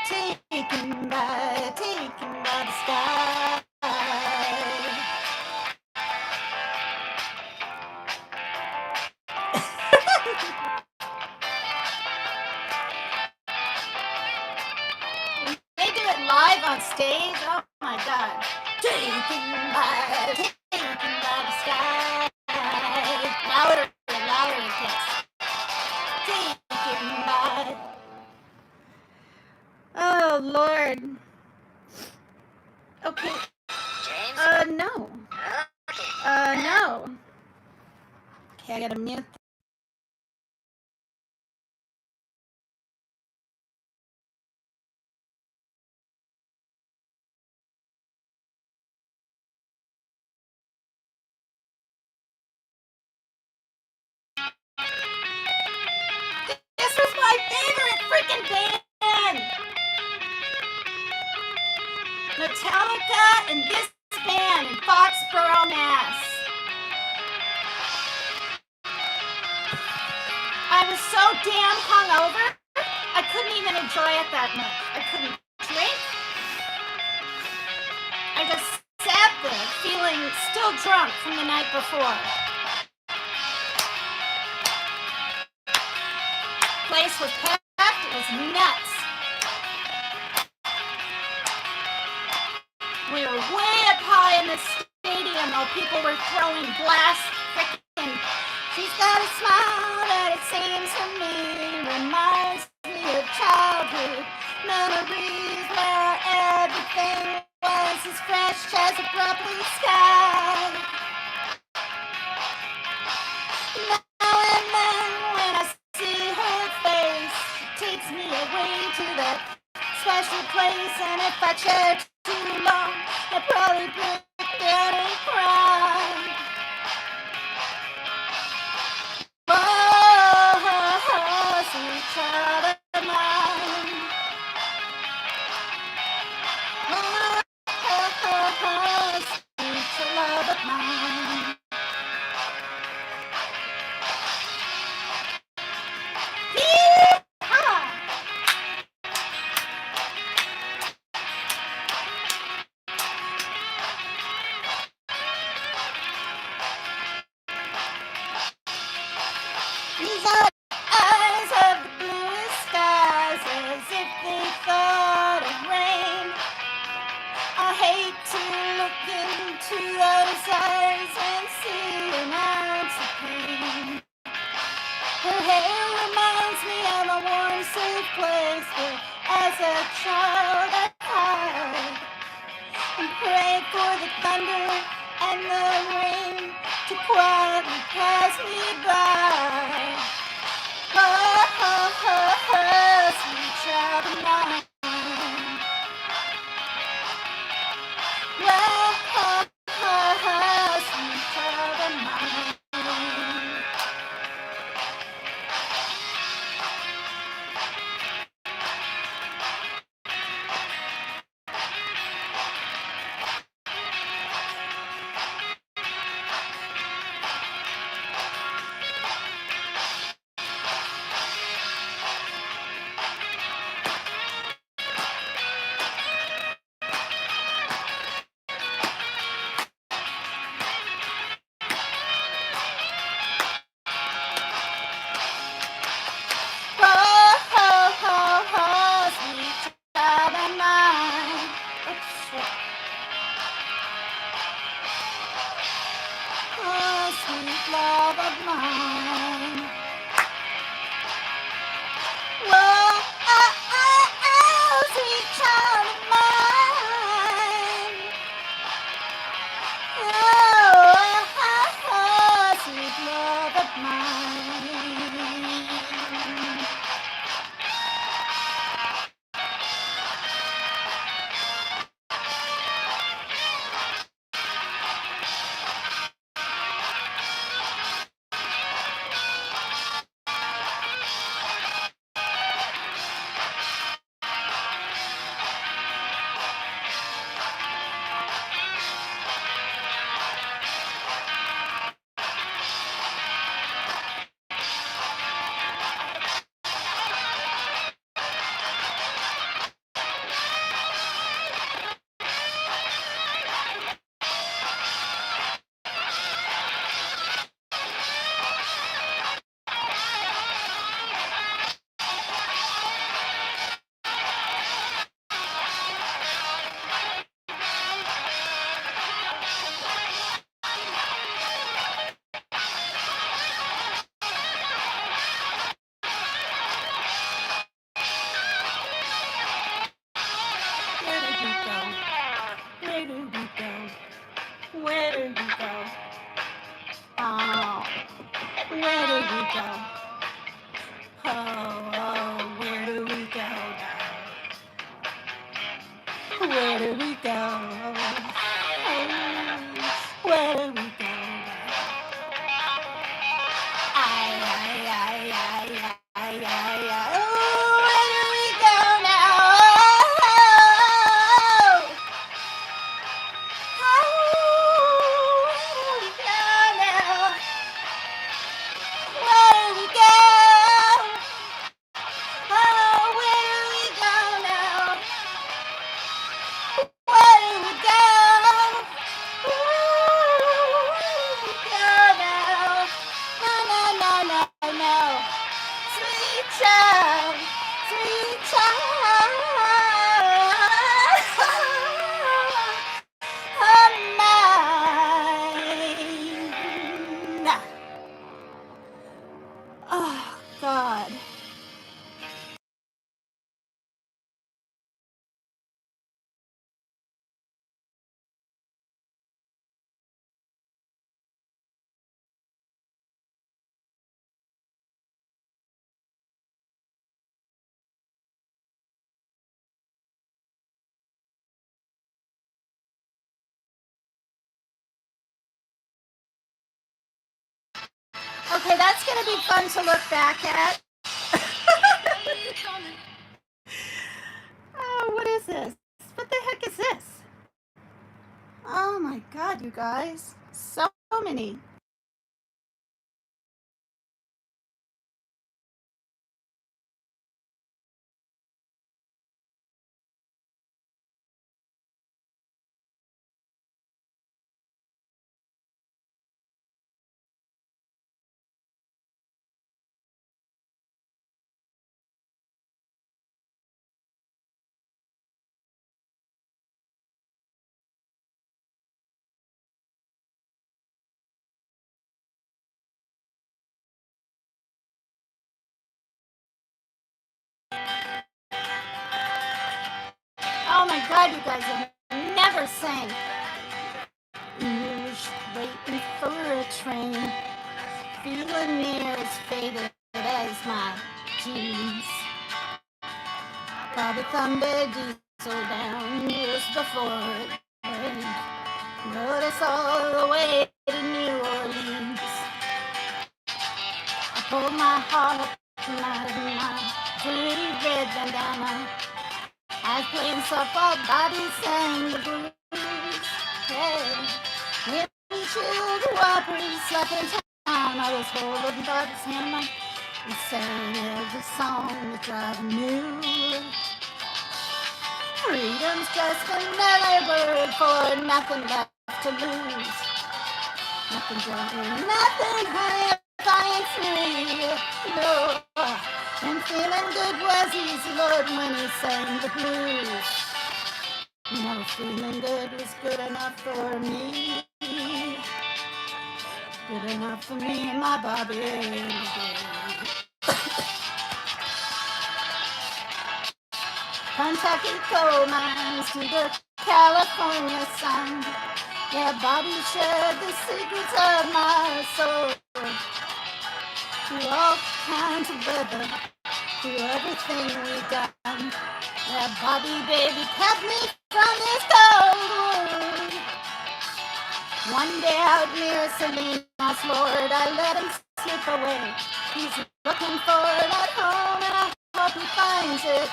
Taken by the sky. They do it live on stage. Oh my God. Taken by the sky. Louder, louder, kids. Taken by. Oh Lord. Okay. No. No. Okay, I gotta mute. This was my favorite freaking band. Metallica and this band in Foxborough, Mass. I was so damn hungover, I couldn't even enjoy it that much. I couldn't drink. I just sat there feeling still drunk from the night before. Place was packed, it was nuts. We were way up high in the stadium while people were throwing glass frickin'. She's got a smile that it seems to me reminds me of childhood memories where everything was as fresh as a bright blue sky. Now and then when I see her face, it takes me away to that special place, and if I chat too long, I'd probably break down and cry. Oh, sweet child of mine. Oh, sweet child of mine. Yeehaw! These are eyes of the bluest skies, as if they thought of rain. I hate to look into those eyes and see an ounce of pain. Her hair reminds me of a warm, safe place where, as a child, I cried and prayed for the thunder and the rain to quietly pass me by. Oh, sweet child of mine. Well, sweet child of mine. sweet love of mine. Whoa, sweet child of mine. Oh, sweet love of mine. Where did we go? Where did we go? Where did we go? Oh, where did we go? Oh, where do we go now? Where do we go? Oh, where do we go now? Ay, ay, ay, ay, ay, ay, ay. Oh, where do we go now? Oh, where do we go now? Where do we go? Oh, where do we go now? Where do we go? Ooh, where do we go now? No, no, no, no, no. Sweet child, sweet child of mine. Oh, God. Okay, that's going to be fun to look back at. Oh, what is this? What the heck is this? Oh my God, you guys. So many. Oh my God, you guys have never sang. Waiting for a train, feeling near as faded as my jeans. Bobby thunder diesel down years before it rained. Rode us all the way to New Orleans. I pulled my heart up tonight in my pretty red bandana. I was playing softball, Bobby sang the blues. Hey, windshield wipers up in town. I was holding Bobby's hand. We sang every song that Bobby knew. Freedom's just another word for nothing left to lose. Nothing joyful, nothing honey, if I ain't free. No, and feeling good was easy, Lord, when he sang the blues. No, feeling good was good enough for me. Good enough for me and my Bobby. Kentucky coal mines to the California sun. Yeah, Bobby shared the secrets of my soul. Through all kinds of weather, through everything we've done. Yeah, Bobby baby kept me from this cold world. One day out near Salinas, Lord, I let him slip away. He's looking for it at home, and I hope he finds it.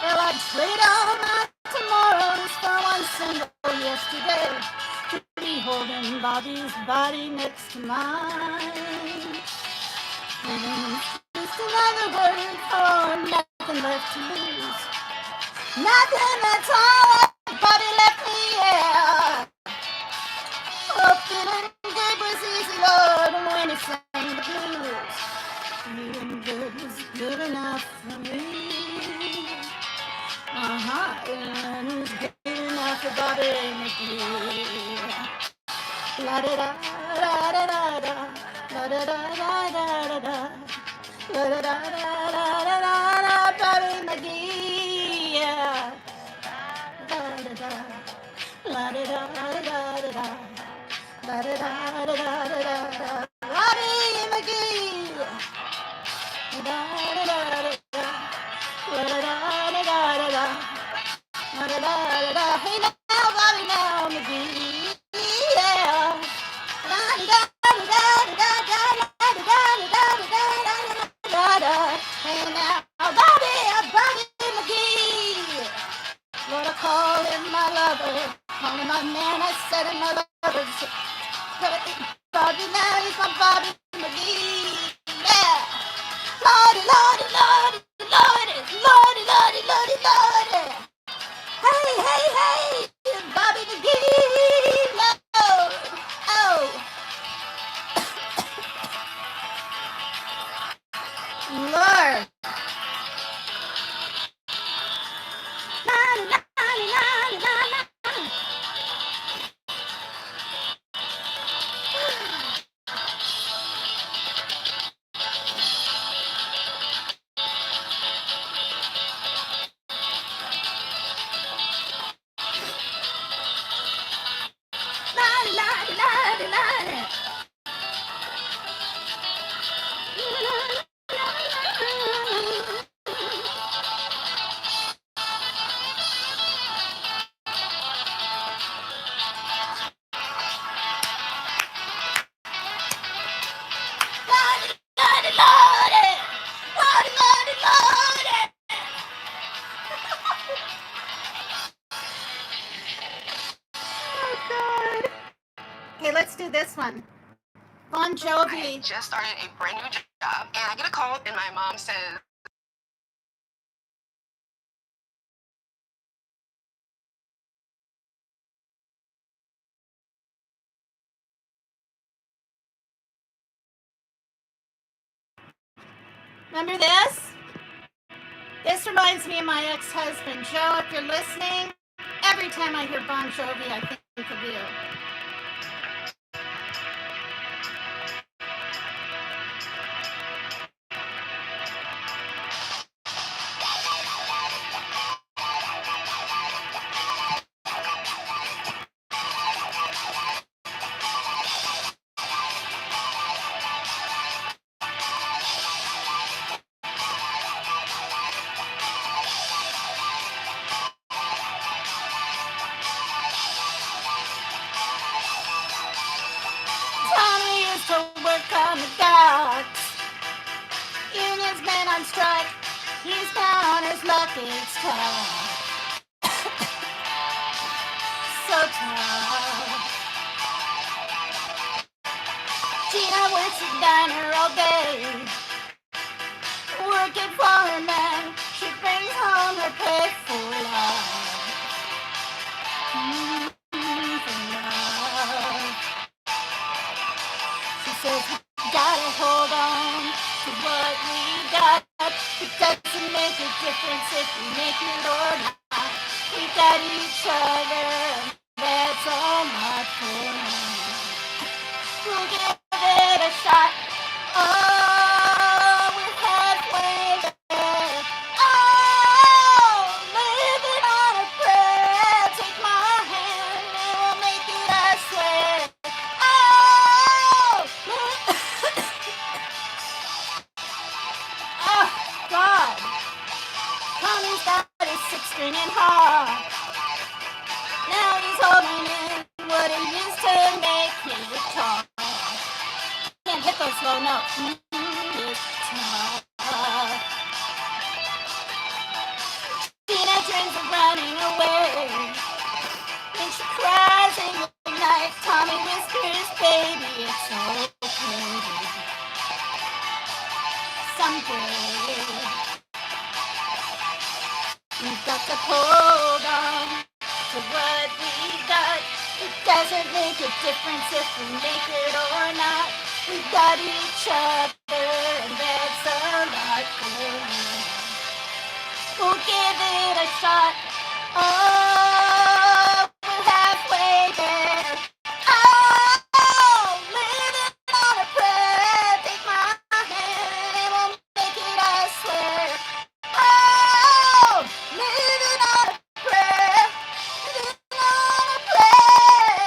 Well, I'd trade all my tomorrows for one single yesterday to be holding Bobby's body next to mine. Just another word for nothing left to lose. Nothing, that's all Bobby left me, yeah. Oh, feeling good was easy, Lord, and when he sang the blues, feeling good was good enough for me. And it was good enough for Bobby McGee. La da da da da da da, la da da da da da. La da da da da da da, Bobby McGee, yeah. La da da, la da da da da da, la da da da da da, Bobby McGee. La da da da da, la da da da da da, la da da da. Hey now, Bobby now, McGee, yeah. La da da da da da da da da da da da. Hey now, Bobby McGee. Lord, I call him my lover, call him my man, I said him my lover. Bobby now, he's my Bobby McGee, yeah. Lordy, Lordy, Lordy, Lordy, Lordy, Lordy, Lordy, Lordy. Hey, hey, hey, Bobby McGee, Lord, oh, Lord. Okay, let's do this one. Bon Jovi. I just started a brand new job, and I get a call, and my mom says, Remember this? This reminds me of my ex-husband. Joe, if you're listening, every time I hear Bon Jovi, I think of you. Tommy used to work on the docks. Union's been on strike. He's down on his luck. It's tough. So tough. Gina works at diner all day. Working for her man. She brings home her pay for love. For love. She says we gotta hold on to what we got. It doesn't make a difference if we make it or not. We got each other. That's all my for now. We'll give it a shot. Oh, we're halfway there. Oh, living on a prayer. Take my hand and we'll make it, I swear. Oh, oh, God. Tommy's got his six-string and harp. Now he's holding in what he used to make his guitar. Can't hit those low notes. It's tough. Tina dreams of running away. And she cries in the night. Tommy whispers, baby, it's okay. Someday we've got to hold on to what we got. It doesn't make a difference if we make it or not. We've got each other, and that's a lot for us. We'll give it a shot. Oh, we're halfway there. Oh, living on a prayer. Take my hand and we'll make it, I swear. Oh, living on a prayer. Living on a prayer.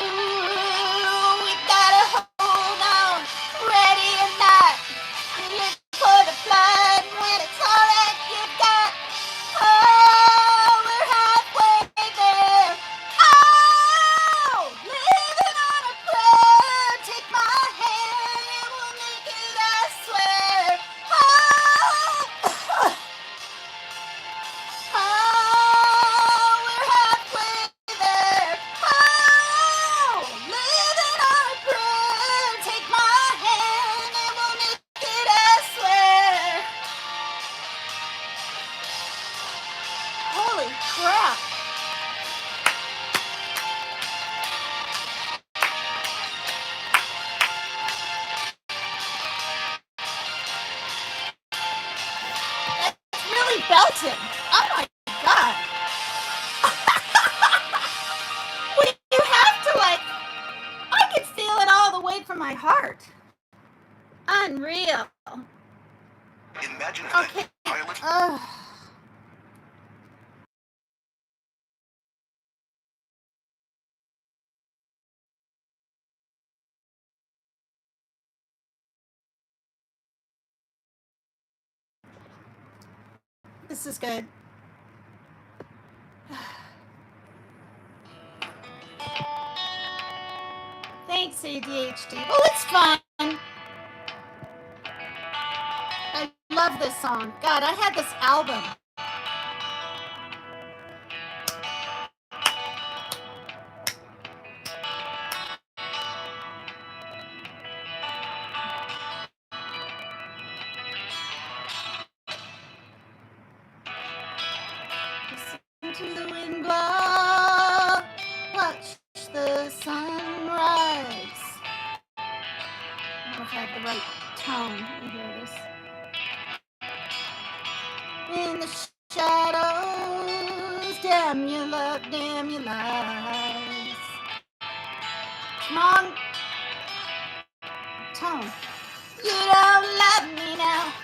Ooh, we gotta hold on, ready or not. Look for the flood when it's all that you've got. Oh, we're halfway there. Oh, living on a prayer. Take my hand and we'll make it, I swear. Oh, oh, we're halfway there. Oh, living on a prayer. Take my hand and we'll make it, I swear. Holy crap. That's really belting. Oh my God. Well, you have to, like, I can feel it all the way from my heart. Unreal. Imagine if Okay. that pilot This is good. Thanks, ADHD. Well, it's fun. I love this song. God, I had this album. Listen to the wind blow. Watch the sunrise. I don't know if I have the right tone. Let me hear this. In the shadows, damn your love, damn your lies. Wrong tone. You don't love me now.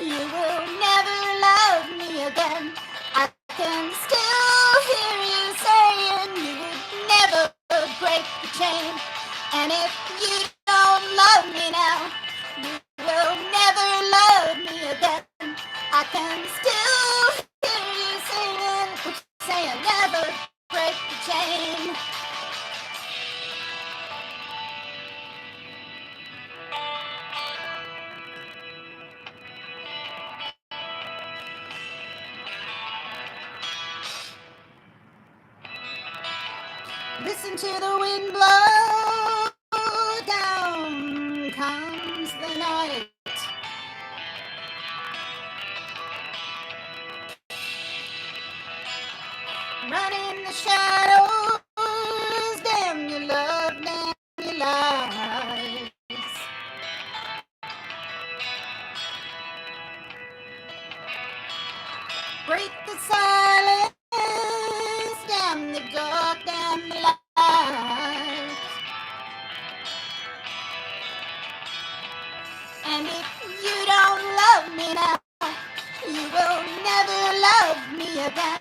You will never love me again. I can still hear you saying you would never break the chain. And if you don't love me now, you will never love me again. I can still hear you saying never break the chain. Listen to the wind blow. Down comes the night. Run in the shadows, damn your love. and light. And if you don't love me now, you will never love me again.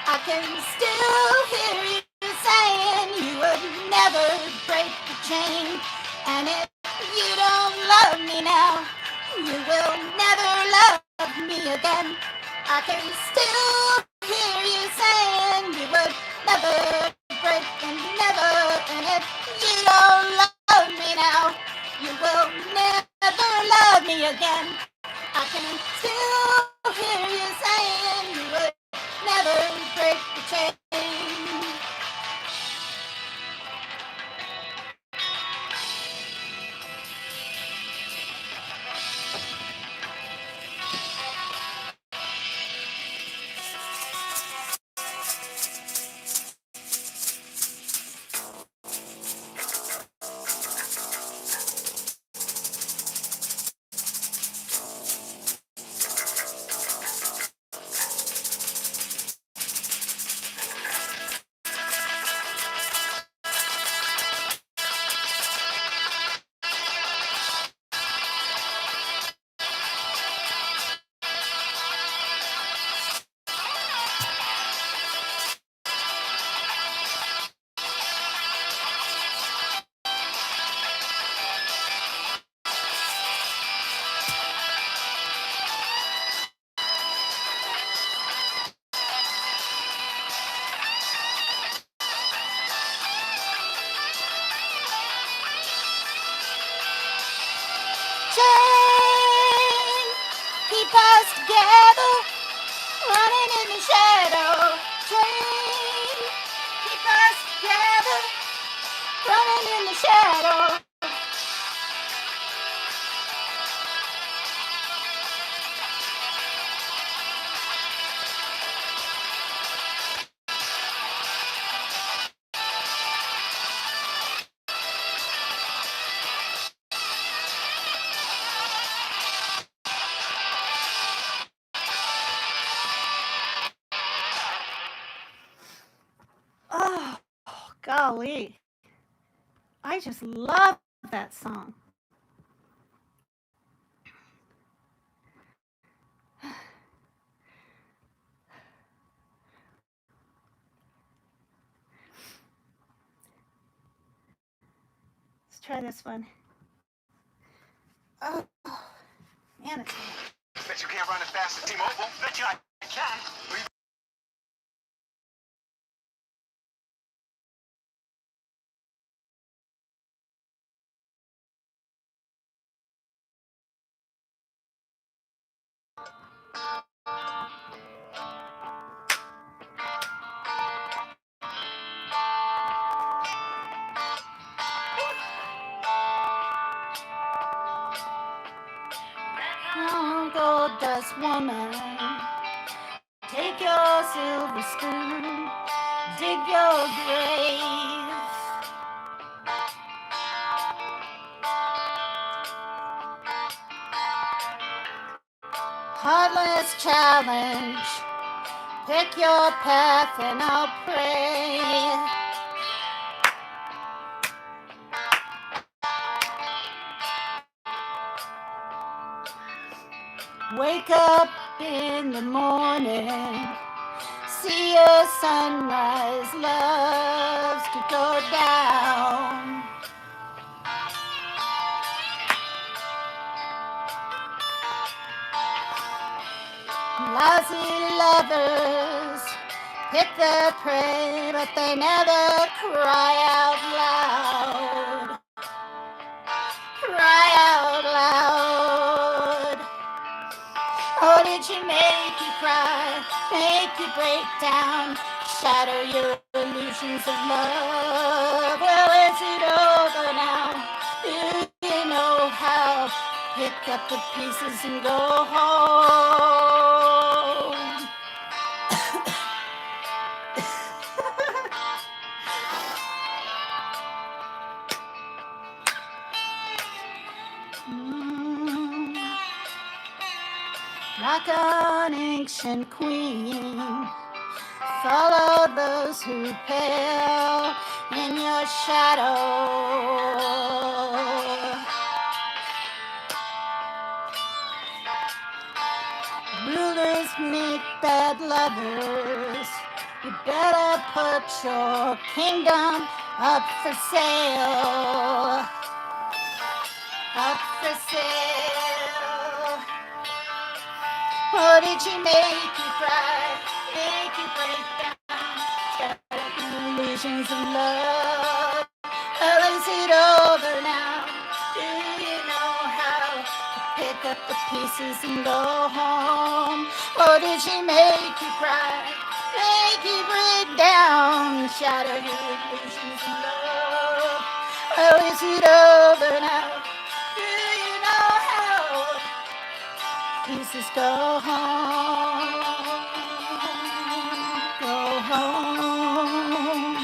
I can still hear you saying you would never break the chain. And if you don't love me now, you will never love me again. I can still hear you saying you would never break and never. And if you don't love me now, you will never love me again. I can still hear you saying you would never break the chain. Chain, keep us together, running in the shadow. Chain, keep us together, running in the shadow. Oh, golly. I just love that song. Let's try this one. Oh, man, it's Bet you can't run as fast as T-Mobile. Bet you I can. gold dust woman. Take your silver spoon, dig your grave. Heartless challenge, pick your path and I'll pray. Wake up in the morning, see a sunrise, loves to go down. Lousy lovers pick their prey, but they never cry out loud. Cry out loud. Oh, did she make you cry, make you break down, shatter your illusions of love? Well, is it over now? Do you know how? Pick up the pieces and go home. Like an ancient queen, follow those who pale. in your shadow. Rulers make bad lovers. You better put your kingdom up for sale. Up for sale. Oh, did she make you cry? Make you break down? Shattered illusions of love. Well, is it over now? Do you know how to pick up the pieces and go home? Or did she make you cry? Make you break down? Shattered illusions of love. Well, is it over now? Do you know how pieces go home? Go home.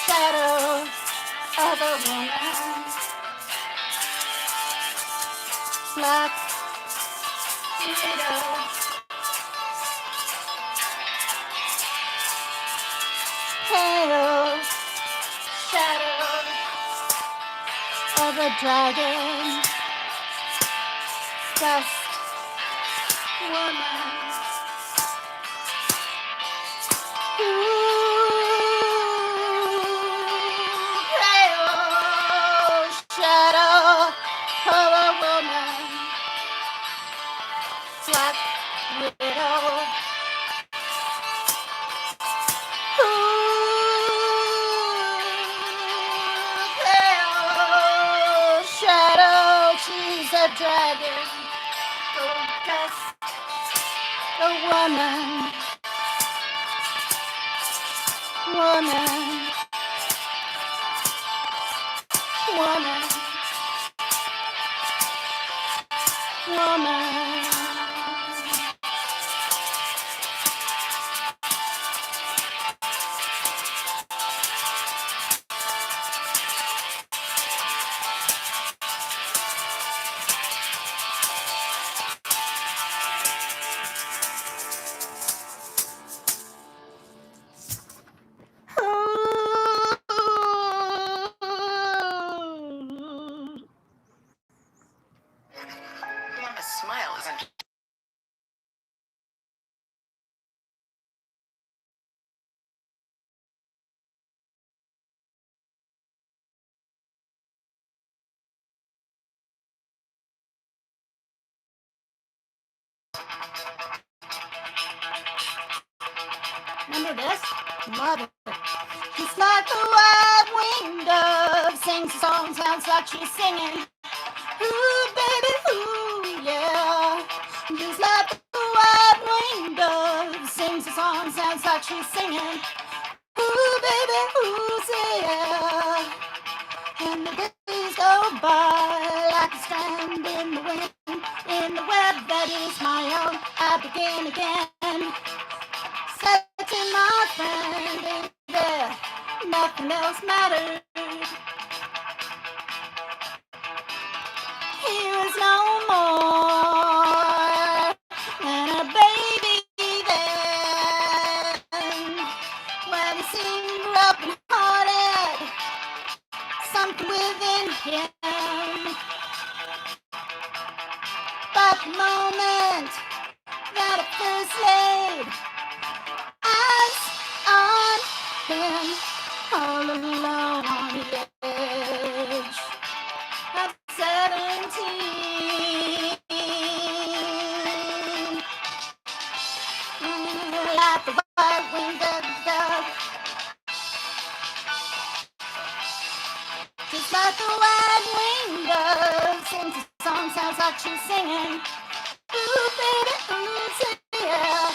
Shadow of a woman, black widow, pale shadow of a dragon, dust woman. Pale shadow of a woman, black widow. Pale shadow, she's a dragon. Oh, dust, a woman, woman, woman, woman. A smile isn't. Remember this? Love it. Just like the white-winged dove sings a song, sounds like she's singing. Ooh, baby, ooh, yeah. Just like the white-winged dove sings a song, sounds like she's singing. Ooh, baby, ooh, say yeah. And the days go by like a strand in the wind, in the web that is my own. I begin again. Searching my friend, baby, nothing else matters. Here is no more than a baby then. When he seemed broken hearted, something within him. But the moment that I first laid eyes on him, all alone on the edge of 17, like the white-winged dove, just like the white-winged dove sings a song, sounds like she's singing. Ooh, baby, ooh, yeah.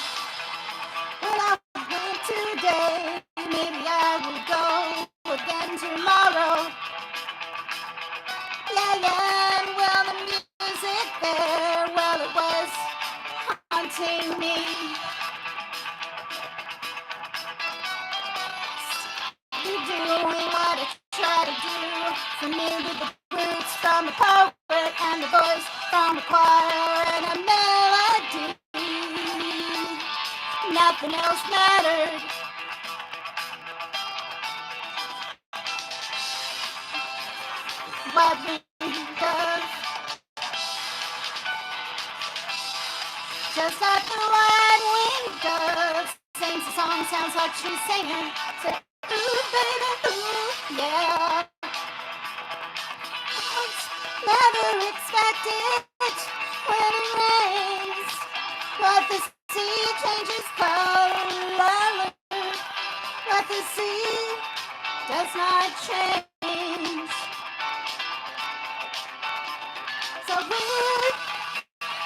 Well, I went today, maybe I will go again tomorrow. wanting me. You're doing what I try to do. Familiar with the roots from the poet and the voice from the choir and a melody. Nothing else mattered. What we love, just like the white-winged dove sings a song, sounds like she's singing. Say, ooh, baby, ooh, yeah. Never expected when it rains, but the sea changes color. But the sea does not change. So with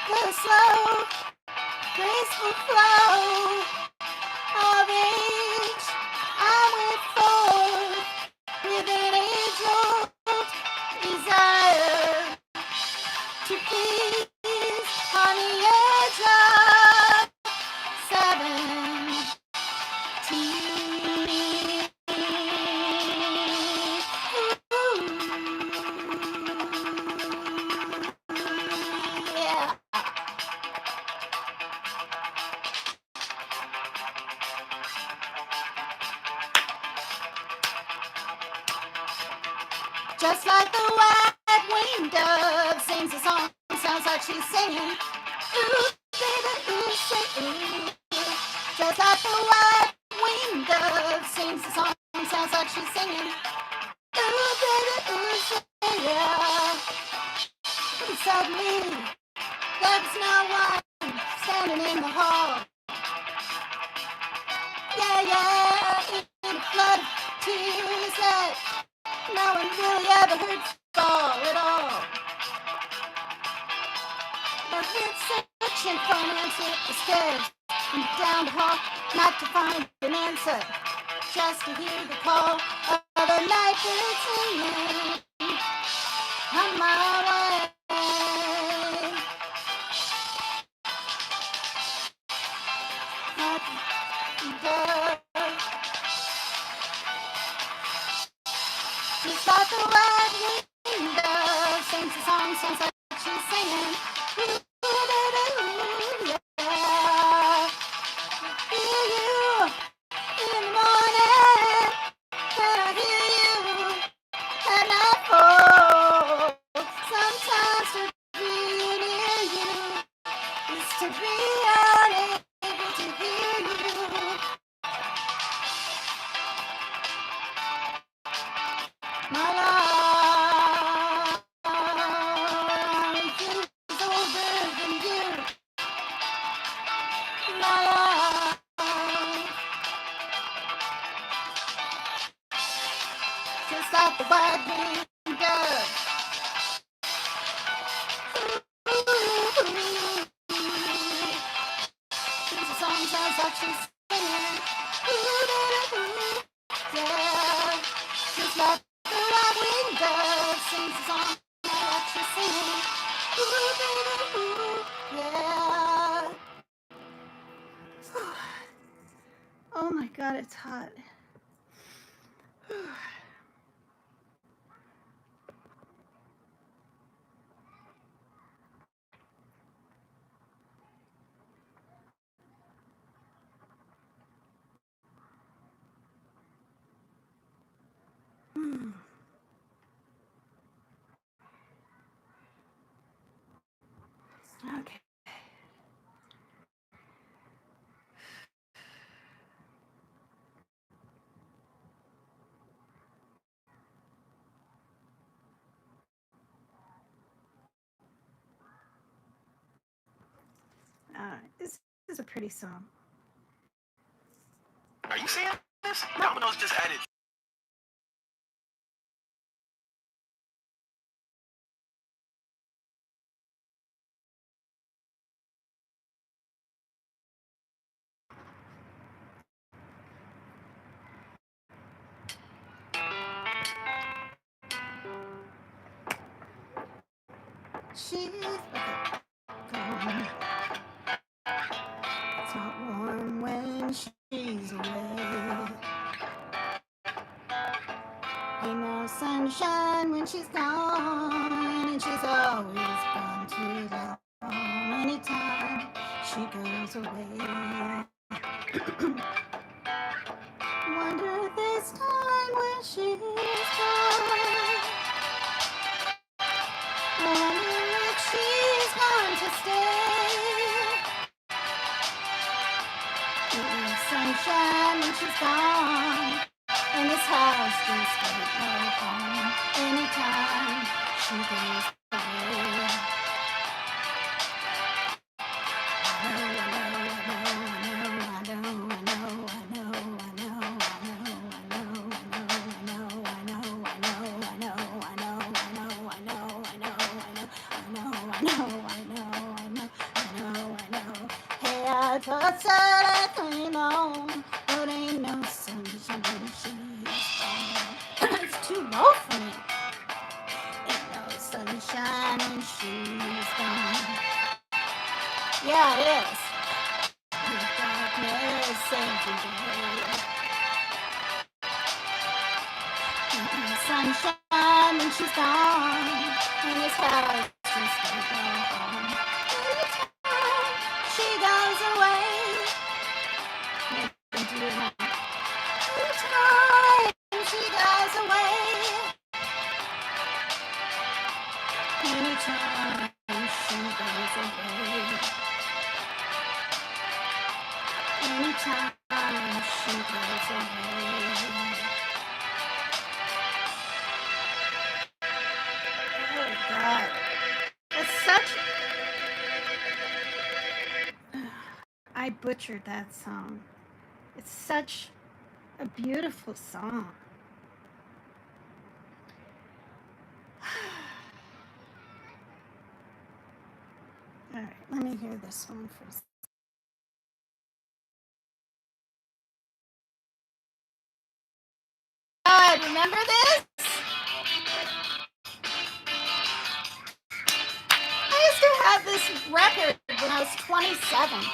the slow, graceful flow of age, I went forth with an age-old desire to please on the edge of 17. Yeah. Just like the white-winged dove sings a song, sounds like she's singing. Ooh, baby, ooh, say ooh. Just like the white-winged dove sings a song, sounds like she's singing. Ooh, baby, ooh, say yeah. And suddenly, there's no one standing in the hall. Yeah, yeah, in a flood of tears that no one really ever heard fall at all. But we're searching for an answer, scared and down the hall, not to find an answer, just to hear the call of a night bird singing on my way. Just like the white-winged dove sings a song, sounds like she's singing. Ooh, ooh, yeah. Hear you in the morning, and I hear you at nightfall. Sometimes to be near you is to be unable to hear you. My life is older than you. My life, just like the white-winged dove. Sings a song, sounds like she's singing. Ooh, yeah, just like the white-winged dove sings a song, sounds like she's singing. Ooh, yeah. Oh my God, it's hot. Okay. All right. This is a pretty song. Are you seeing this? Domino's just added. She's okay. Go on. sunshine when she's gone, and she's always gone too long. Anytime she goes away. Wonder this time when she's gone. Wonder if she's going to stay. Sunshine when she's gone, and this house just ain't no home. Anytime she goes away. Thoughts that I came home, but ain't no sunshine when she's gone. It's too low for me. Ain't no sunshine when she's gone. Yeah, it is. The darkness every day. Ain't no sunshine when she's gone, and this house just don't go home. Anytime she goes away. Anytime she goes away. Anytime she goes away. Anytime she goes away. Oh God. It's such... I butchered that song. It's such a beautiful song. All right, let me hear this one first. God, remember this? I used to have this record when I was 27.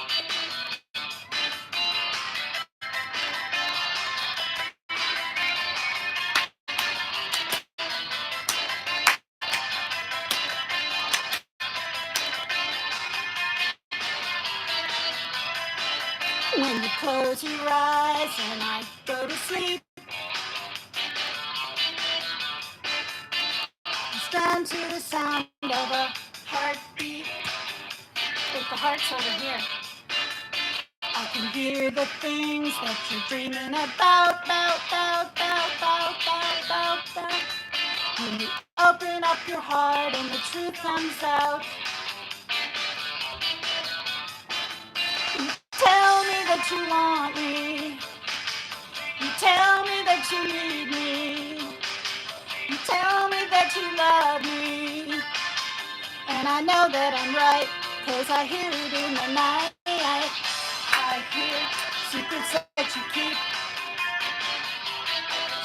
When you close your eyes and I go to sleep, strum to the sound of a heartbeat. Wait, the heart's over here. I can hear the things that you're dreaming about. When you open up your heart and the truth comes out. You tell me that you want me. You tell me that you need me. You tell me that you love me. And I know that I'm right, 'cause I hear it in the night. I hear secrets that you keep.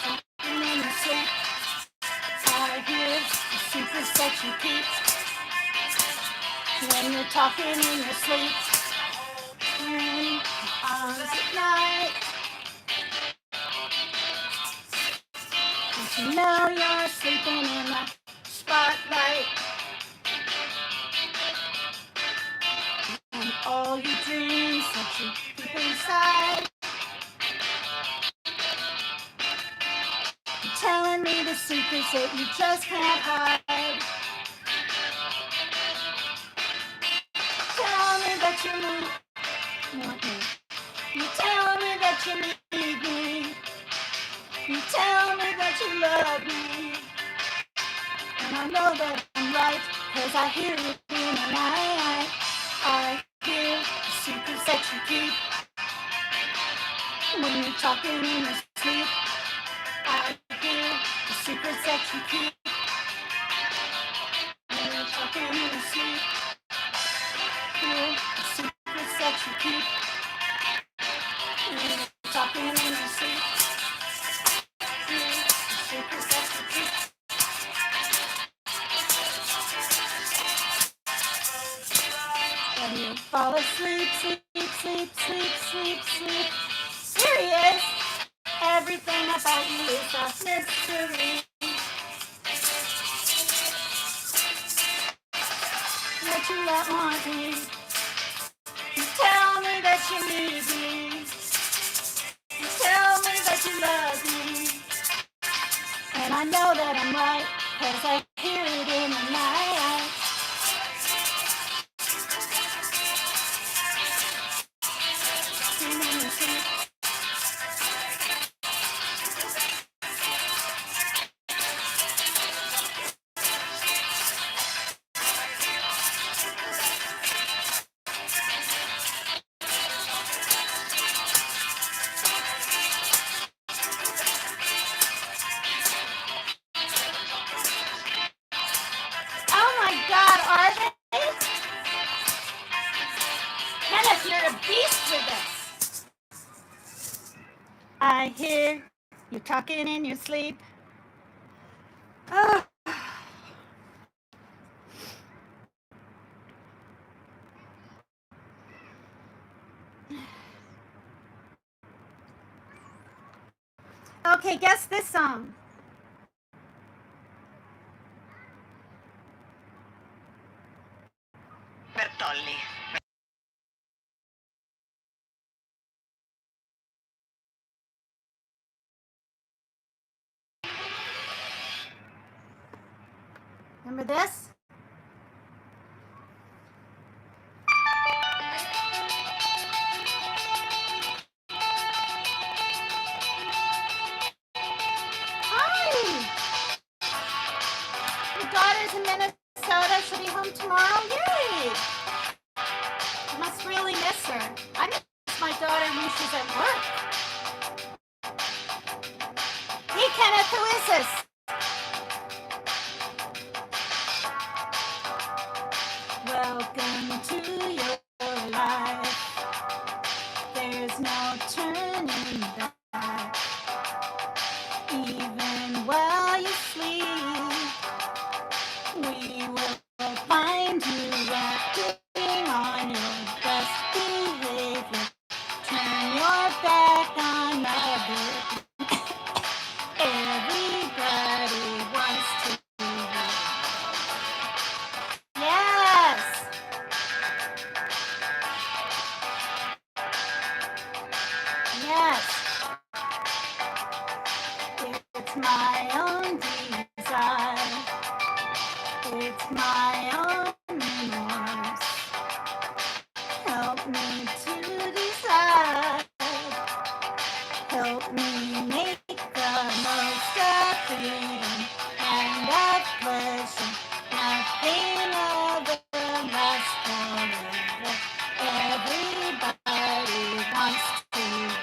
Something in your sleep. I hear the secrets that you keep. When you're talking in your sleep. In your arms at night. Don't you know you're sleeping in the spotlight? And all your dreams that you keep inside. You're telling me the secrets that you just can't hide. Tell me that you want me. You tell me that you need me. You tell me that you love me. And I know that I'm right, 'cause I hear it in the night. I hear the secrets that you keep. When you're talking in your sleep. I hear the secrets that you keep. When you're talking in your sleep. Hear the secrets that you keep. When you're talking in your sleep. Hear the secrets that you keep. When you fall asleep, sleep. Serious. Everything about you is a mystery. that you want me. You tell me that you need me. You tell me that you love me. And I know that I'm right, 'cause I hear it in the night. Singing and singing. Oh my God, are they? Kenneth, you're a beast with this. I hear you talking in your sleep. Oh. Okay, guess this song. Bertolli. Remember this? Hi! Your daughter's in Minnesota. She'll be home tomorrow. Yay! I must really miss her. I miss my daughter when she's at work. Hey, Kenneth, who is this? Welcome to your life. There's no turning back. Even while you sleep, we will find you acting on your best behavior. Turn your back on others. Everybody wants to be you. Yes! Yes! It's my own desire. It's my own remorse. Help me to decide. Help me make the most of freedom and of pleasure. Nothing other lasts forever. Everybody wants to live.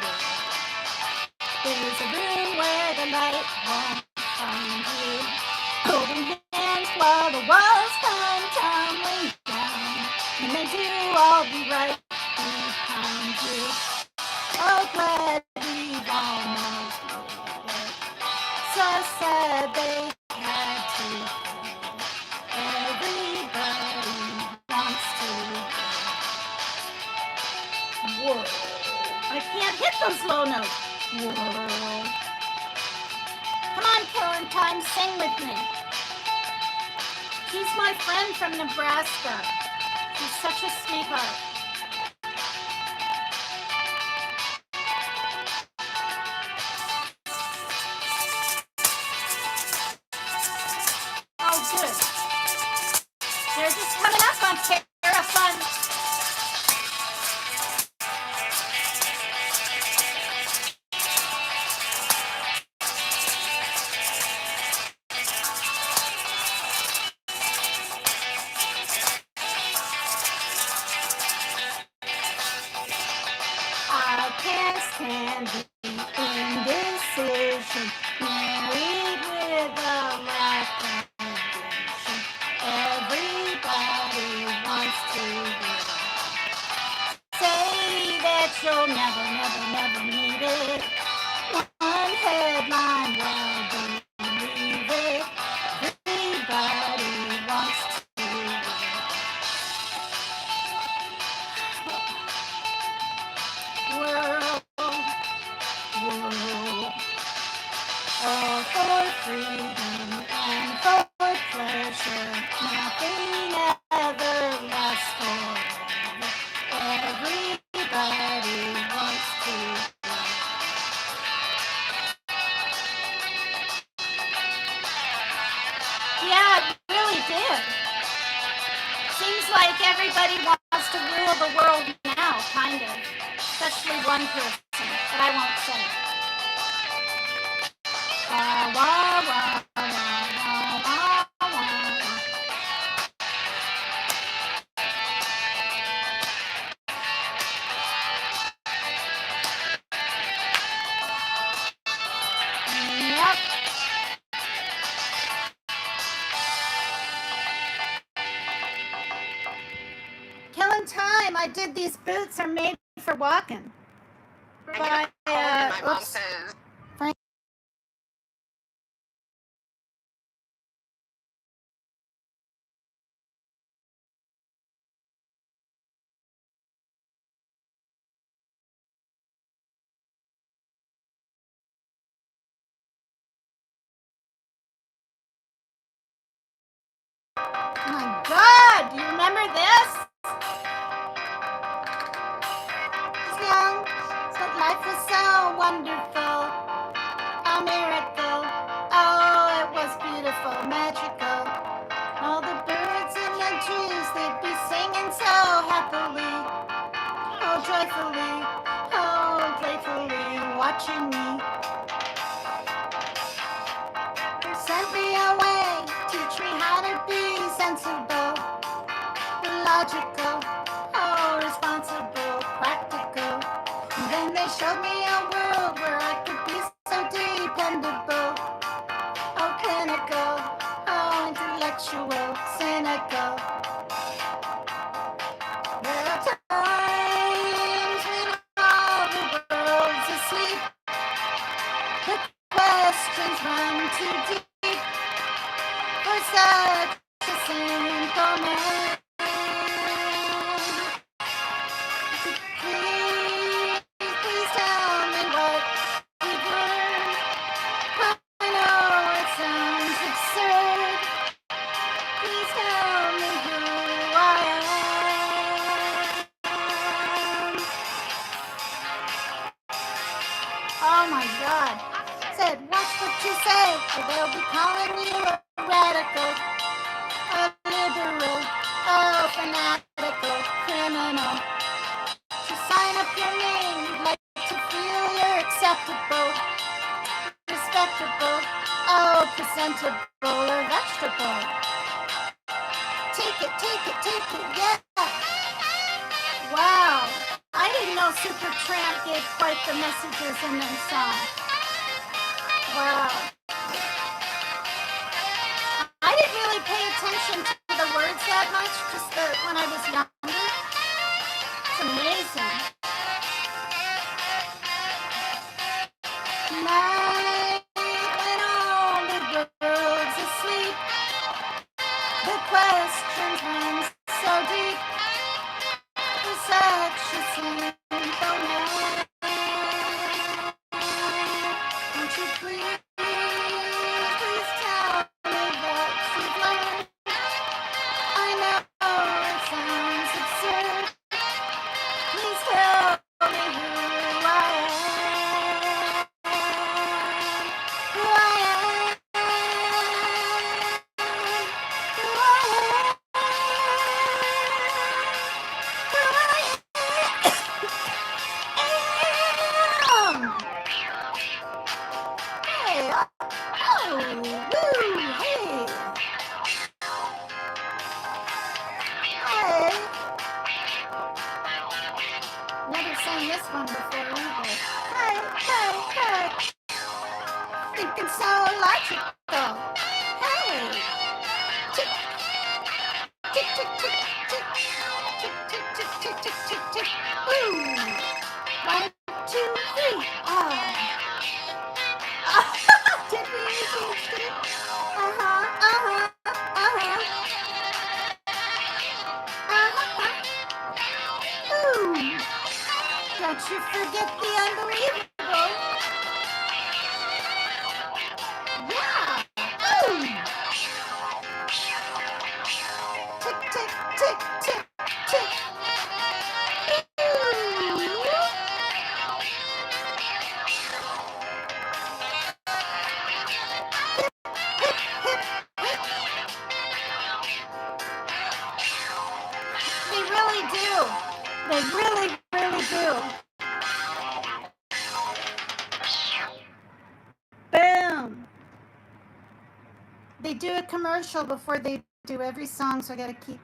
There's a room where the light won't find you. Holding hands while the walls come tumbling down. And they do all be right behind you. Oh, glad we've almost made it. So sad they had to fade. Everybody wants to live. Whoa. I can't hit those low notes. Whoa. Come on, Clementine, sing with me. She's my friend from Nebraska. She's such a sweetheart. Oh, good. They're just coming up on Kara Fun. I can't stand the indecision. Married with a lack of vision. Everybody wants Yeah, it really did. Seems like everybody wants to rule the world now, kind of. Especially one person, but I won't say it. Wah, wah, wah, wah, wah, wah, wah. Yep. Killing time. I did these boots are made for walking. I get a call and my mom Oops. says, My God, do you remember this? Was young, but life was so wonderful, a miracle. Oh, it was beautiful, magical. All the birds in the trees, they'd be singing so happily, oh joyfully, watching me. Sent me away, teach me how to be sensible, logical, oh responsible, practical. And then they showed me a world where I could be so dependable, oh clinical, oh intellectual, cynical. There are times when all the world's asleep, the questions run too deep for such a simple man. Please tell me what you've learned. I know it sounds absurd. Please tell me who I am. Oh my God. Said, watch what you say, or they'll be calling you a radical, a liberal, a fanatical, criminal. To sign up your name, you'd like to feel you're acceptable, respectable, oh presentable, or vegetable. Take it, yeah. Wow. I didn't know Supertramp gave quite the messages in their song. Wow. I didn't really pay attention to the words that much, just when I was younger. It's amazing. Night when all the world's asleep, the questions run so deep. For such a simple man. Won't you please tell me what you've learned? I know it sounds absurd. Please tell me who I am. Who I am. Who I am. Who I am. Hey, oh, woo, hey. Hey. Never sang this one before either. Hey. Thinking so logical. Hey. Tick, tick, tick, tick, tick, tick, tick, tick, tick, tick, tick, tick. Ooh. 1, 2, 3. Oh. Did we used it? Uh-huh. Ooh. Don't you forget the unbelievable. Yeah. Ooh. Tick, tick, tick, tick, tick. Ooh. Hip, hip, hip. They really, really do. Boom. They do a commercial before they do every song, so I gotta keep.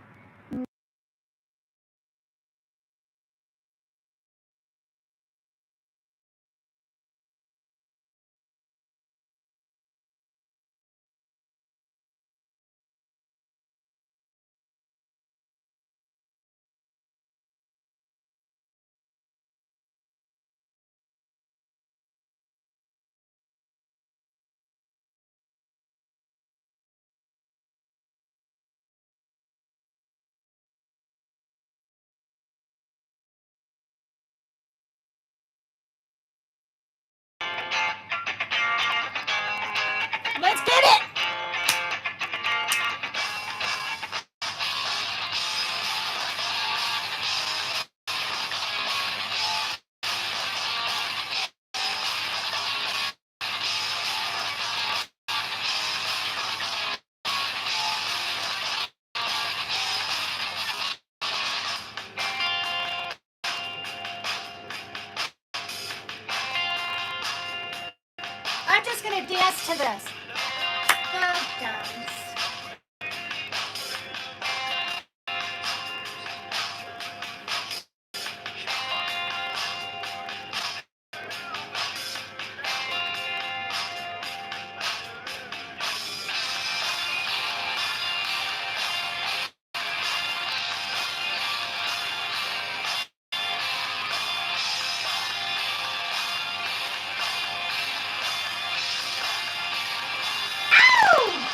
Let's get it! I'm just gonna dance to this. Oh, guys. Ow!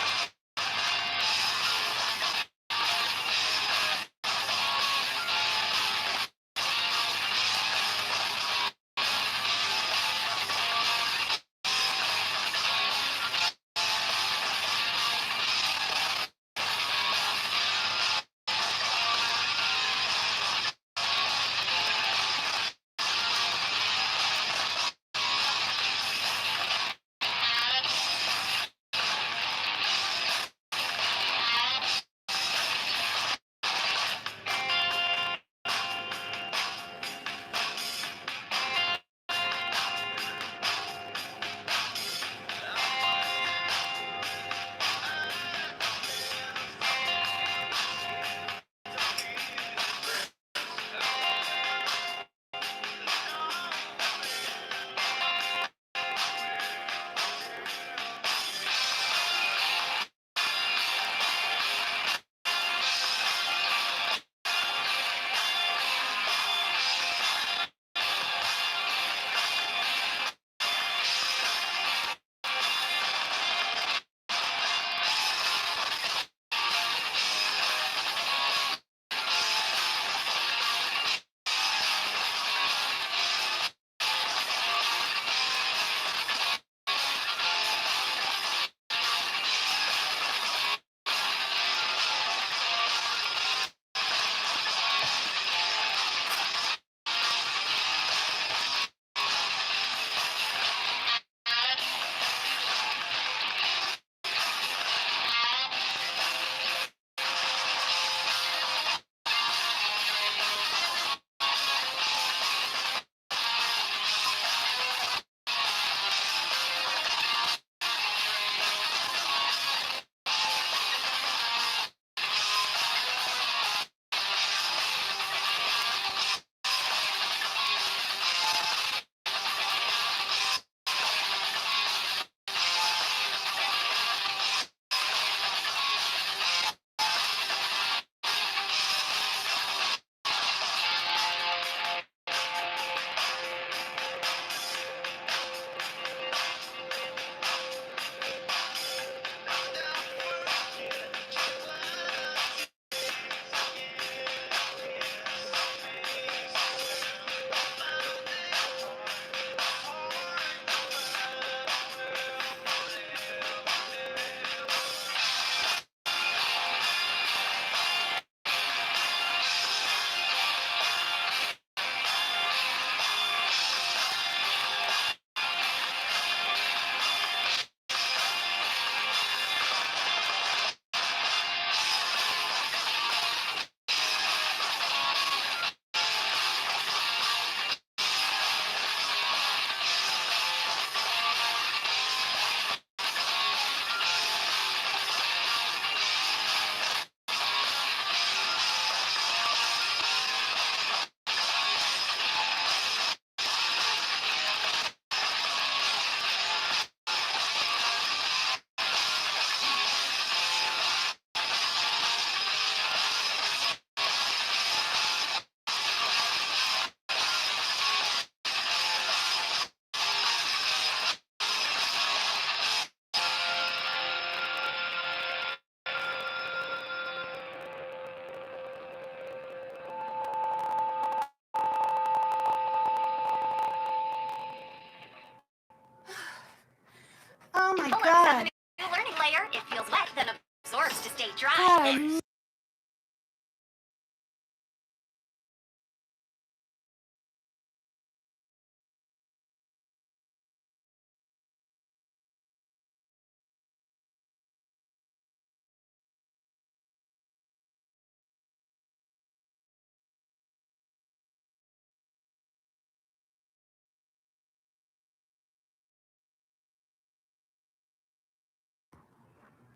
buddy.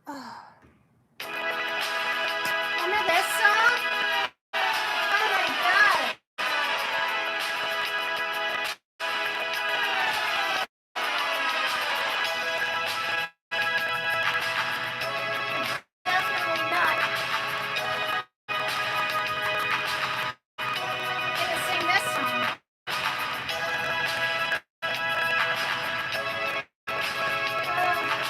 Oh. Remember this song? Oh my god. Definitely not gonna sing this song. Oh.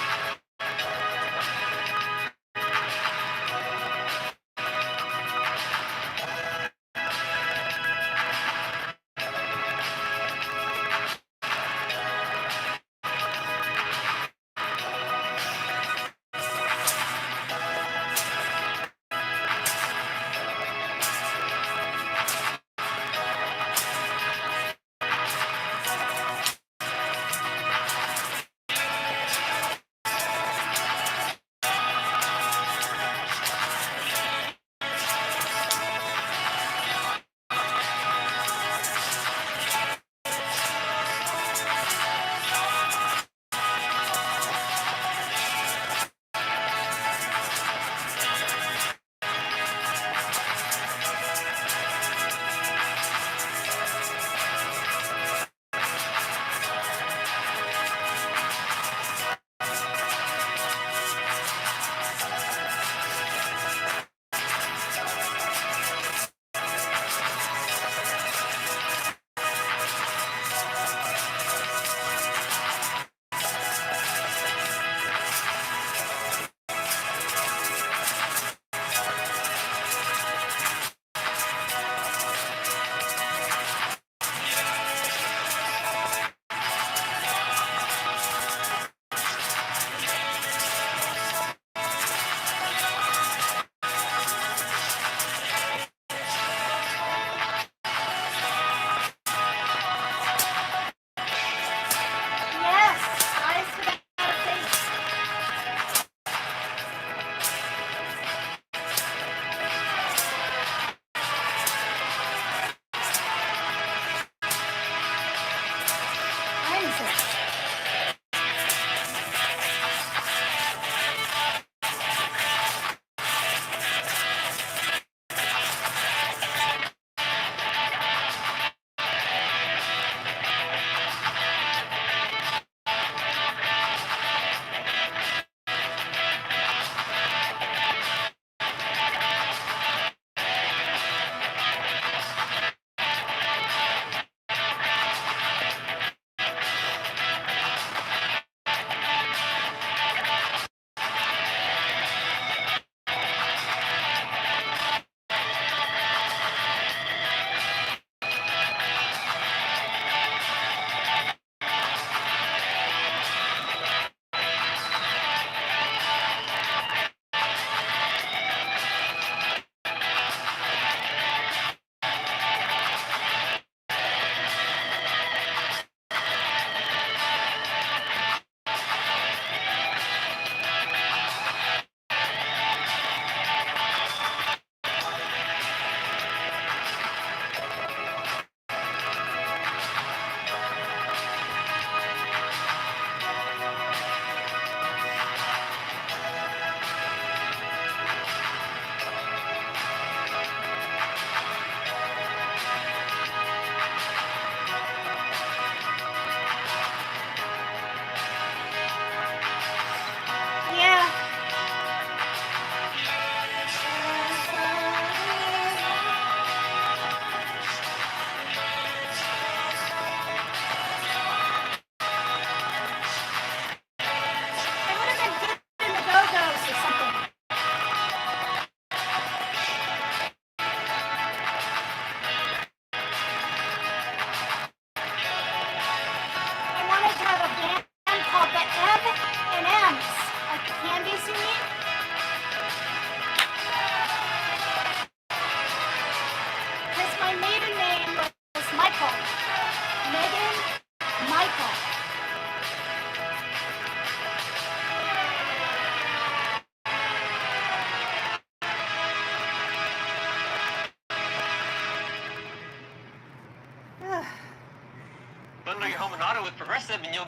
an auto with Progressive and you'll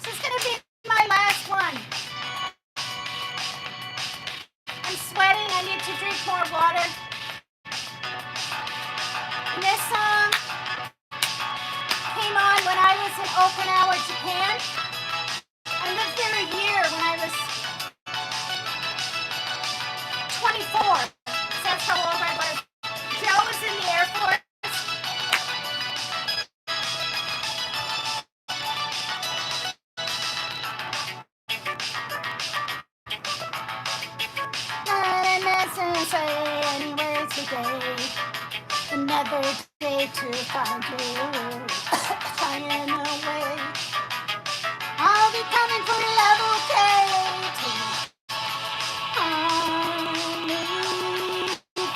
This is gonna be my last one. I'm sweating, I need to drink more water. And this song came on when I was in Okinawa, Japan. I lived there a year when I was 24. So that's how old I was. Joe was in the Air Force. Not unnecessary anywhere today. Another day to find you. Flying away. I'll be coming for level K.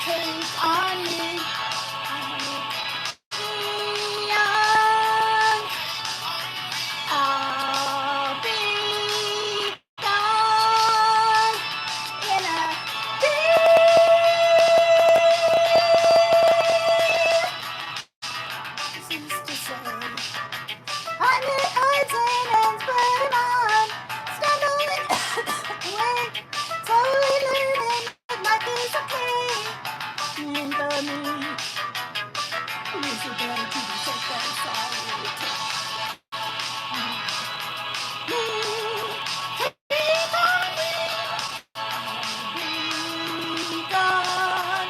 Take on me. Beyond. I'll be gone in a used to say, I need odds and ends, but I'm on. Stumbling away, slowly learning that life is okay. And for me, it's better to be so sorry. Take on me, be gone.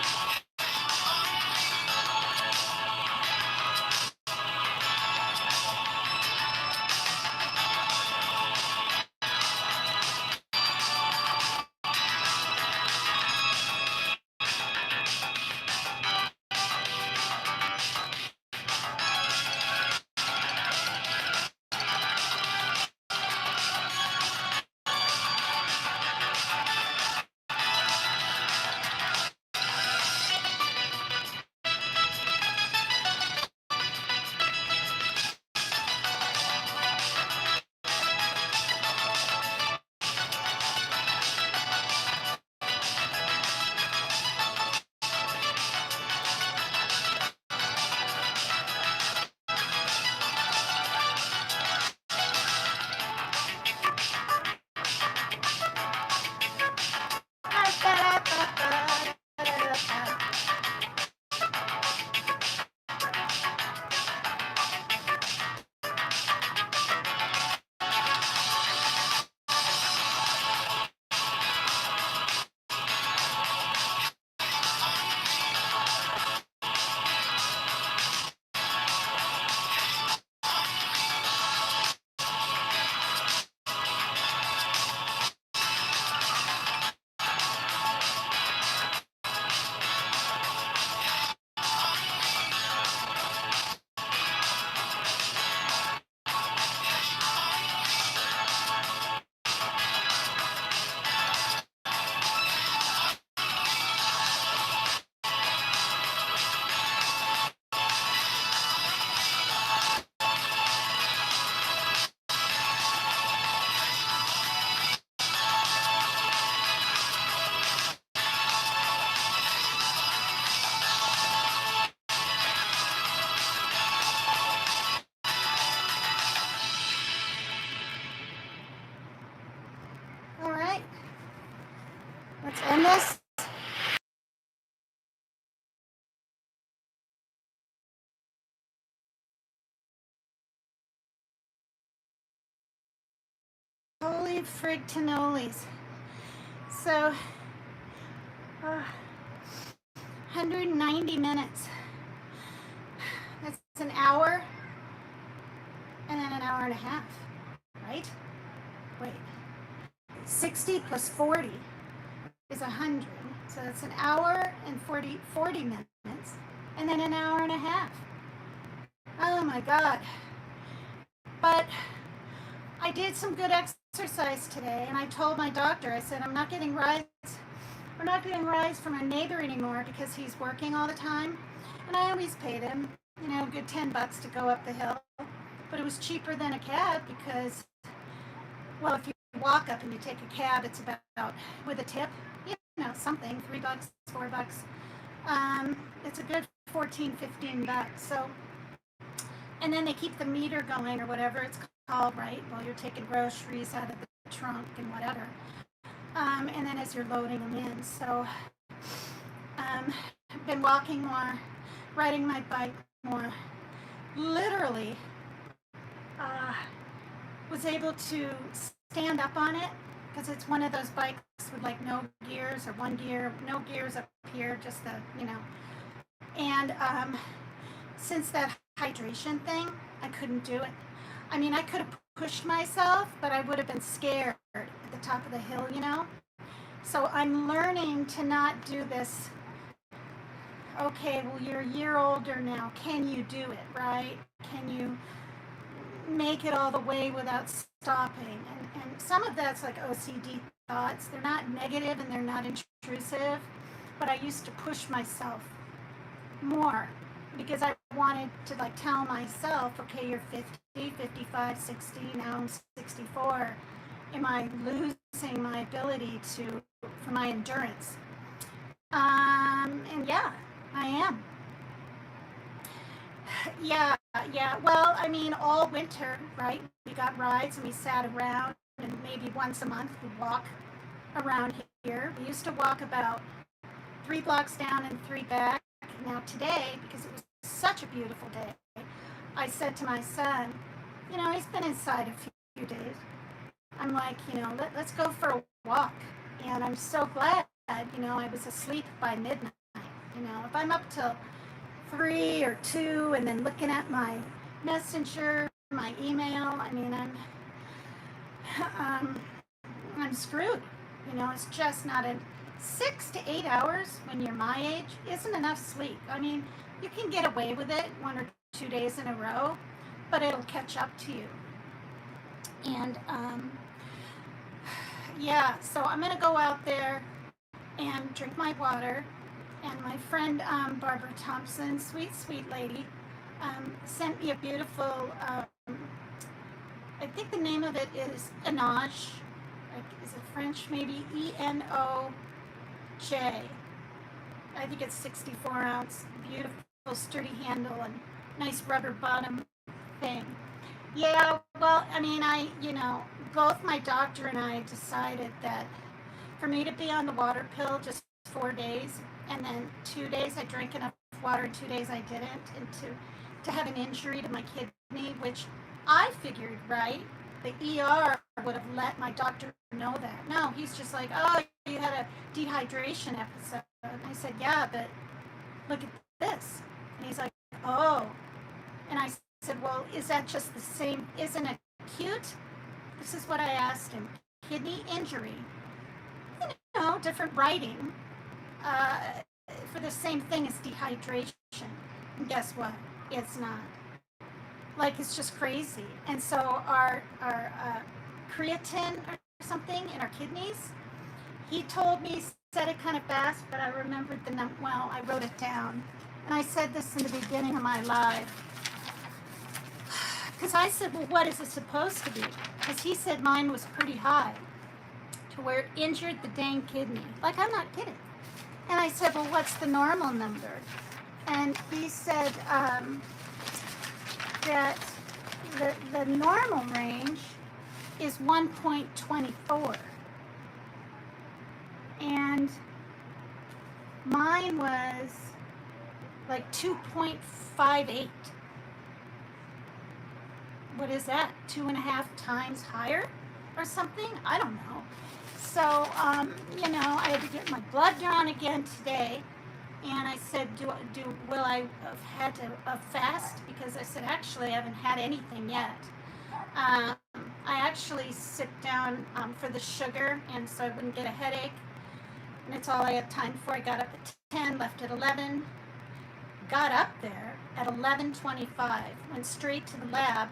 All right, let's end this. Holy frig cannolis. So, 190 minutes. That's an hour and then an hour and a half, right? Wait. 60 plus 40 is 100. So that's an hour and 40 minutes and then an hour and a half. Oh my God. But I did some good exercise today, and I told my doctor, I said, I'm not getting rides. We're not getting rides from our neighbor anymore because he's working all the time. And I always paid him, a good $10 to go up the hill. But it was cheaper than a cab because, well, if you walk up and you take a cab, it's about, with a tip, something, $3, $4. It's a good 14, $15. So, and then they keep the meter going or whatever it's called, right? While you're taking groceries out of the trunk and whatever. And then as you're loading them in. So, I've been walking more, riding my bike more. Literally, was able to stand up on it because it's one of those bikes with like no gears or one gear, no gears up here, just the, And since that hydration thing, I couldn't do it. I mean, I could have pushed myself, but I would have been scared at the top of the hill, So I'm learning to not do this. Okay, well, you're a year older now. Can you do it, right? Can you make it all the way without stopping? And some of that's like OCD thoughts. They're not negative and they're not intrusive, but I used to push myself more because I wanted to like tell myself, okay, you're 50, 55, 60, now I'm 64. Am I losing my ability for my endurance? And yeah, I am. Yeah. Well, I mean, all winter, right? We got rides and we sat around, and maybe once a month we'd walk around here. We used to walk about 3 blocks down and 3 back. Now today, because it was such a beautiful day, I said to my son, he's been inside a few days. I'm like, let's go for a walk. And I'm so glad, I was asleep by midnight. If I'm up till 3 or 2 and then looking at my messenger, my email, I mean, I'm screwed. It's just not 6 to 8 hours when you're my age isn't enough sleep. I mean, you can get away with it 1 or 2 days in a row, but it'll catch up to you. And yeah, so I'm gonna go out there and drink my water. And my friend Barbara Thompson, sweet lady, sent me a beautiful, I think the name of it is Enoj. Like, is it French maybe? ENOJ. I think it's 64 ounce, beautiful sturdy handle and nice rubber bottom thing. Yeah, well, I mean, both my doctor and I decided that for me to be on the water pill just 4 days, and then 2 days I drank enough water, and 2 days I didn't, and to have an injury to my kidney, which I figured, right, the ER would have let my doctor know that. No, he's just like, oh, you had a dehydration episode. And I said, yeah, but look at this. And he's like, oh. And I said, well, is that just the same? Isn't it acute? This is what I asked him. Kidney injury. Different writing for the same thing as dehydration. And guess what? It's not. Like, it's just crazy. And so our creatine or something in our kidneys, he told me, said it kind of fast, but I remembered I wrote it down. And I said this in the beginning of my live. Because I said, well, what is it supposed to be? Because he said mine was pretty high to where it injured the dang kidney. Like, I'm not kidding. And I said, well, what's the normal number? And he said that the normal range is 1.24. And mine was like 2.58. What is that? 2.5 times higher or something? I don't know. So, I had to get my blood drawn again today. And I said, will I have had to fast? Because I said, actually, I haven't had anything yet. I actually sit down for the sugar, and so I wouldn't get a headache. And it's all I had time for. I got up at 10, left at 11, got up there, at 11:25. Went straight to the lab.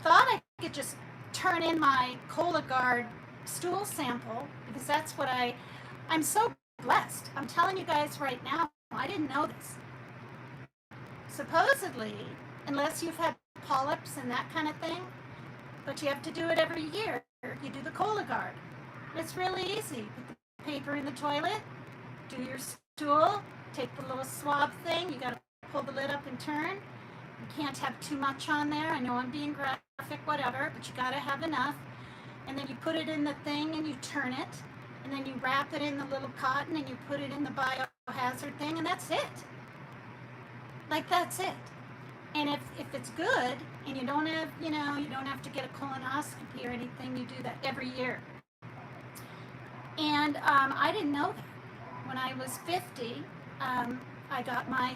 Thought I could just turn in my Cologuard stool sample because that's what I'm so blessed. I'm telling you guys right now, I didn't know this. Supposedly, unless you've had polyps and that kind of thing, but you have to do it every year. You do the Cologuard. It's really easy. Put the paper in the toilet, do your stool, take the little swab thing. You got to pull the lid up and turn. You can't have too much on there. I know I'm being graphic, whatever, but you got to have enough. And then you put it in the thing and you turn it. And then you wrap it in the little cotton and you put it in the biohazard thing, and that's it. Like, that's it. And if it's good and you don't have, you don't have to get a colonoscopy or anything, you do that every year. And I didn't know that. When I was 50, I got my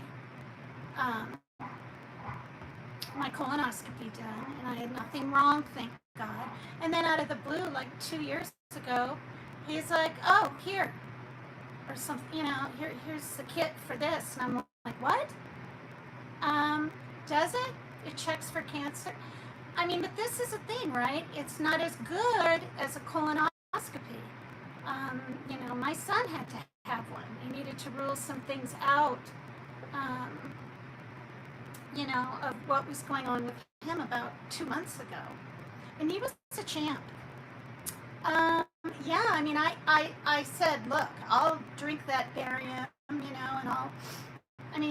colonoscopy done, and I had nothing wrong, thank God. And then out of the blue, like 2 years ago, he's like, "Oh, here," or something, here's the kit for this, and I'm like, "What? Does it? It checks for cancer?" I mean, but this is a thing, right? It's not as good as a colonoscopy. My son had to have one. He needed to rule some things out, of what was going on with him about 2 months ago. And he was a champ. Yeah, I mean, I said, look, I'll drink that barium, and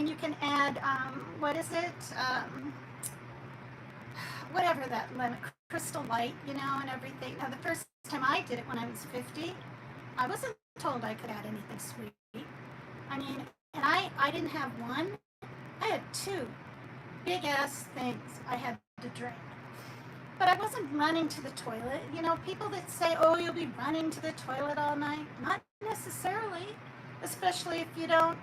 you can add, what is it? Whatever that lemon, Crystal Light, and everything. Now, the first time I did it when I was 50, I wasn't told I could add anything sweet. I mean, and I didn't have one. I had 2 big-ass things I had to drink. But I wasn't running to the toilet. People that say, oh, you'll be running to the toilet all night. Not necessarily, especially if you don't,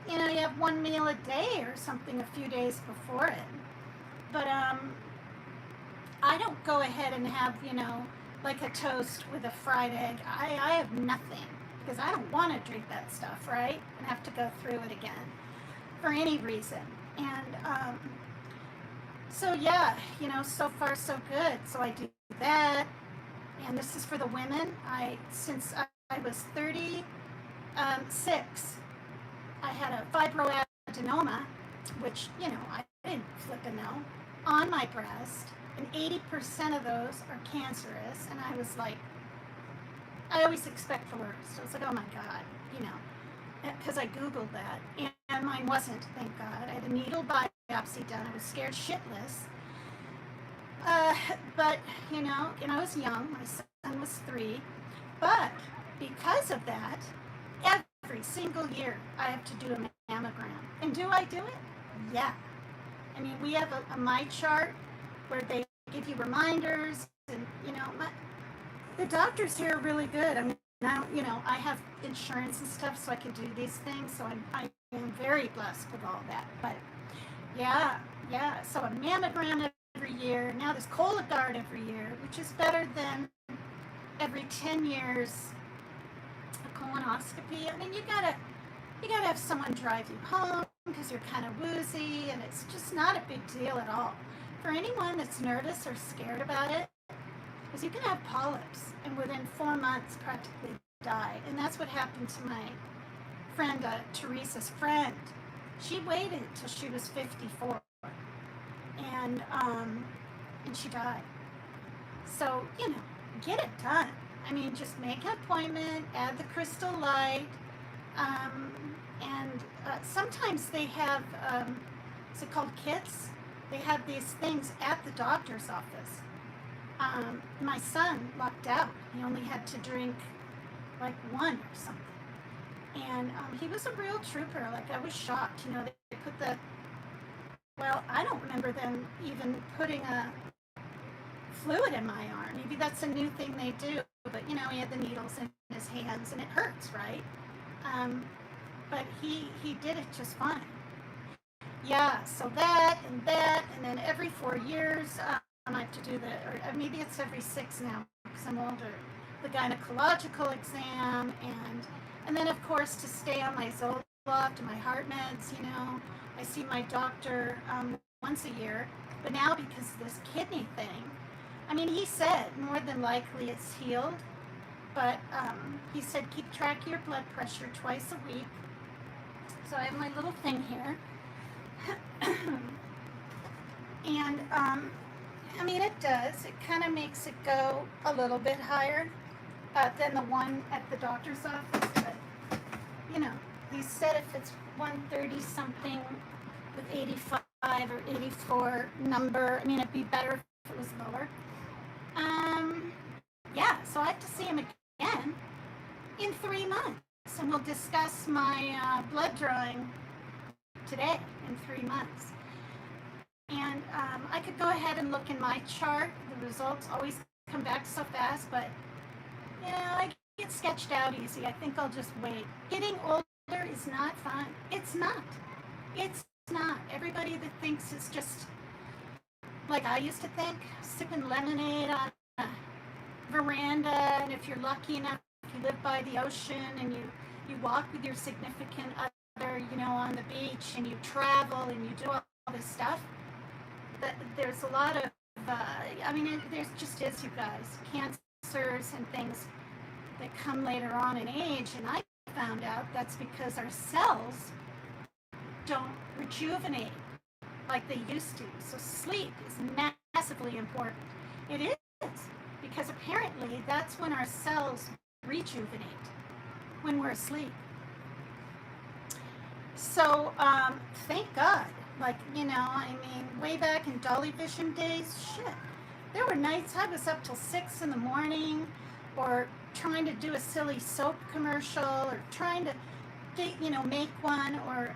you have one meal a day or something a few days before it. But I don't go ahead and have, like a toast with a fried egg. I have nothing because I don't want to drink that stuff, right? And have to go through it again for any reason. And so yeah, so far so good. So I do that, and this is for the women. Since I was 36, I had a fibroadenoma, which I didn't flip a know, on my breast, and 80% of those are cancerous. And I was like, I always expect the worst. I was like, oh my God, because I Googled that, and mine wasn't, thank God. I had a needle biopsy done. I was scared shitless. But, and I was young. My son was 3. But because of that, every single year I have to do a mammogram. And do I do it? Yeah. I mean, we have a My Chart where they give you reminders, and, the doctors here are really good. I mean, I have insurance and stuff, so I can do these things. So I am very blessed with all that. But yeah. So a mammogram every year. Now this Cologuard every year, which is better than every 10 years a colonoscopy. I mean, you gotta have someone drive you home because you're kind of woozy, and it's just not a big deal at all. For anyone that's nervous or scared about it, because you can have polyps and within 4 months practically die. And that's what happened to my friend, Teresa's friend. She waited till she was 54, and she died. So, get it done. I mean, just make an appointment, add the Crystal Light, and sometimes they have, is it called kits? They have these things at the doctor's office. My son lucked out. He only had to drink like 1 or something. And he was a real trooper. Like, I was shocked. They put I don't remember them even putting a fluid in my arm. Maybe that's a new thing they do. But, he had the needles in his hands, and it hurts, right? But he did it just fine. Yeah, so that, and then every 4 years, I have to do or maybe it's every 6 now, because I'm older, the gynecological exam, and then, of course, to stay on my Zoloft off to my heart meds. I see my doctor once a year, but now because of this kidney thing, I mean, he said more than likely it's healed, but he said keep track of your blood pressure twice a week. So I have my little thing here. And I mean, it does. It kind of makes it go a little bit higher than the one at the doctor's office. But, he said if it's 130 something with 85 or 84 number, I mean, it'd be better if it was lower. Yeah, so I have to see him again in 3 months. And we'll discuss my blood drawing today in 3 months. And I could go ahead and look in my chart. The results always come back so fast, but I get sketched out easy. I think I'll just wait. Getting older is not fun. It's not. It's not. Everybody that thinks it's just like I used to think, sipping lemonade on a veranda, and if you're lucky enough, if you live by the ocean and you walk with your significant other, on the beach, and you travel and you do all this stuff. There's a lot of, there's just is, you guys, cancers and things that come later on in age, and I found out that's because our cells don't rejuvenate like they used to. So sleep is massively important. It is, because apparently that's when our cells rejuvenate, when we're asleep. So, thank God. Way back in Dolly Vision days, shit, there were nights I was up till 6 in the morning, or trying to do a silly soap commercial, or trying to make one, or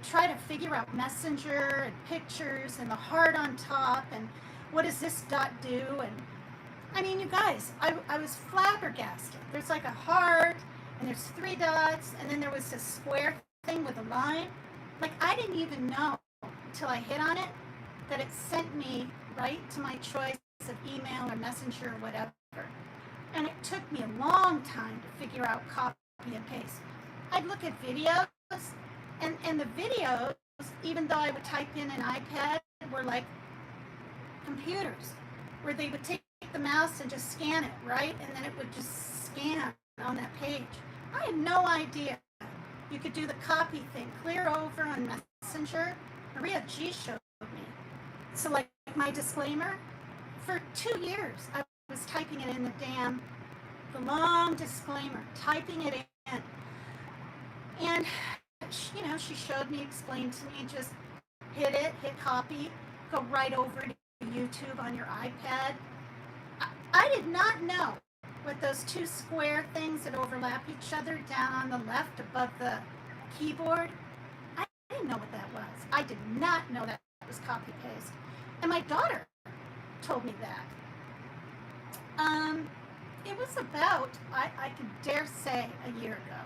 try to figure out Messenger and pictures and the heart on top and what does this dot do. And I mean, you guys, I was flabbergasted. There's like a heart, and there's 3 dots, and then there was this square thing with a line. Like, I didn't even know until I hit on it that it sent me right to my choice of email or Messenger or whatever. And it took me a long time to figure out copy and paste. I'd look at videos, and the videos, even though I would type in an iPad, were like computers, where they would take the mouse and just scan it, right? And then it would just scan on that page. I had no idea you could do the copy thing, clear over on Messenger. Maria G showed me. So, like, my disclaimer, for 2 years, I was typing it in the long disclaimer, typing it in. And, she showed me, explained to me, just hit copy, go right over to YouTube on your iPad. I did not know what those 2 square things that overlap each other down on the left above the keyboard. I didn't know what that was. I did not know that was copy paste. And my daughter told me that. It was about, I could dare say, a year ago.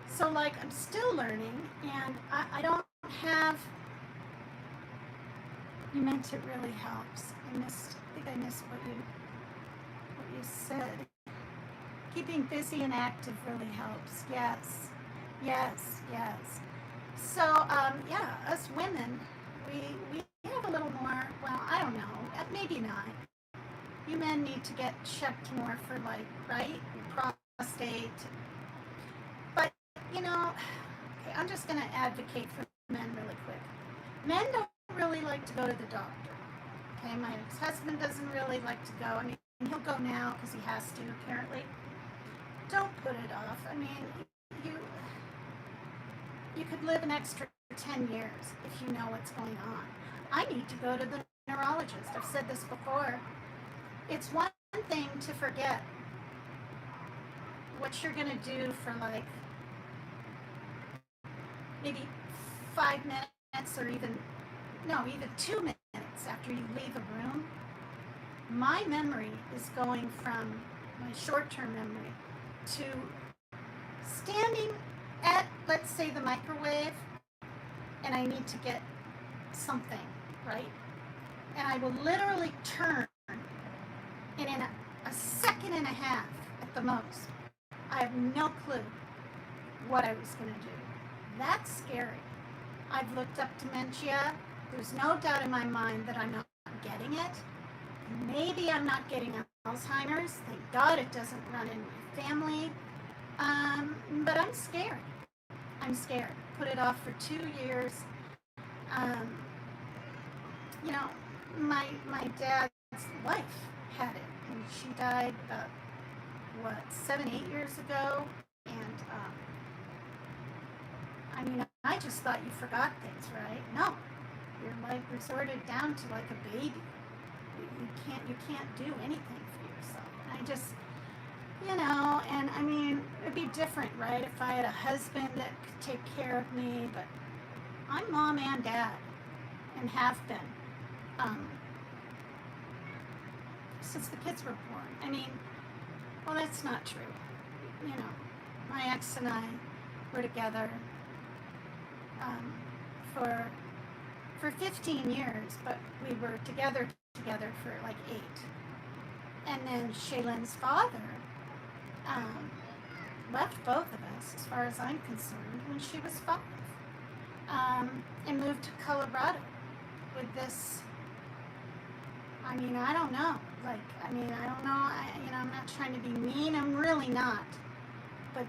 So, like, I'm still learning, and I don't have, you meant it really helps. I think I missed what you said. Keeping busy and active really helps. Yes. So, us women, we have a little more, well, I don't know, maybe not. You men need to get checked more for, like, right, your prostate. But, okay, I'm just going to advocate for men really quick. Men don't really like to go to the doctor. Okay, my ex-husband doesn't really like to go. I mean, he'll go now because he has to, apparently. Don't put it off. I mean, you could live an extra 10 years if you know what's going on. I need to go to the neurologist. I've said this before. It's one thing to forget what you're going to do for, like, maybe 5 minutes or even 2 minutes after you leave a room. My memory is going from my short-term memory to standing at, let's say, the microwave, and I need to get something, right? And I will literally turn, and in a second and a half at the most, I have no clue what I was going to do. That's scary. I've looked up dementia. There's no doubt in my mind that I'm not getting it. Maybe I'm not getting Alzheimer's. Thank God it doesn't run in my family. But I'm scared. I'm scared. Put it off for 2 years. Um, you know, my dad's wife had it, and she died about 7, 8 years ago. And I mean, I just thought you forgot things, right? No, you're like resorted down to like a baby. You can't do anything for yourself. And I just, and I mean, it'd be different, right? If I had a husband that could take care of me, but I'm mom and dad, and have been since the kids were born. I mean, well, that's not true. My ex and I were together for 15 years, but we were together for like 8. And then Shaylin's father left both of us, as far as I'm concerned, when she was 5, and moved to Colorado with this. I mean, I don't know. I don't know. I'm not trying to be mean. I'm really not. But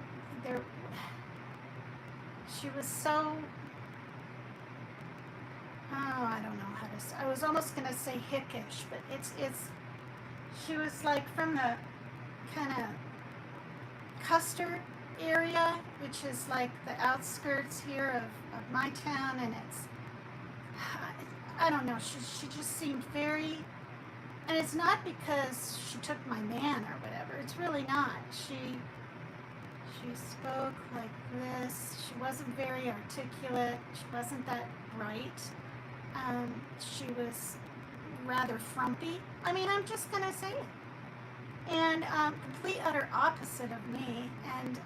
she was so. Oh, I don't know how to say. I was almost gonna say hickish, but it's. She was like from the kind of Custer area, which is like the outskirts here of my town, and it's. I don't know. She just seemed very. And it's not because she took my man or whatever. It's really not. She spoke like this. She wasn't very articulate. She wasn't that bright. She was rather frumpy. I mean, I'm just going to say it. And complete utter opposite of me. And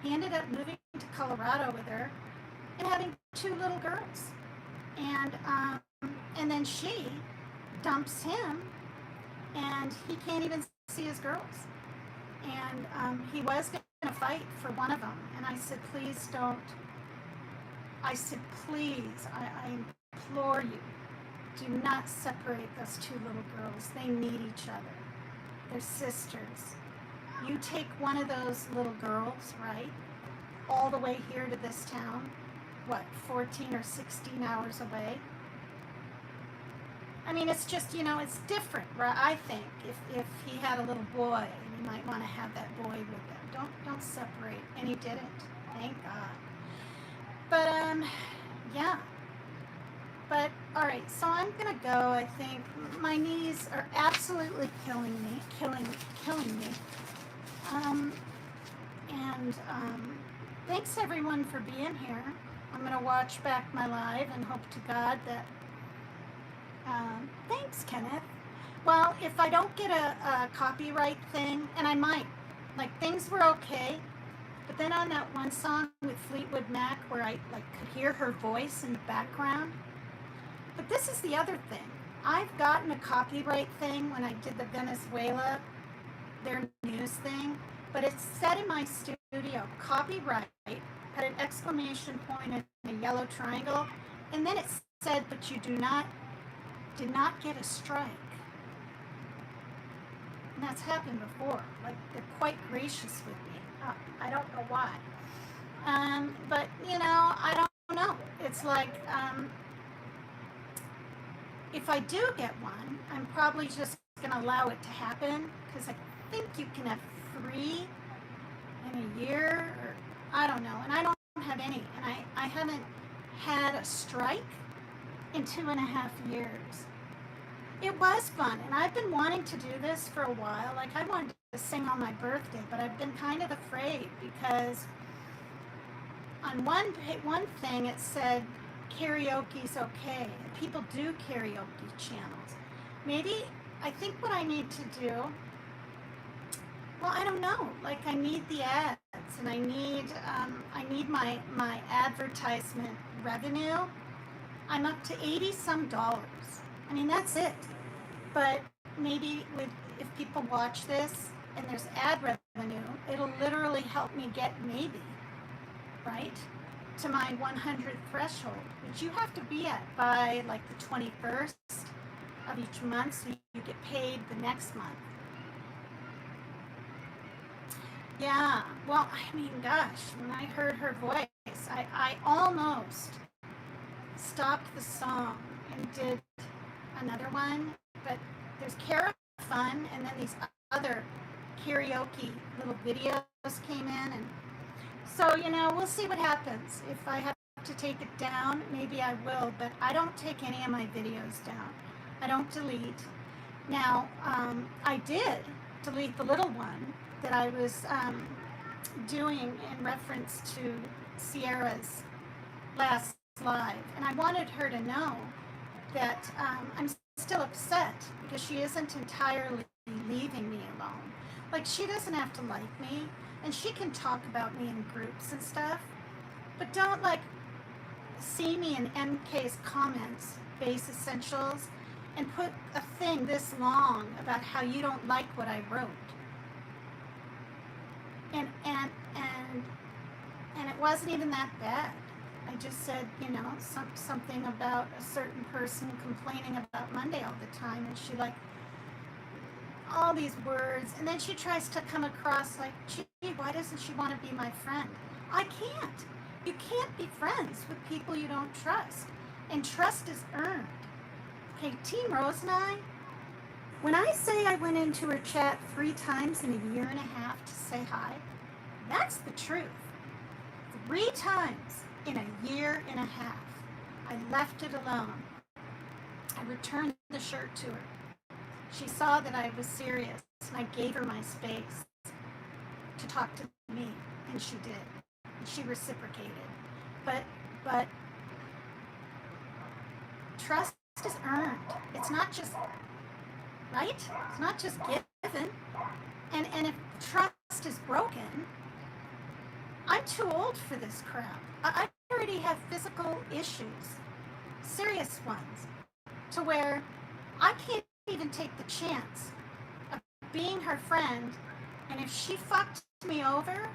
he ended up moving to Colorado with her and having 2 little girls. And then she dumps him, and he can't even see his girls. And he was going to fight for one of them. And I said, please don't. I said, please, I implore you, do not separate those 2 little girls. They need each other. They're sisters. You take one of those little girls, right, all the way here to this town, 14 or 16 hours away. I mean, it's just, it's different, right? I think if he had a little boy, you might want to have that boy with him. Don't separate. And he didn't. Thank God. But yeah. But all right, so I'm gonna go. I think my knees are absolutely killing me. Thanks everyone for being here. I'm gonna watch back my live and hope to God that. Thanks, Kenneth. Well, if I don't get a copyright thing, and I might, things were okay, but then on that one song with Fleetwood Mac where I could hear her voice in the background. But this is the other thing. I've gotten a copyright thing when I did the Venezuela, their news thing, but it said in my studio, copyright, had an exclamation point and a yellow triangle, and then it said, but you did not get a strike. And that's happened before. They're quite gracious with me. I don't know why. But, I don't know. It's if I do get one, I'm probably just going to allow it to happen, because I think you can have 3 in a year, or I don't know. And I don't have any. And I haven't had a strike in 2.5 years. It was fun, and I've been wanting to do this for a while. I wanted to sing on my birthday, but I've been kind of afraid, because on one thing it said karaoke's okay. People do karaoke channels. Maybe I think what I need to do, well, I don't know. I need the ads, and I need my advertisement revenue. I'm up to $80 some. I mean, that's it. But maybe if people watch this and there's ad revenue, it'll literally help me get maybe, right? to my 100th threshold, which you have to be at by like the 21st of each month, so you get paid the next month. Yeah, well, I mean, gosh, when I heard her voice, I almost stopped the song and did another one, but there's Kara Fun, and then these other karaoke little videos came in, and so, we'll see what happens. If I have to take it down, maybe I will, but I don't take any of my videos down. I don't delete. Now, I did delete the little one that I was doing in reference to Sierra's last live, and I wanted her to know that I'm still upset because she isn't entirely leaving me alone. Like, she doesn't have to like me, and she can talk about me in groups and stuff, but don't see me in MK's comments, Base Essentials, and put a thing this long about how you don't like what I wrote. And it wasn't even that bad. I just said, something about a certain person complaining about Monday all the time, and she all these words, and then she tries to come across like, gee, why doesn't she want to be my friend? I can't. You can't be friends with people you don't trust, and trust is earned. Okay, Team Rose and I, when I say I went into her chat 3 times in a year and a half to say hi, that's the truth. 3 times in a year and a half. I left it alone. I returned the shirt to her. She saw that I was serious, and I gave her my space to talk to me, and she did. And she reciprocated. But trust is earned. It's not just, right? It's not just given. And if trust is broken, I'm too old for this crap. I already have physical issues, serious ones, to where I can't even take the chance of being her friend, and if she fucked me over,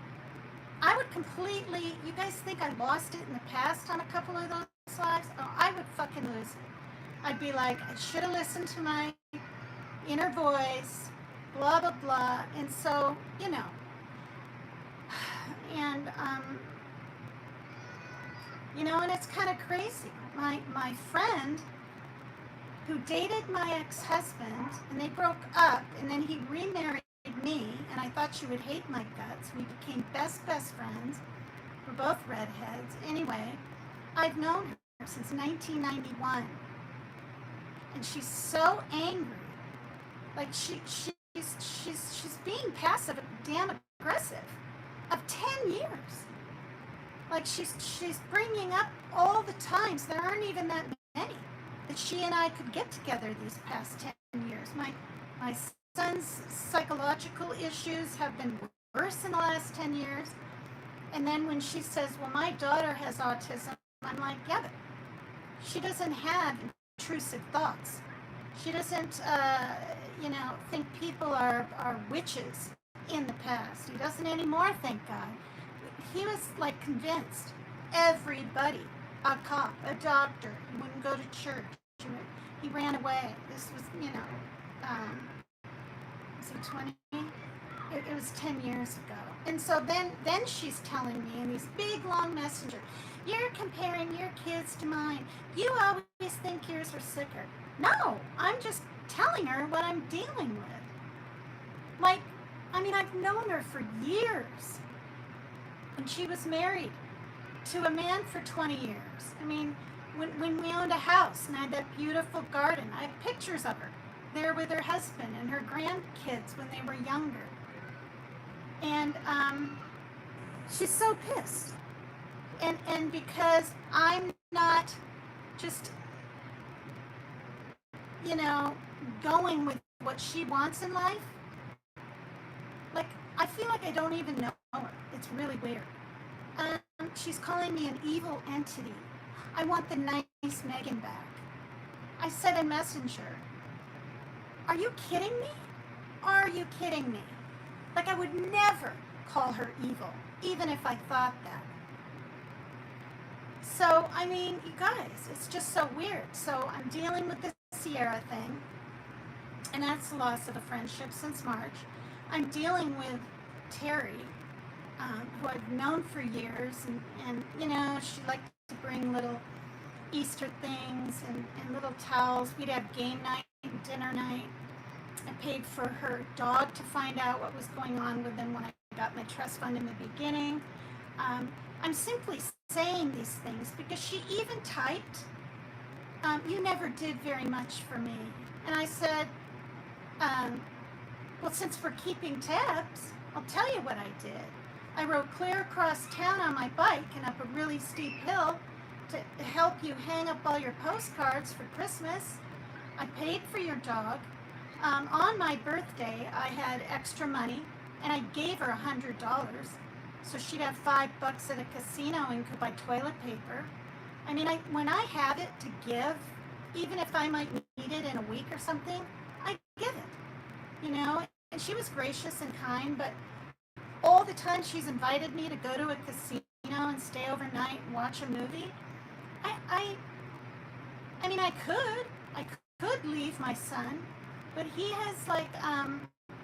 I would completely, you guys think I lost it in the past on a couple of those lives? Oh, I would fucking lose it. I'd be like, I should have listened to my inner voice, blah, blah, blah, and so, and, and it's kind of crazy. My friend who dated my ex-husband, and they broke up, and then he remarried me, and I thought she would hate my guts. We became best friends. We're both redheads. Anyway, I've known her since 1991, and she's so angry. Like, she's being passive, damn aggressive, of 10 years. Like, she's bringing up all the times, there aren't even that many, that she and I could get together these past 10 years. My son's psychological issues have been worse in the last 10 years. And then when she says, well, my daughter has autism, I'm like, yeah, but she doesn't have intrusive thoughts. She doesn't, think people are witches in the past. He doesn't anymore, thank God. He was convinced everybody, a cop, a doctor, he wouldn't go to church. He ran away. This was, was he 20? It was 10 years ago. And so then she's telling me in these big, long messengers, you're comparing your kids to mine. You always think yours are sicker. No, I'm just telling her what I'm dealing with. I've known her for years. And she was married to a man for 20 years. When we owned a house and I had that beautiful garden, I have pictures of her there with her husband and her grandkids when they were younger. And she's so pissed. And because I'm not just, going with what she wants in life, I feel like I don't even know her. It's really weird. She's calling me an evil entity. I want the nice Megan back. I said in Messenger, are you kidding me? Are you kidding me? I would never call her evil, even if I thought that. So, I mean, you guys, it's just so weird. So I'm dealing with the Sierra thing, and that's the loss of a friendship since March. I'm dealing with Terry, who I've known for years, and she liked to bring little Easter things and little towels. We'd have game night and dinner night. I paid for her dog to find out what was going on with him when I got my trust fund in the beginning. I'm simply saying these things because she even typed, "You never did very much for me." And I said, well, since we're keeping tabs, I'll tell you what I did. I rode clear across town on my bike and up a really steep hill to help you hang up all your postcards for Christmas. I paid for your dog. On my birthday, I had extra money, and I gave her $100, so she'd have $5 at a casino and could buy toilet paper. I mean, when I have it to give, even if I might need it in a week or something, I give it, And she was gracious and kind, but all the time she's invited me to go to a casino and stay overnight and watch a movie. I mean, I could leave my son, but he has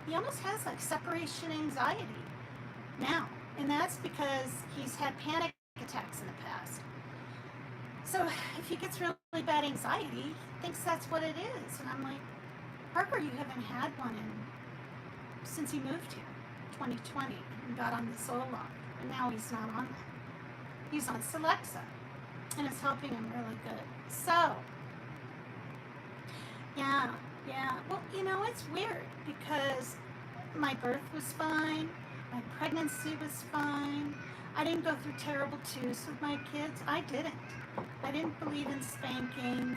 he almost has separation anxiety now, and that's because he's had panic attacks in the past. So if he gets really bad anxiety, he thinks that's what it is, and I'm like, Parker, you haven't had one since he moved here, 2020, and got on the Zoloft, and now he's not on that. He's on Celexa, and it's helping him really good. So, yeah. Well, it's weird because my birth was fine, my pregnancy was fine. I didn't go through terrible twos with my kids. I didn't believe in spanking.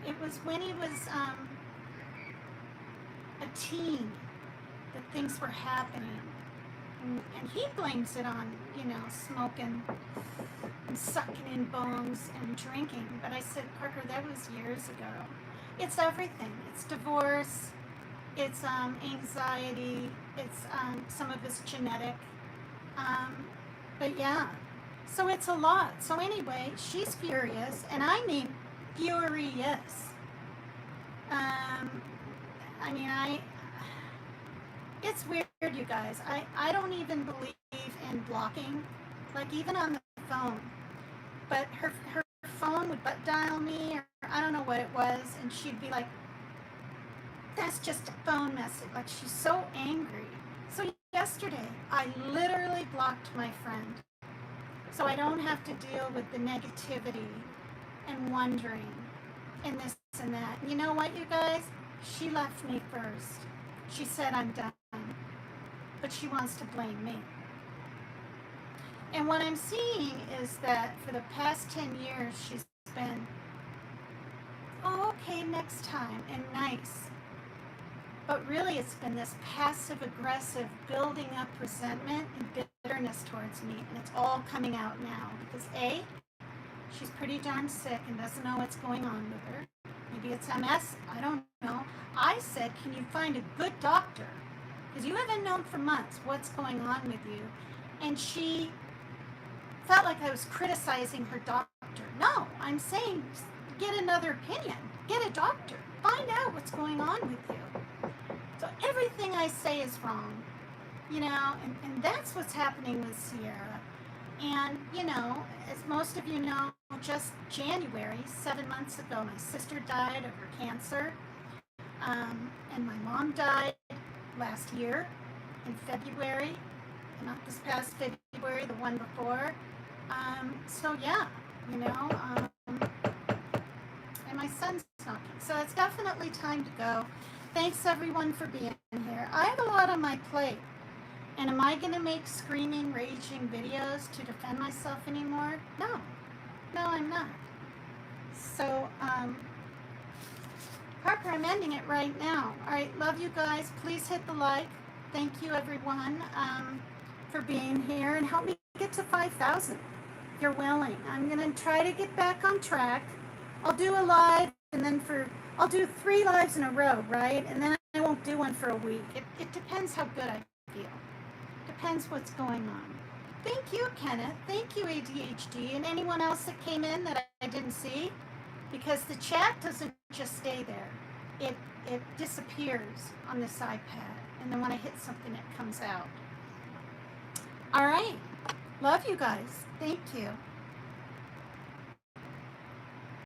It was when he was a teen that things were happening. And he blames it on, smoking and sucking in bongs and drinking. But I said, Parker, that was years ago. It's everything. It's divorce. It's anxiety. It's some of it's genetic. But yeah, so it's a lot. So anyway, she's furious, and I mean furious. It's weird, you guys. I don't even believe in blocking, even on the phone. But her phone would butt dial me, or I don't know what it was, and she'd be like, that's just a phone message. She's so angry. So yesterday, I literally blocked my friend. So I don't have to deal with the negativity and wondering and this and that. You know what, you guys? She left me first. She said I'm done. But she wants to blame me. And what I'm seeing is that for the past 10 years, she's been, oh, okay, next time, and nice. But really, it's been this passive-aggressive building up resentment and bitterness towards me, and it's all coming out now. Because A, she's pretty darn sick and doesn't know what's going on with her. Maybe it's MS, I don't know. I said, can you find a good doctor? Because you haven't known for months what's going on with you. And she felt like I was criticizing her doctor. No, I'm saying get another opinion. Get a doctor. Find out what's going on with you. So everything I say is wrong, and that's what's happening with Sierra. And, as most of you know, just January, 7 months ago, my sister died of her cancer, and my mom died last year in February, not this past February, the one before. So yeah, and my son's smoking. So it's definitely time to go. Thanks everyone for being here. I have a lot on my plate. And am I going to make screaming, raging videos to defend myself anymore? No, I'm not. So, Parker, I'm ending it right now. All right, love you guys. Please hit the like. Thank you, everyone, for being here. And help me get to 5,000 if you're willing. I'm going to try to get back on track. I'll do a live, and then I'll do 3 lives in a row, right? And then I won't do one for a week. It depends how good I feel. Depends what's going on. Thank you, Kenneth. Thank you, ADHD, and anyone else that came in that I didn't see, because the chat doesn't just stay there. It disappears on this iPad, and then when I hit something, it comes out. All right. Love you guys. Thank you.